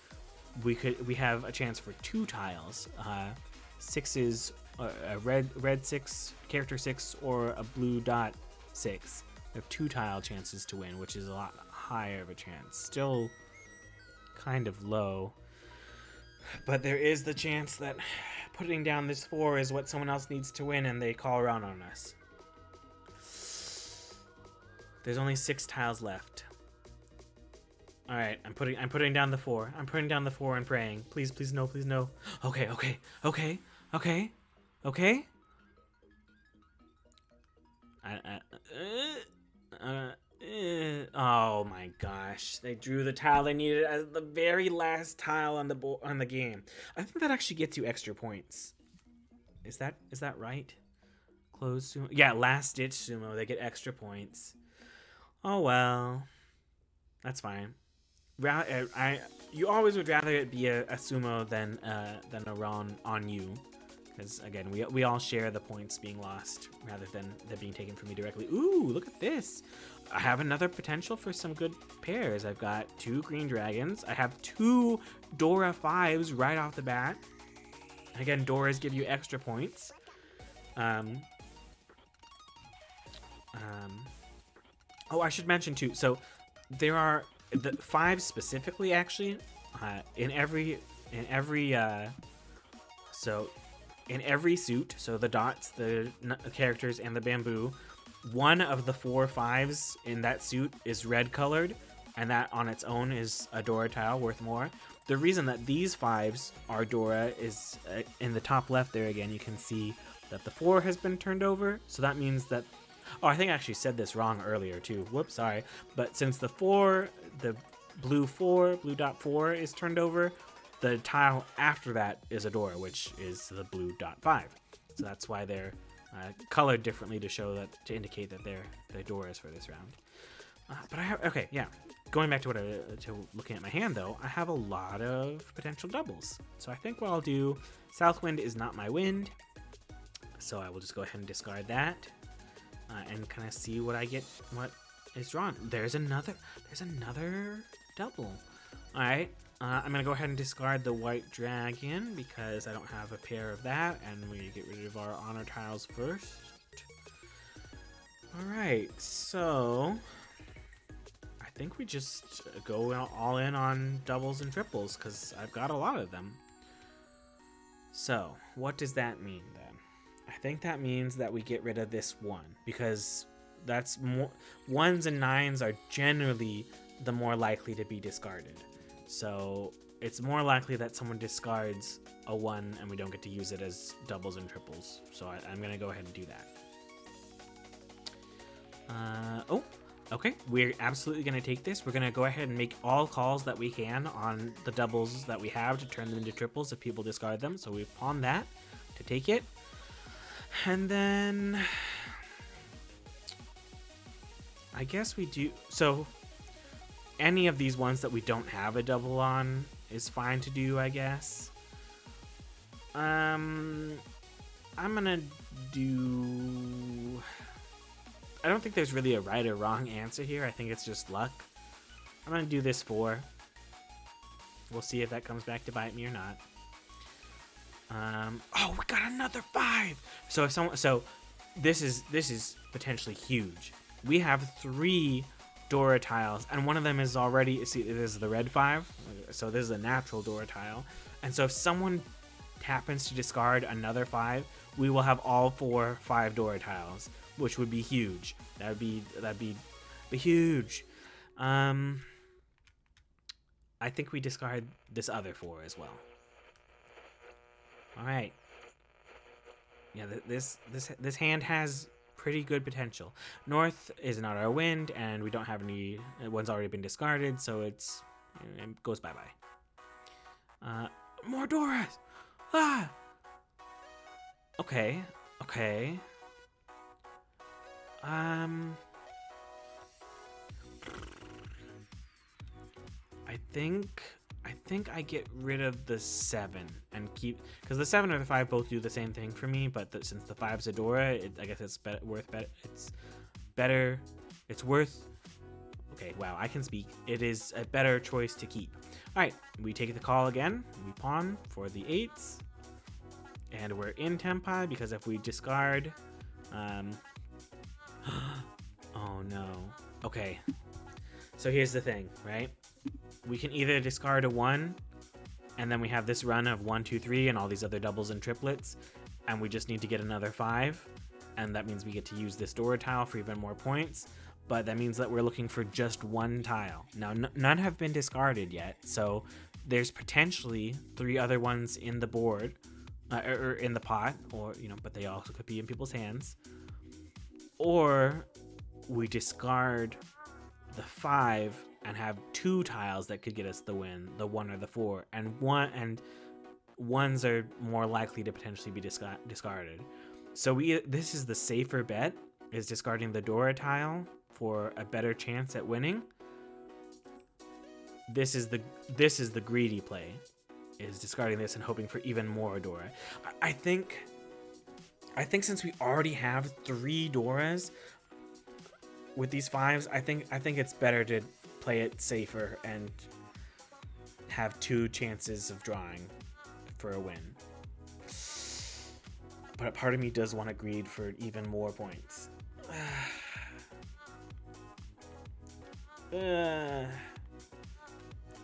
we have a chance for 2 tiles. 6s, a red 6, character 6, or a blue dot 6. We have 2 tile chances to win, which is a lot higher of a chance. Still kind of low, but there is the chance that putting down this 4 is what someone else needs to win and they call around on us. There's only 6 tiles left. All right, I'm putting down the 4. I'm putting down the 4 and praying. Please no, please no. Okay. Oh my gosh! They drew the tile they needed as the very last tile on the game. I think that actually gets you extra points. Is that right? Close sumo. Yeah, last ditch sumo. They get extra points. Oh well, that's fine. You always would rather it be a sumo than a Ron on you, because again we all share the points being lost rather than being taken from me directly. Ooh, look at this! I have another potential for some good pairs. I've got 2 green dragons. I have 2 Dora 5s right off the bat. Again, Doras give you extra points. Oh, I should mention too. So there are the 5 specifically, actually, in every suit. So the dots, the characters, and the bamboo. One of the 4 5s in that suit is red colored, and that on its own is a Dora tile worth more. The reason that these 5s are Dora is in the top left there. Again, you can see that the 4 has been turned over. So that means that, oh, I think I actually said this wrong earlier too. Whoops, sorry. But since the blue dot 4 is turned over, the tile after that is a Dora, which is the blue dot 5. So that's why they're colored differently to indicate that they're Doras for this round. But I have, okay, yeah. Going back to looking at my hand though, I have a lot of potential doubles. So I think what I'll do, Southwind is not my wind, so I will just go ahead and discard that and kind of see what I get, what is drawn. There's another double. All right. I'm going to go ahead and discard the white dragon because I don't have a pair of that, and we get rid of our honor tiles first. All right, so I think we just go all in on doubles and triples because I've got a lot of them. So what does that mean then? I think that means that we get rid of this 1 because that's more, ones and nines are generally the more likely to be discarded. So it's more likely that someone discards a 1 and we don't get to use it as doubles and triples. So I'm going to go ahead and do that. Oh, okay. We're absolutely going to take this. We're going to go ahead and make all calls that we can on the doubles that we have to turn them into triples if people discard them. So we pawn that to take it. And then I guess we do. So any of these ones that we don't have a double on is fine to do, I guess. I'm gonna do... I don't think there's really a right or wrong answer here. I think it's just luck. I'm gonna do this 4. We'll see if that comes back to bite me or not. Oh, we got another 5. So if someone, so this is potentially huge. We have 3 Dora tiles, and one of them is already, see, this is the red 5, so this is a natural Dora tile. And so if someone happens to discard another 5, we will have all 5 Dora tiles, which would be huge. That'd be huge. I think we discard this other 4 as well. All right. Yeah, this hand has pretty good potential. North is not our wind, and we don't have any. One's already been discarded, so it goes bye bye. More Doras. Ah. Okay. Okay. I think I get rid of the 7 and keep, because the 7 or the 5 both do the same thing for me, but since the 5's a Dora, I guess it's better. It's worth. Okay, wow, I can speak. It is a better choice to keep. All right, we take the call again. We pawn for the 8s, and we're in tempi because if we discard, oh no. Okay, so here's the thing, right? We can either discard a 1, and then we have this run of 1, 2, 3, and all these other doubles and triplets, and we just need to get another 5, and that means we get to use this Dora tile for even more points, but that means that we're looking for just 1 tile. Now, none have been discarded yet, so there's potentially 3 other ones in the board, or in the pot, or, but they also could be in people's hands. Or we discard the 5 and have 2 tiles that could get us the win, the 1 or the 4, and ones are more likely to potentially be discarded. So this is the safer bet, is discarding the Dora tile for a better chance at winning. This is the greedy play, is discarding this and hoping for even more Dora. I think since we already have 3 Doras with these 5s, I think it's better to play it safer and have 2 chances of drawing for a win. But a part of me does want to greed for even more points.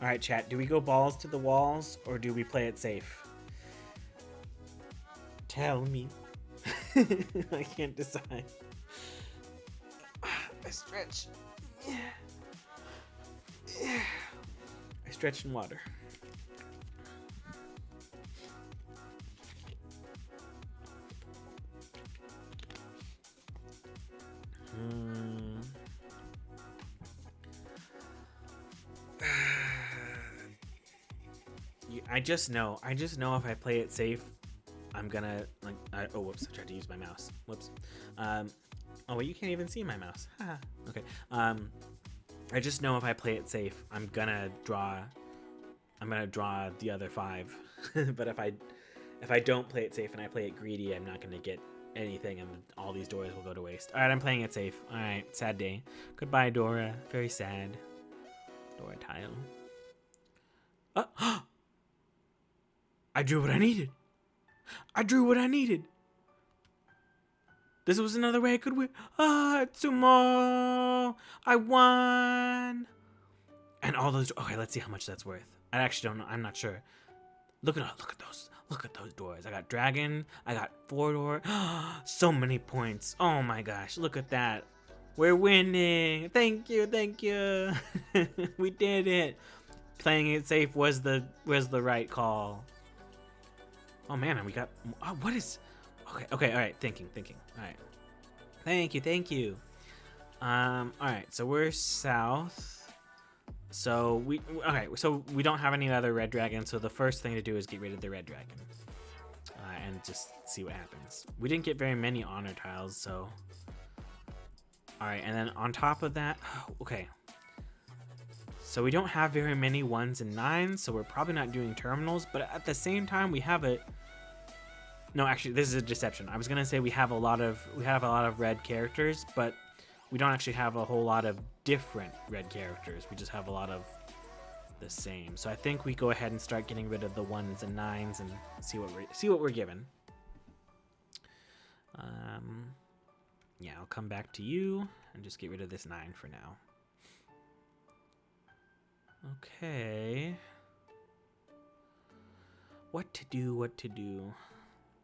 Alright, chat, do we go balls to the walls or do we play it safe? Tell me. I can't decide. I stretch. I stretch in water. I just know if I play it safe, I'm gonna oh whoops, I tried to use my mouse. Whoops. Oh wait, you can't even see my mouse. Okay. I just know if I play it safe, I'm gonna draw the other 5. But if I don't play it safe and I play it greedy, I'm not gonna get anything, and all these Doras will go to waste. All right, I'm playing it safe. All right, sad day. Goodbye, Dora. Very sad. Dora tile. I drew what I needed. This was another way I could win. Sumo! I won! And all those... Okay, let's see how much that's worth. I actually don't know. I'm not sure. Look at those. Look at those Doras. I got dragon. I got 4 Dora. So many points. Oh my gosh. Look at that. We're winning. Thank you, thank you. We did it. Playing it safe was the right call. Oh man, and we got. Oh, what is? Okay. All right. Thinking. All right. Thank you. All right. So we're south. So So we don't have any other red dragons. So the first thing to do is get rid of the red dragon, and just see what happens. We didn't get very many honor tiles, so. All right, and then on top of that, okay. So we don't have very many 1s and 9s, so we're probably not doing terminals. But at the same time, we have a. No, actually, this is a deception. I was gonna say we have a lot of red characters, but we don't actually have a whole lot of different red characters. We just have a lot of the same. So I think we go ahead and start getting rid of the 1s and 9s and see what we're given. Yeah, I'll come back to you and just get rid of this 9 for now. Okay. What to do?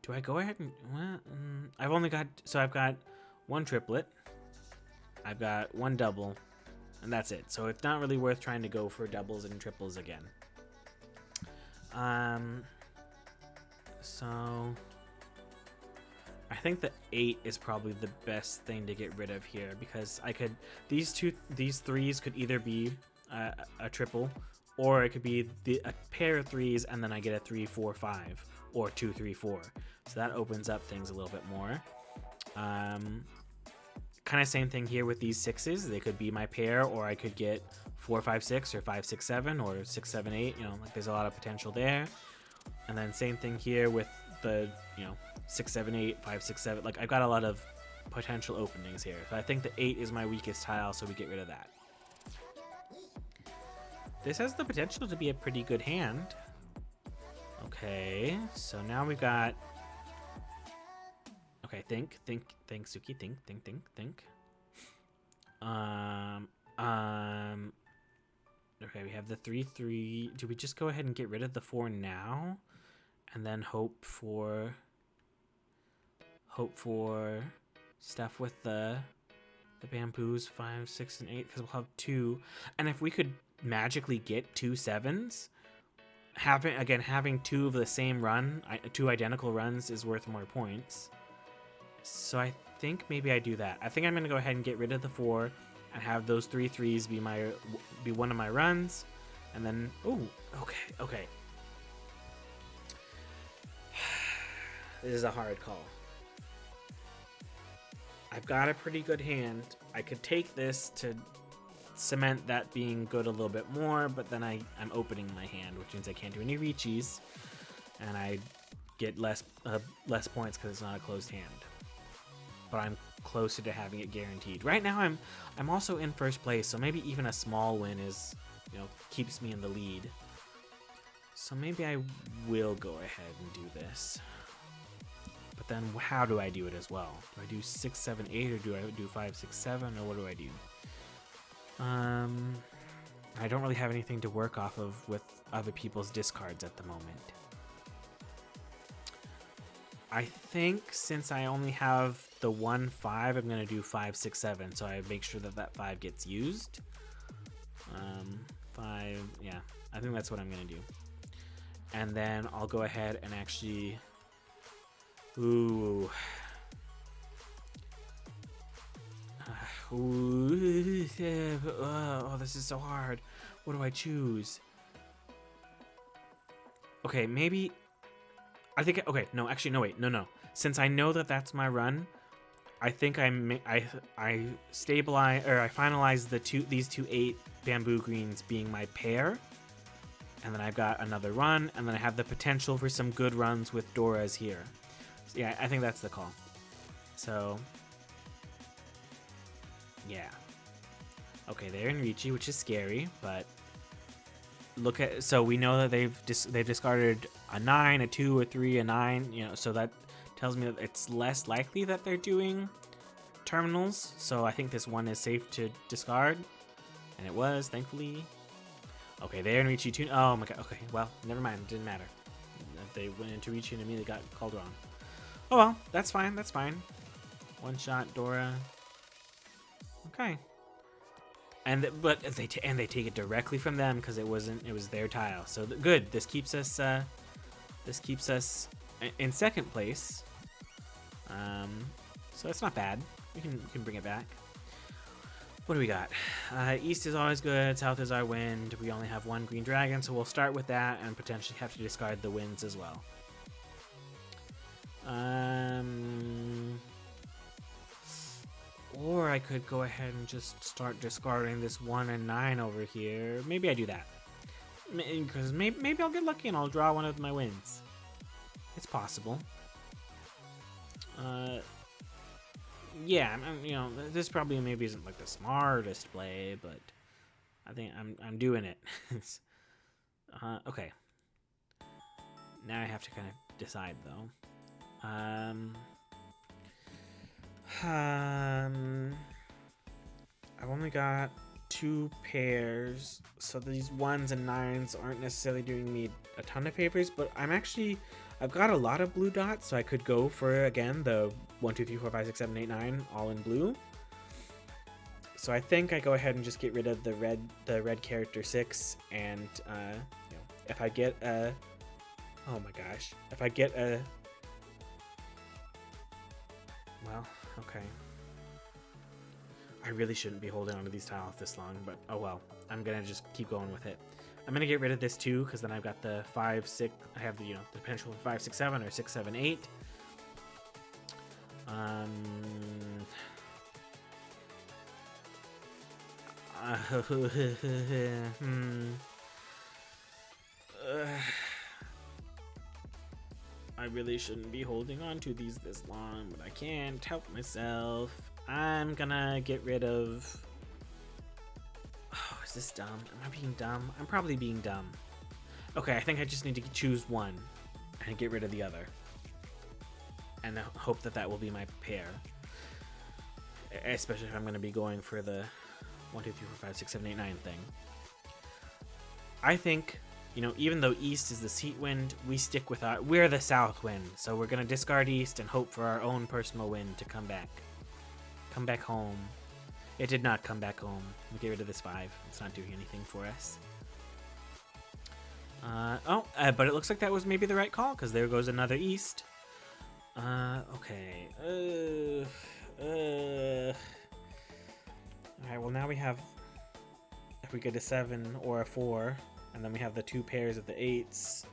Do I go ahead and... Well, I've got 1 triplet. I've got 1 double. And that's it. So it's not really worth trying to go for doubles and triples again. So... I think the 8 is probably the best thing to get rid of here, because these 3s could either be a triple, or it could be a pair of 3s and then I get a 3, 4, 5, or 2, 3, 4. So that opens up things a little bit more. Kind of same thing here with these 6s. They could be my pair, or I could get 4, 5, 6, or 5, 6, 7, or 6, 7, 8. You know, like there's a lot of potential there. And then same thing here with the 6, 7, 8, 5, 6, 7. Like I've got a lot of potential openings here. So I think the 8 is my weakest tile, so we get rid of that. This has the potential to be a pretty good hand. Okay, so now we've got. Okay, think, Suki, think. Okay, we have the 3, 3. Do we just go ahead and get rid of the 4 now, and then hope for stuff with the bamboos 5, 6, and 8, because we'll have 2. And if we could magically get 2 7s, having 2 of the same run, 2 identical runs is worth more points. So I think maybe I do that. I think I'm gonna go ahead and get rid of the 4 and have those 3 3s be one of my runs, and then okay. This is a hard call. I've got a pretty good hand. I could take this to cement that being good a little bit more, but then I'm opening my hand, which means I can't do any reaches, and I get less points because it's not a closed hand. But I'm closer to having it guaranteed. Right now I'm also in first place, so maybe even a small win is, keeps me in the lead. So maybe I will go ahead and do this. But then how do I do it as well? Do I do 6, 7, 8, or do I do 5, 6, 7, or what do I do? I don't really have anything to work off of with other people's discards at the moment. I think since I only have the 1, 5, I'm going to do 5, 6, 7, so I make sure that 5 gets used. 5, yeah, I think that's what I'm going to do. And then I'll go ahead and actually... Ooh. Oh, this is so hard. What do I choose? Okay, maybe... Okay, no, actually, no, wait, no. Since I know that that's my run, I think I stabilize, or I finalize these two 8 bamboo greens being my pair, and then I've got another run, and then I have the potential for some good runs with Dora's here. So yeah, I think that's the call. So yeah, okay, they're in Ricci, which is scary, but so we know that they've discarded a 9, a 2, a 3, a 9, so that tells me that it's less likely that they're doing terminals. So I think this 1 is safe to discard, and it was, thankfully. Okay, they're in Ricci too. Oh my god. Okay, well, never mind. It didn't matter. They went into Ricci and immediately got called wrong. Oh well, that's fine. One shot Dora. Okay. And but they take it directly from them because it was their tile. So good. This keeps us in second place. So it's not bad. We can bring it back. What do we got? East is always good. South is our wind. We only have one green dragon, so we'll start with that and potentially have to discard the winds as well. Or I could go ahead and just start discarding this 1 and 9 over here. Maybe I do that. Because maybe I'll get lucky and I'll draw one of my wins. It's possible. Yeah, you know, this probably maybe isn't like the smartest play, but I think I'm doing it. Okay. Now I have to kind of decide though. I've only got 2 pairs, so these 1s and 9s aren't necessarily doing me a ton of favors, but I've got a lot of blue dots, so I could go for, again, the 1, 2, 3, 4, 5, 6, 7, 8, 9, all in blue. So I think I go ahead and just get rid of the red character 6, and you know, if I get a, oh my gosh, if I get a, well, okay. I really shouldn't be holding onto these tiles this long, but oh well. I'm gonna just keep going with it. I'm gonna get rid of this too, because then I've got the 5, 6. I have the, you know, the potential for 5, 6, 7 or 6, 7, 8. I really shouldn't be holding on to these this long, but I can't help myself. I'm gonna get rid of... Oh, is this dumb? Am I being dumb? I'm probably being dumb. Okay, I think I just need to choose one and get rid of the other. And hope that that will be my pair. Especially if I'm gonna be going for the 1, 2, 3, 4, 5, 6, 7, 8, 9 thing. I think, you know, even though East is the seat wind, we stick with we're the South wind. So we're gonna discard East and hope for our own personal wind to come back. Come back home. It did not come back home. We get rid of this 5. It's not doing anything for us. But it looks like that was maybe the right call, because there goes another East. Okay. Alright, well now we have, if we get a 7 or a 4, and then we have the 2 pairs of the 8s.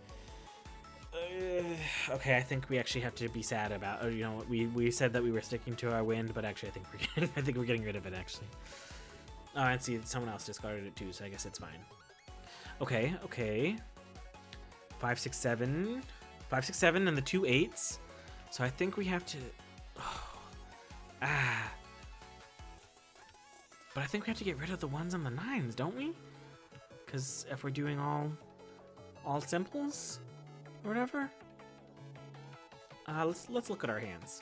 Okay, I think we actually have to be sad about. You know, we said that we were sticking to our wind, but actually, I think we're getting rid of it actually. Oh, and see, someone else discarded it too, so I guess it's fine. Okay, okay. 5, 6, 7, 5, 6, 7, and the 2 8s. So I think we have to. But I think we have to get rid of the 1s and the 9s, don't we? Because if we're doing all simples. Or whatever. Let's look at our hands.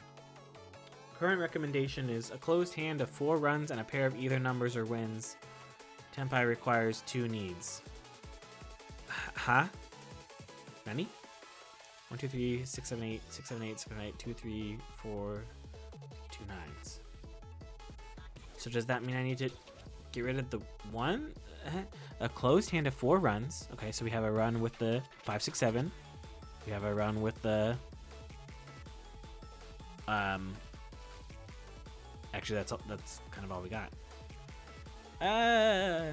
Current recommendation is a closed hand of 4 runs and a pair of either numbers or wins. Tempai requires 2 needs. Huh? Nani? 1, 2, 3, 6, 7, 8, 6, 7, 8, 6, 7, 8, 2, 3, 4, 2 9s. So does that mean I need to get rid of the 1? A closed hand of 4 runs. Okay, so we have a run with the 5, 6, 7. We have a run with the actually that's kind of all we got. I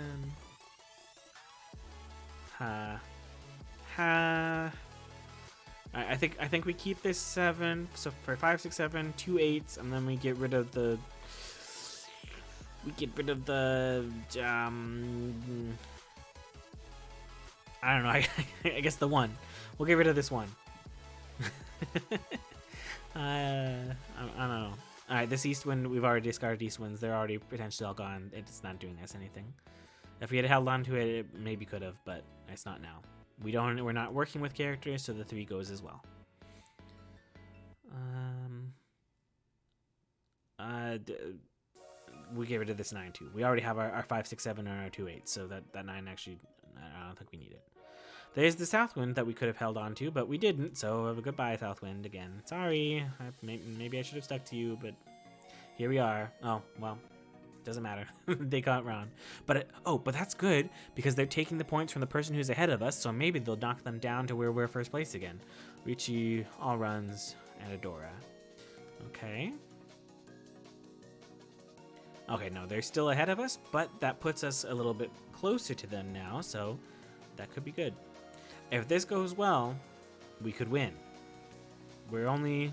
think we keep this 7. So for 5, 6, 7, 2 8s, and then we get rid of the I don't know. I guess the 1. We'll get rid of this 1. I don't know. Alright, this East wind, we've already discarded East winds. They're already potentially all gone. It's not doing us anything. If we had held on to it, it maybe could have, but it's not now. We're not working with characters, so the 3 goes as well. We get rid of this 9 too. We already have our 5, 6, 7 and our 2 8, so that 9 actually, I don't think we need it. There's the South wind that we could have held on to, but we didn't, so goodbye, South wind again. Sorry, maybe I should have stuck to you, but here we are. Oh, well. Doesn't matter. They got round. But but that's good because they're taking the points from the person who's ahead of us, so maybe they'll knock them down to where we're first place again. Richie, all runs, and Adora. Okay. Okay, no, they're still ahead of us, but that puts us a little bit closer to them now, so that could be good. If this goes well, we could win. We're only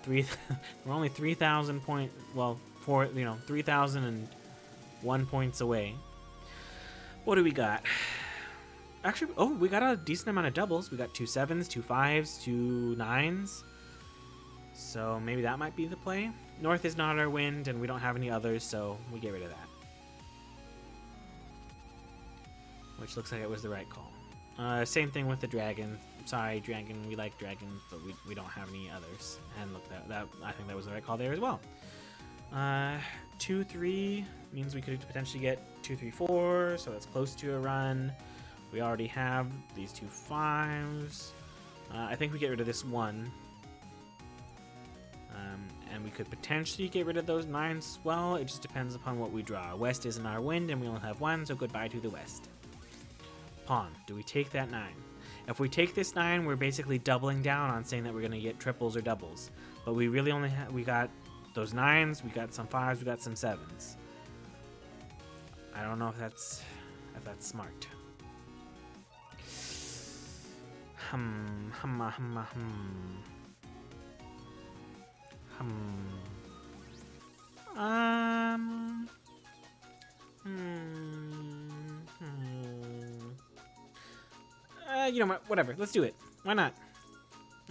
we're only 3,000 point, well, 3,001 points away. What do we got? Actually, oh, we got a decent amount of doubles. We got 2 7s, 2 5s, 2 9s. So maybe that might be the play. North is not our wind, and we don't have any others, so we get rid of that. Which looks like it was the right call. Same thing with the dragon. Sorry, dragon. We like dragons, but we don't have any others. And look, that I think that was the right call there as well. 2 3 means we could potentially get 2 3 4, so that's close to a run. We already have these 2 5s. I think we get rid of this 1. And we could potentially get rid of those 9s as well. It just depends upon what we draw. West isn't our wind, and we only have 1, so goodbye to the west. Pawn. Do we take that 9? If we take this 9, we're basically doubling down on saying that we're going to get triples or doubles. But we really only we got those 9s, we got some 5s, we got some 7s. I don't know if that's smart. You know what? Whatever. Let's do it. Why not?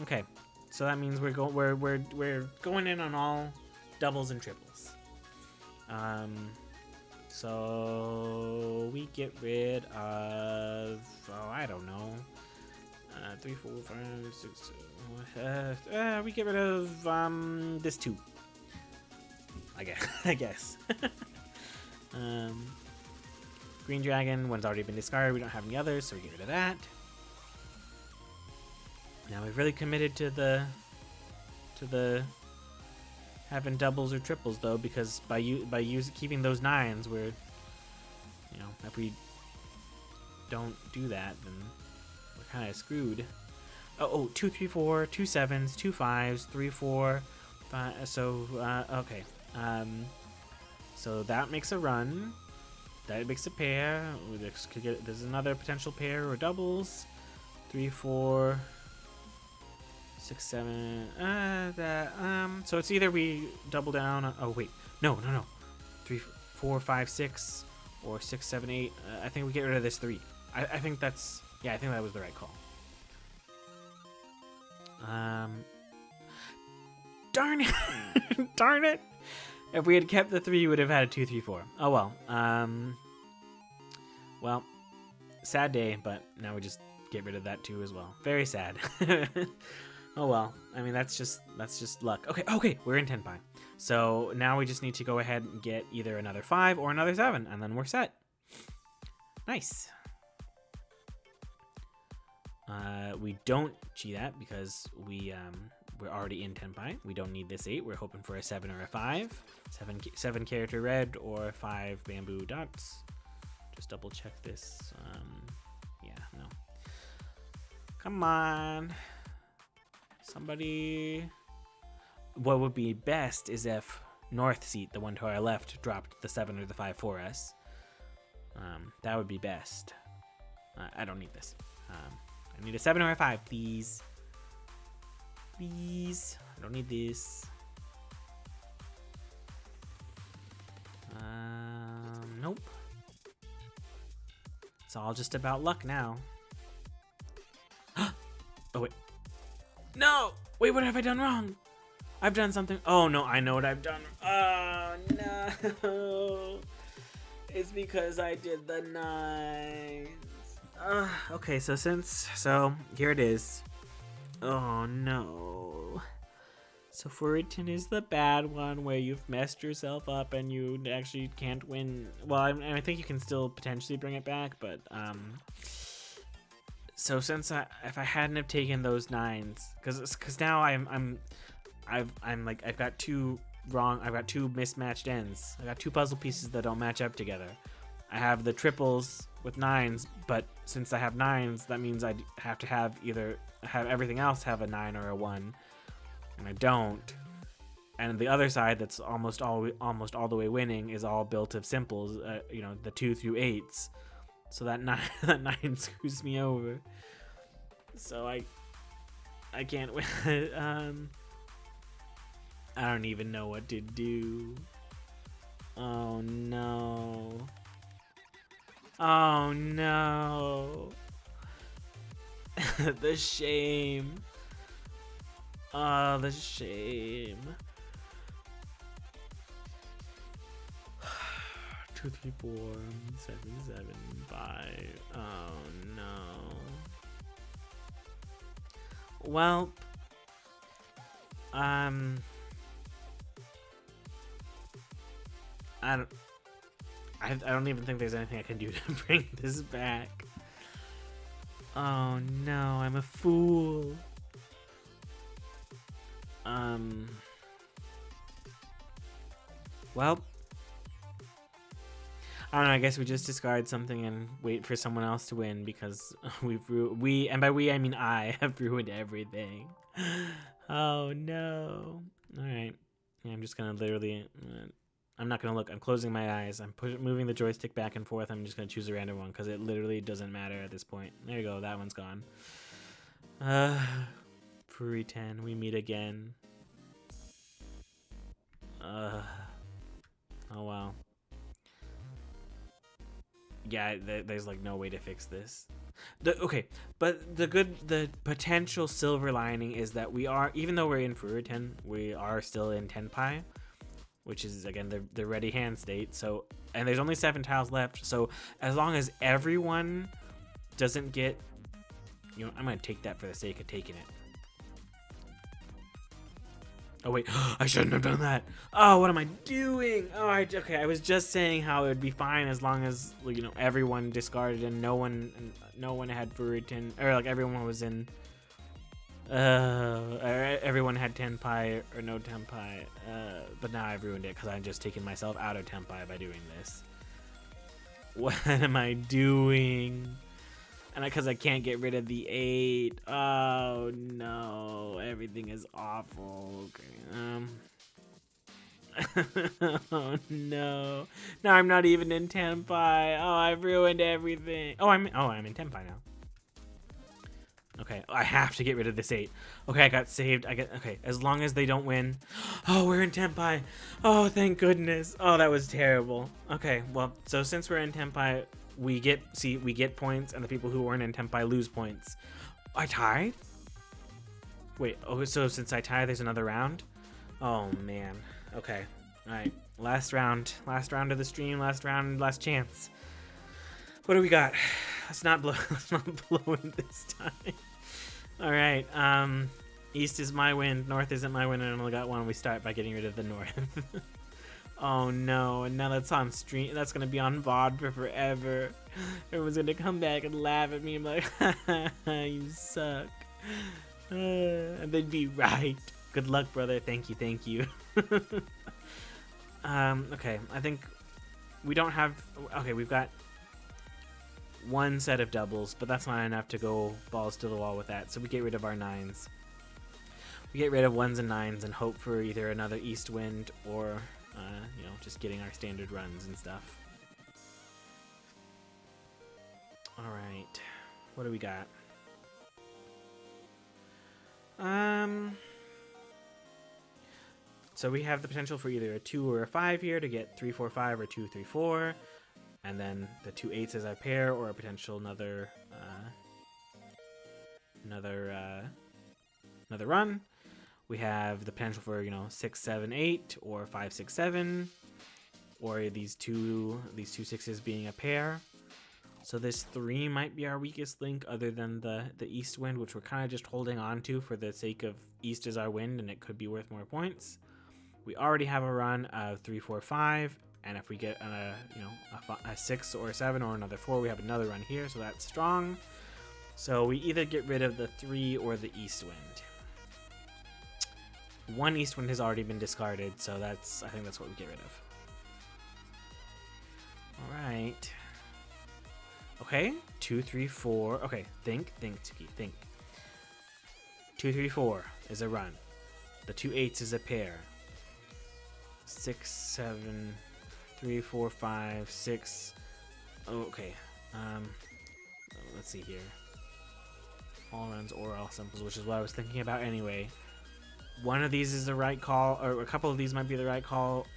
Okay. So that means we're going in on all doubles and triples. So we get rid of, I don't know, 3 4 5 6 we get rid of this 2. I guess. Green dragon, one's already been discarded. We don't have any others, so we get rid of that. Now we've really committed to the having doubles or triples though, because by keeping those 9s, we're, if we don't do that, then we're kind of screwed. Oh, 2 3 4, 2 7s, 2 5s, 3 4 5. So okay. So that makes a run. That makes a pair. There's another potential pair or doubles. 3 4 6 7. So it's either we double down on, oh wait, no. 3 4 5 6 or 6 7 8. I think we get rid of this 3. I think that's, yeah, I think that was the right call. Darn it. Darn it. If we had kept the 3, we would have had a 2 3 4. Oh well. Well, sad day, but now we just get rid of that 2 as well. Very sad. Oh well. I mean, that's just luck. Okay, we're in Tenpai. So now we just need to go ahead and get either another 5 or another 7, and then we're set. Nice. We don't cheat that because we're already in Tenpai. We don't need this 8. We're hoping for a 7 or a 5. 7 character red or 5 bamboo dots. Just double check this. Yeah, no. Come on. Somebody. What would be best is if North seat, the one to our left, dropped the 7 or the 5 for us. That would be best. I don't need this. I need a 7 or a 5, please. Please. I don't need this. Nope. It's all just about luck now. Oh, wait. No! Wait, what have I done wrong? I've done something. Oh, no, I know what I've done. Oh, no. It's because I did the 9s. Okay, so here it is. Oh, no. So Fullerton is the bad one where you've messed yourself up and you actually can't win. Well, I think you can still potentially bring it back, but so since if I hadn't have taken those 9s, because now I've got 2 wrong. I've got two mismatched ends. I got two puzzle pieces that don't match up together. I have the triples with 9s, but since I have 9s, that means I have to have either have everything else have a 9 or a 1, and I don't. And the other side, that's almost all the way winning, is all built of simples. You know, the 2 through 8s. So that 9 that 9 screws me over. So I can't win. I don't even know what to do. Oh no. Oh no. The shame. Oh, the shame. 2, 3, 4, 7, 7, 5. Oh no. Well, I don't even think there's anything I can do to bring this back. Oh no, I'm a fool. Well, I don't know, I guess we just discard something and wait for someone else to win because and by we I mean I have ruined everything. Oh no. Alright. Yeah, I'm just gonna literally I'm not gonna look. I'm closing my eyes. I'm moving the joystick back and forth. I'm just gonna choose a random one because it literally doesn't matter at this point. There you go. That one's gone. Furry 10. We meet again. Oh wow. Yeah, there's like no way to fix this. But the potential silver lining is that we are, even though we're in Furry 10, we are still in Tenpai, which is again the ready hand state. So, and there's only 7 tiles left. So as long as everyone doesn't get, you know, I'm gonna take that for the sake of taking it. Oh wait, I shouldn't have done that. Oh, what am I doing? Oh, okay. I was just saying how it would be fine as long as, you know, everyone discarded and no one had Furitin, or like everyone was in. Everyone had Tenpai or no Tenpai. But now I've ruined it because I'm just taking myself out of Tenpai by doing this. What am I doing? And because I can't get rid of the 8. Oh no, everything is awful. Okay. Oh no. Now I'm not even in Tenpai. Oh, I've ruined everything. Oh, I'm in Tenpai now. Okay, I have to get rid of this 8. Okay, I got saved. Okay, as long as they don't win. Oh, we're in Tenpai. Oh, thank goodness. Oh, that was terrible. Okay, well, so since we're in Tenpai, we get points, and the people who weren't in Tenpai lose points. I tied? Wait, oh, so since I tied, there's another round? Oh, man. Okay, all right. Last round of the stream, last chance. What do we got? Let's not blow it this time. All right, east is my win, north isn't my win, and I only got one. We start by getting rid of the north. Oh no, and now that's on stream. That's gonna be on VOD for forever. Everyone's gonna come back and laugh at me and be like, you suck. And they'd be right. Good luck, brother. Thank you. Okay, I think we don't have, okay, we've got one set of doubles, but that's not enough to go balls to the wall with that. So we get rid of our 9s. We get rid of 1s and 9s and hope for either another east wind or you know, just getting our standard runs and stuff. All right, what do we got? So we have the potential for either a 2 or a 5 here to get 3, 4, 5 or 2, 3, 4, and then the 2 8s as our pair, or a potential another run. We have the potential for, you know, 6, 7, 8 or 5, 6, 7, or these two 6s being a pair. So this 3 might be our weakest link, other than the east wind, which we're kind of just holding on to for the sake of east is our wind and it could be worth more points. We already have a run of 3, 4, 5, and if we get a 6 or a 7 or another 4, we have another run here, so that's strong. So we either get rid of the 3 or the east wind. One East Wind has already been discarded, so I think that's what we get rid of. All right. Okay, 2, 3, 4. Okay, think, Tsuki, think. 2, 3, 4 is a run. The 2 8s is a pair. 6, 7, 3, 4, 5, 6. Oh, okay. Let's see here. All runs or all simples, which is what I was thinking about anyway. One of these is the right call, or a couple of these might be the right call,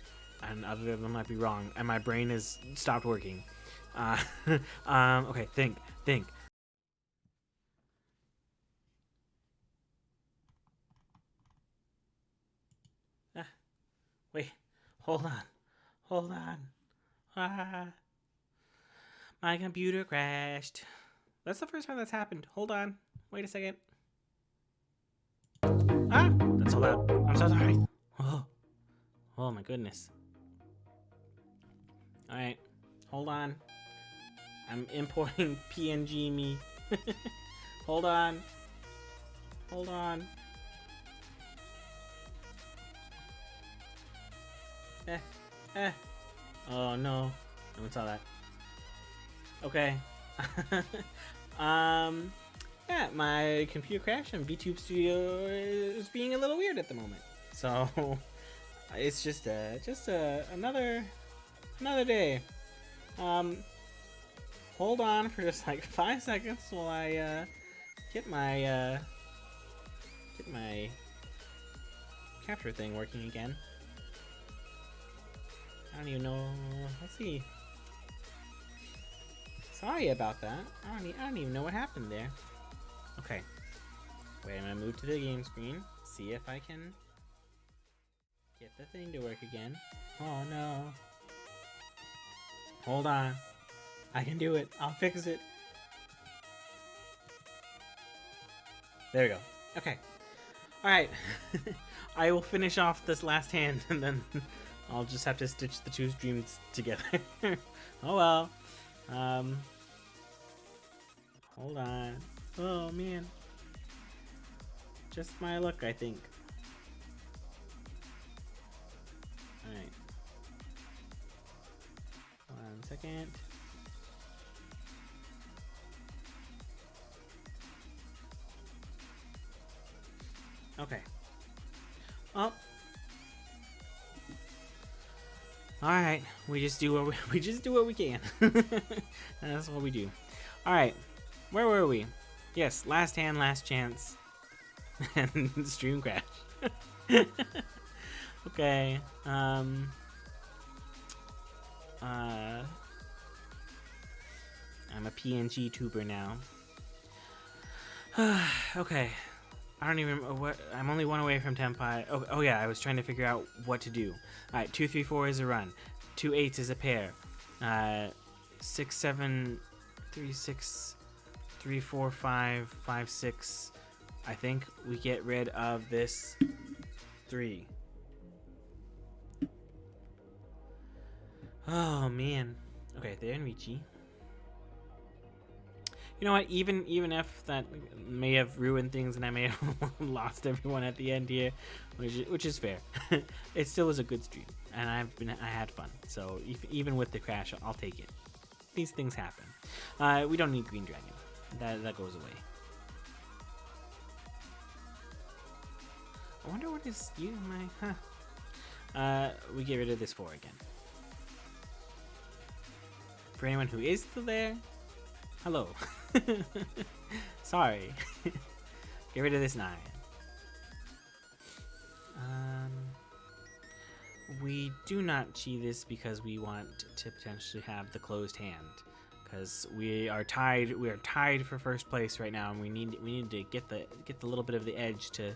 and other of them might be wrong, and my brain has stopped working. Okay, think. Wait, hold on. Ah, my computer crashed. That's the first time that's happened. Hold on. Wait a second. Ah, that's so loud. I'm so sorry. Oh my goodness. All right, hold on. I'm importing PNG me. Hold on. Oh no, no one saw that. Okay. Yeah, my computer crashed and VTube Studio is being a little weird at the moment. So it's just another day. Hold on for just like 5 seconds while I get my capture thing working again. I don't even know. Let's see. Sorry about that. I don't even know what happened there. Okay. Wait, I'm gonna move to the game screen. See if I can get the thing to work again. Oh no. Hold on. I can do it. I'll fix it. There we go. Okay. Alright. I will finish off this last hand and then I'll just have to stitch the two streams together. Oh well. Hold on. Oh man. Just my luck, I think. Alright. 1 second. Okay. Oh. All right. We just do what we can. That's what we do. All right. Where were we? Yes. Last hand, last chance. And stream crash. Okay. I'm a PNG tuber now. Okay. I don't even remember what. I'm only one away from Tenpai. Oh yeah, I was trying to figure out what to do. All right, 2, 3, 4 is a run. 2 8s is a pair. 6, 7, 3, 6, 3, 4, 5, 5, 6. I think we get rid of this 3. Oh man. Okay, they're in Richie. You know what? Even if that may have ruined things and I may have lost everyone at the end here, which is fair, it still was a good stream and I had fun. So even with the crash, I'll take it. These things happen. We don't need Green Dragon. That goes away. I wonder what is you my we get rid of this 4 again. For anyone who is still there, hello. Sorry. Get rid of this 9. We do not chi this because we want to potentially have the closed hand. Because we are tied for first place right now, and we need to get the little bit of the edge to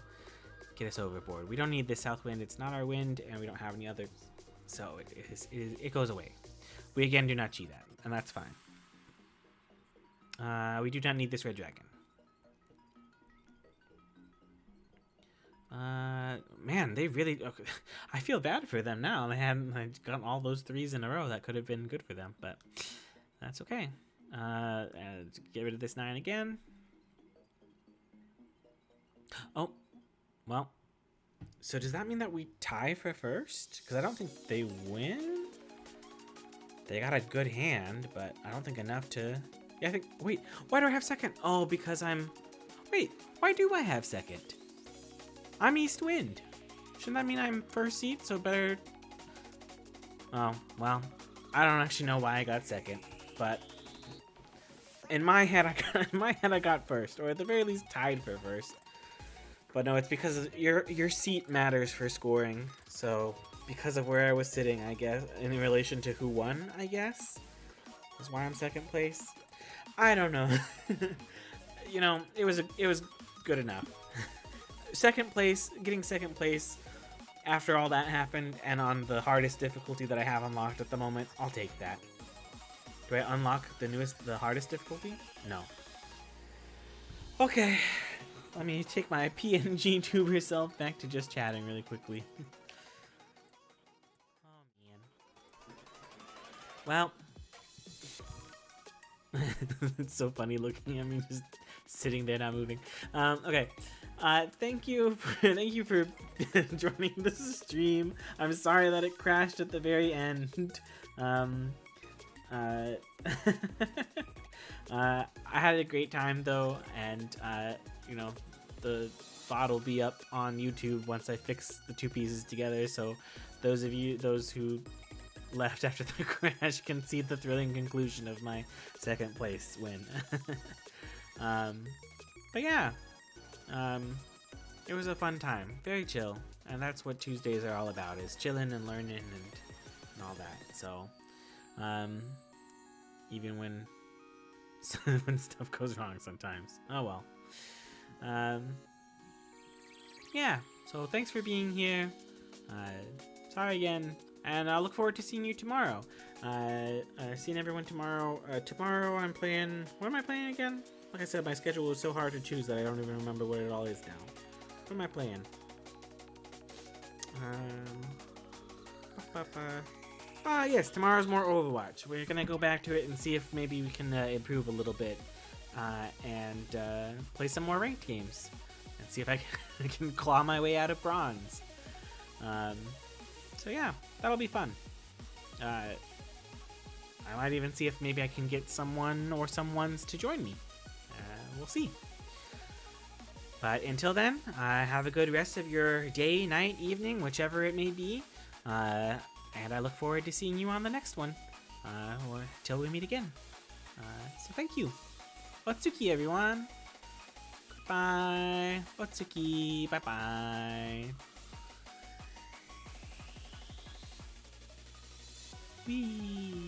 get us overboard. We don't need the south wind. It's not our wind, and we don't have any others, so it goes away. We again do not chi that, and that's fine. We do not need this red dragon. Man, they really. Okay. I feel bad for them now. They hadn't gotten all those 3s in a row. That could have been good for them, but that's okay. Get rid of this 9 again. Oh, well, So does that mean that we tie for first? Because I don't think they win. They got a good hand, but I don't think enough to... Yeah, I think... Wait, why do I have second? Oh, because I'm... Wait, why do I have second? I'm East Wind. Shouldn't that mean I'm first seed? So better... Oh, well, I don't actually know why I got second, but... In my head, I got first, or at the very least tied for first. But no, it's because your seat matters for scoring. So because of where I was sitting, I guess, in relation to who won, I guess, is why I'm second place. I don't know. You know, it was good enough. Getting second place after all that happened, and on the hardest difficulty that I have unlocked at the moment, I'll take that. Do I unlock the hardest difficulty? No. Okay. Let me take my PNG tuber self back to just chatting really quickly. Oh, man. Well. It's so funny looking at me just sitting there not moving. Okay. Thank you for joining this stream. I'm sorry that it crashed at the very end. I had a great time though, and you know, the VOD will be up on YouTube once I fix the two pieces together, so those who left after the crash can see the thrilling conclusion of my second place win. But yeah, it was a fun time, very chill, and that's what Tuesdays are all about, is chilling and learning and all that. So even when stuff goes wrong sometimes. Oh well. Yeah, so thanks for being here. Sorry again, and I look forward to seeing you tomorrow. Seeing everyone tomorrow. Tomorrow I'm playing... What am I playing again? Like I said, my schedule is so hard to choose that I don't even remember what it all is now. What am I playing? Yes, tomorrow's more Overwatch. We're gonna go back to it and see if maybe we can improve a little bit and play some more ranked games and see if I can claw my way out of bronze. So yeah, that'll be fun. I might even see if maybe I can get someone or someones to join me. We'll see. But until then, have a good rest of your day, night, evening, whichever it may be. And I look forward to seeing you on the next one, or till we meet again. So thank you. Otsuki, everyone. Bye. Otsuki. Bye-bye. Whee.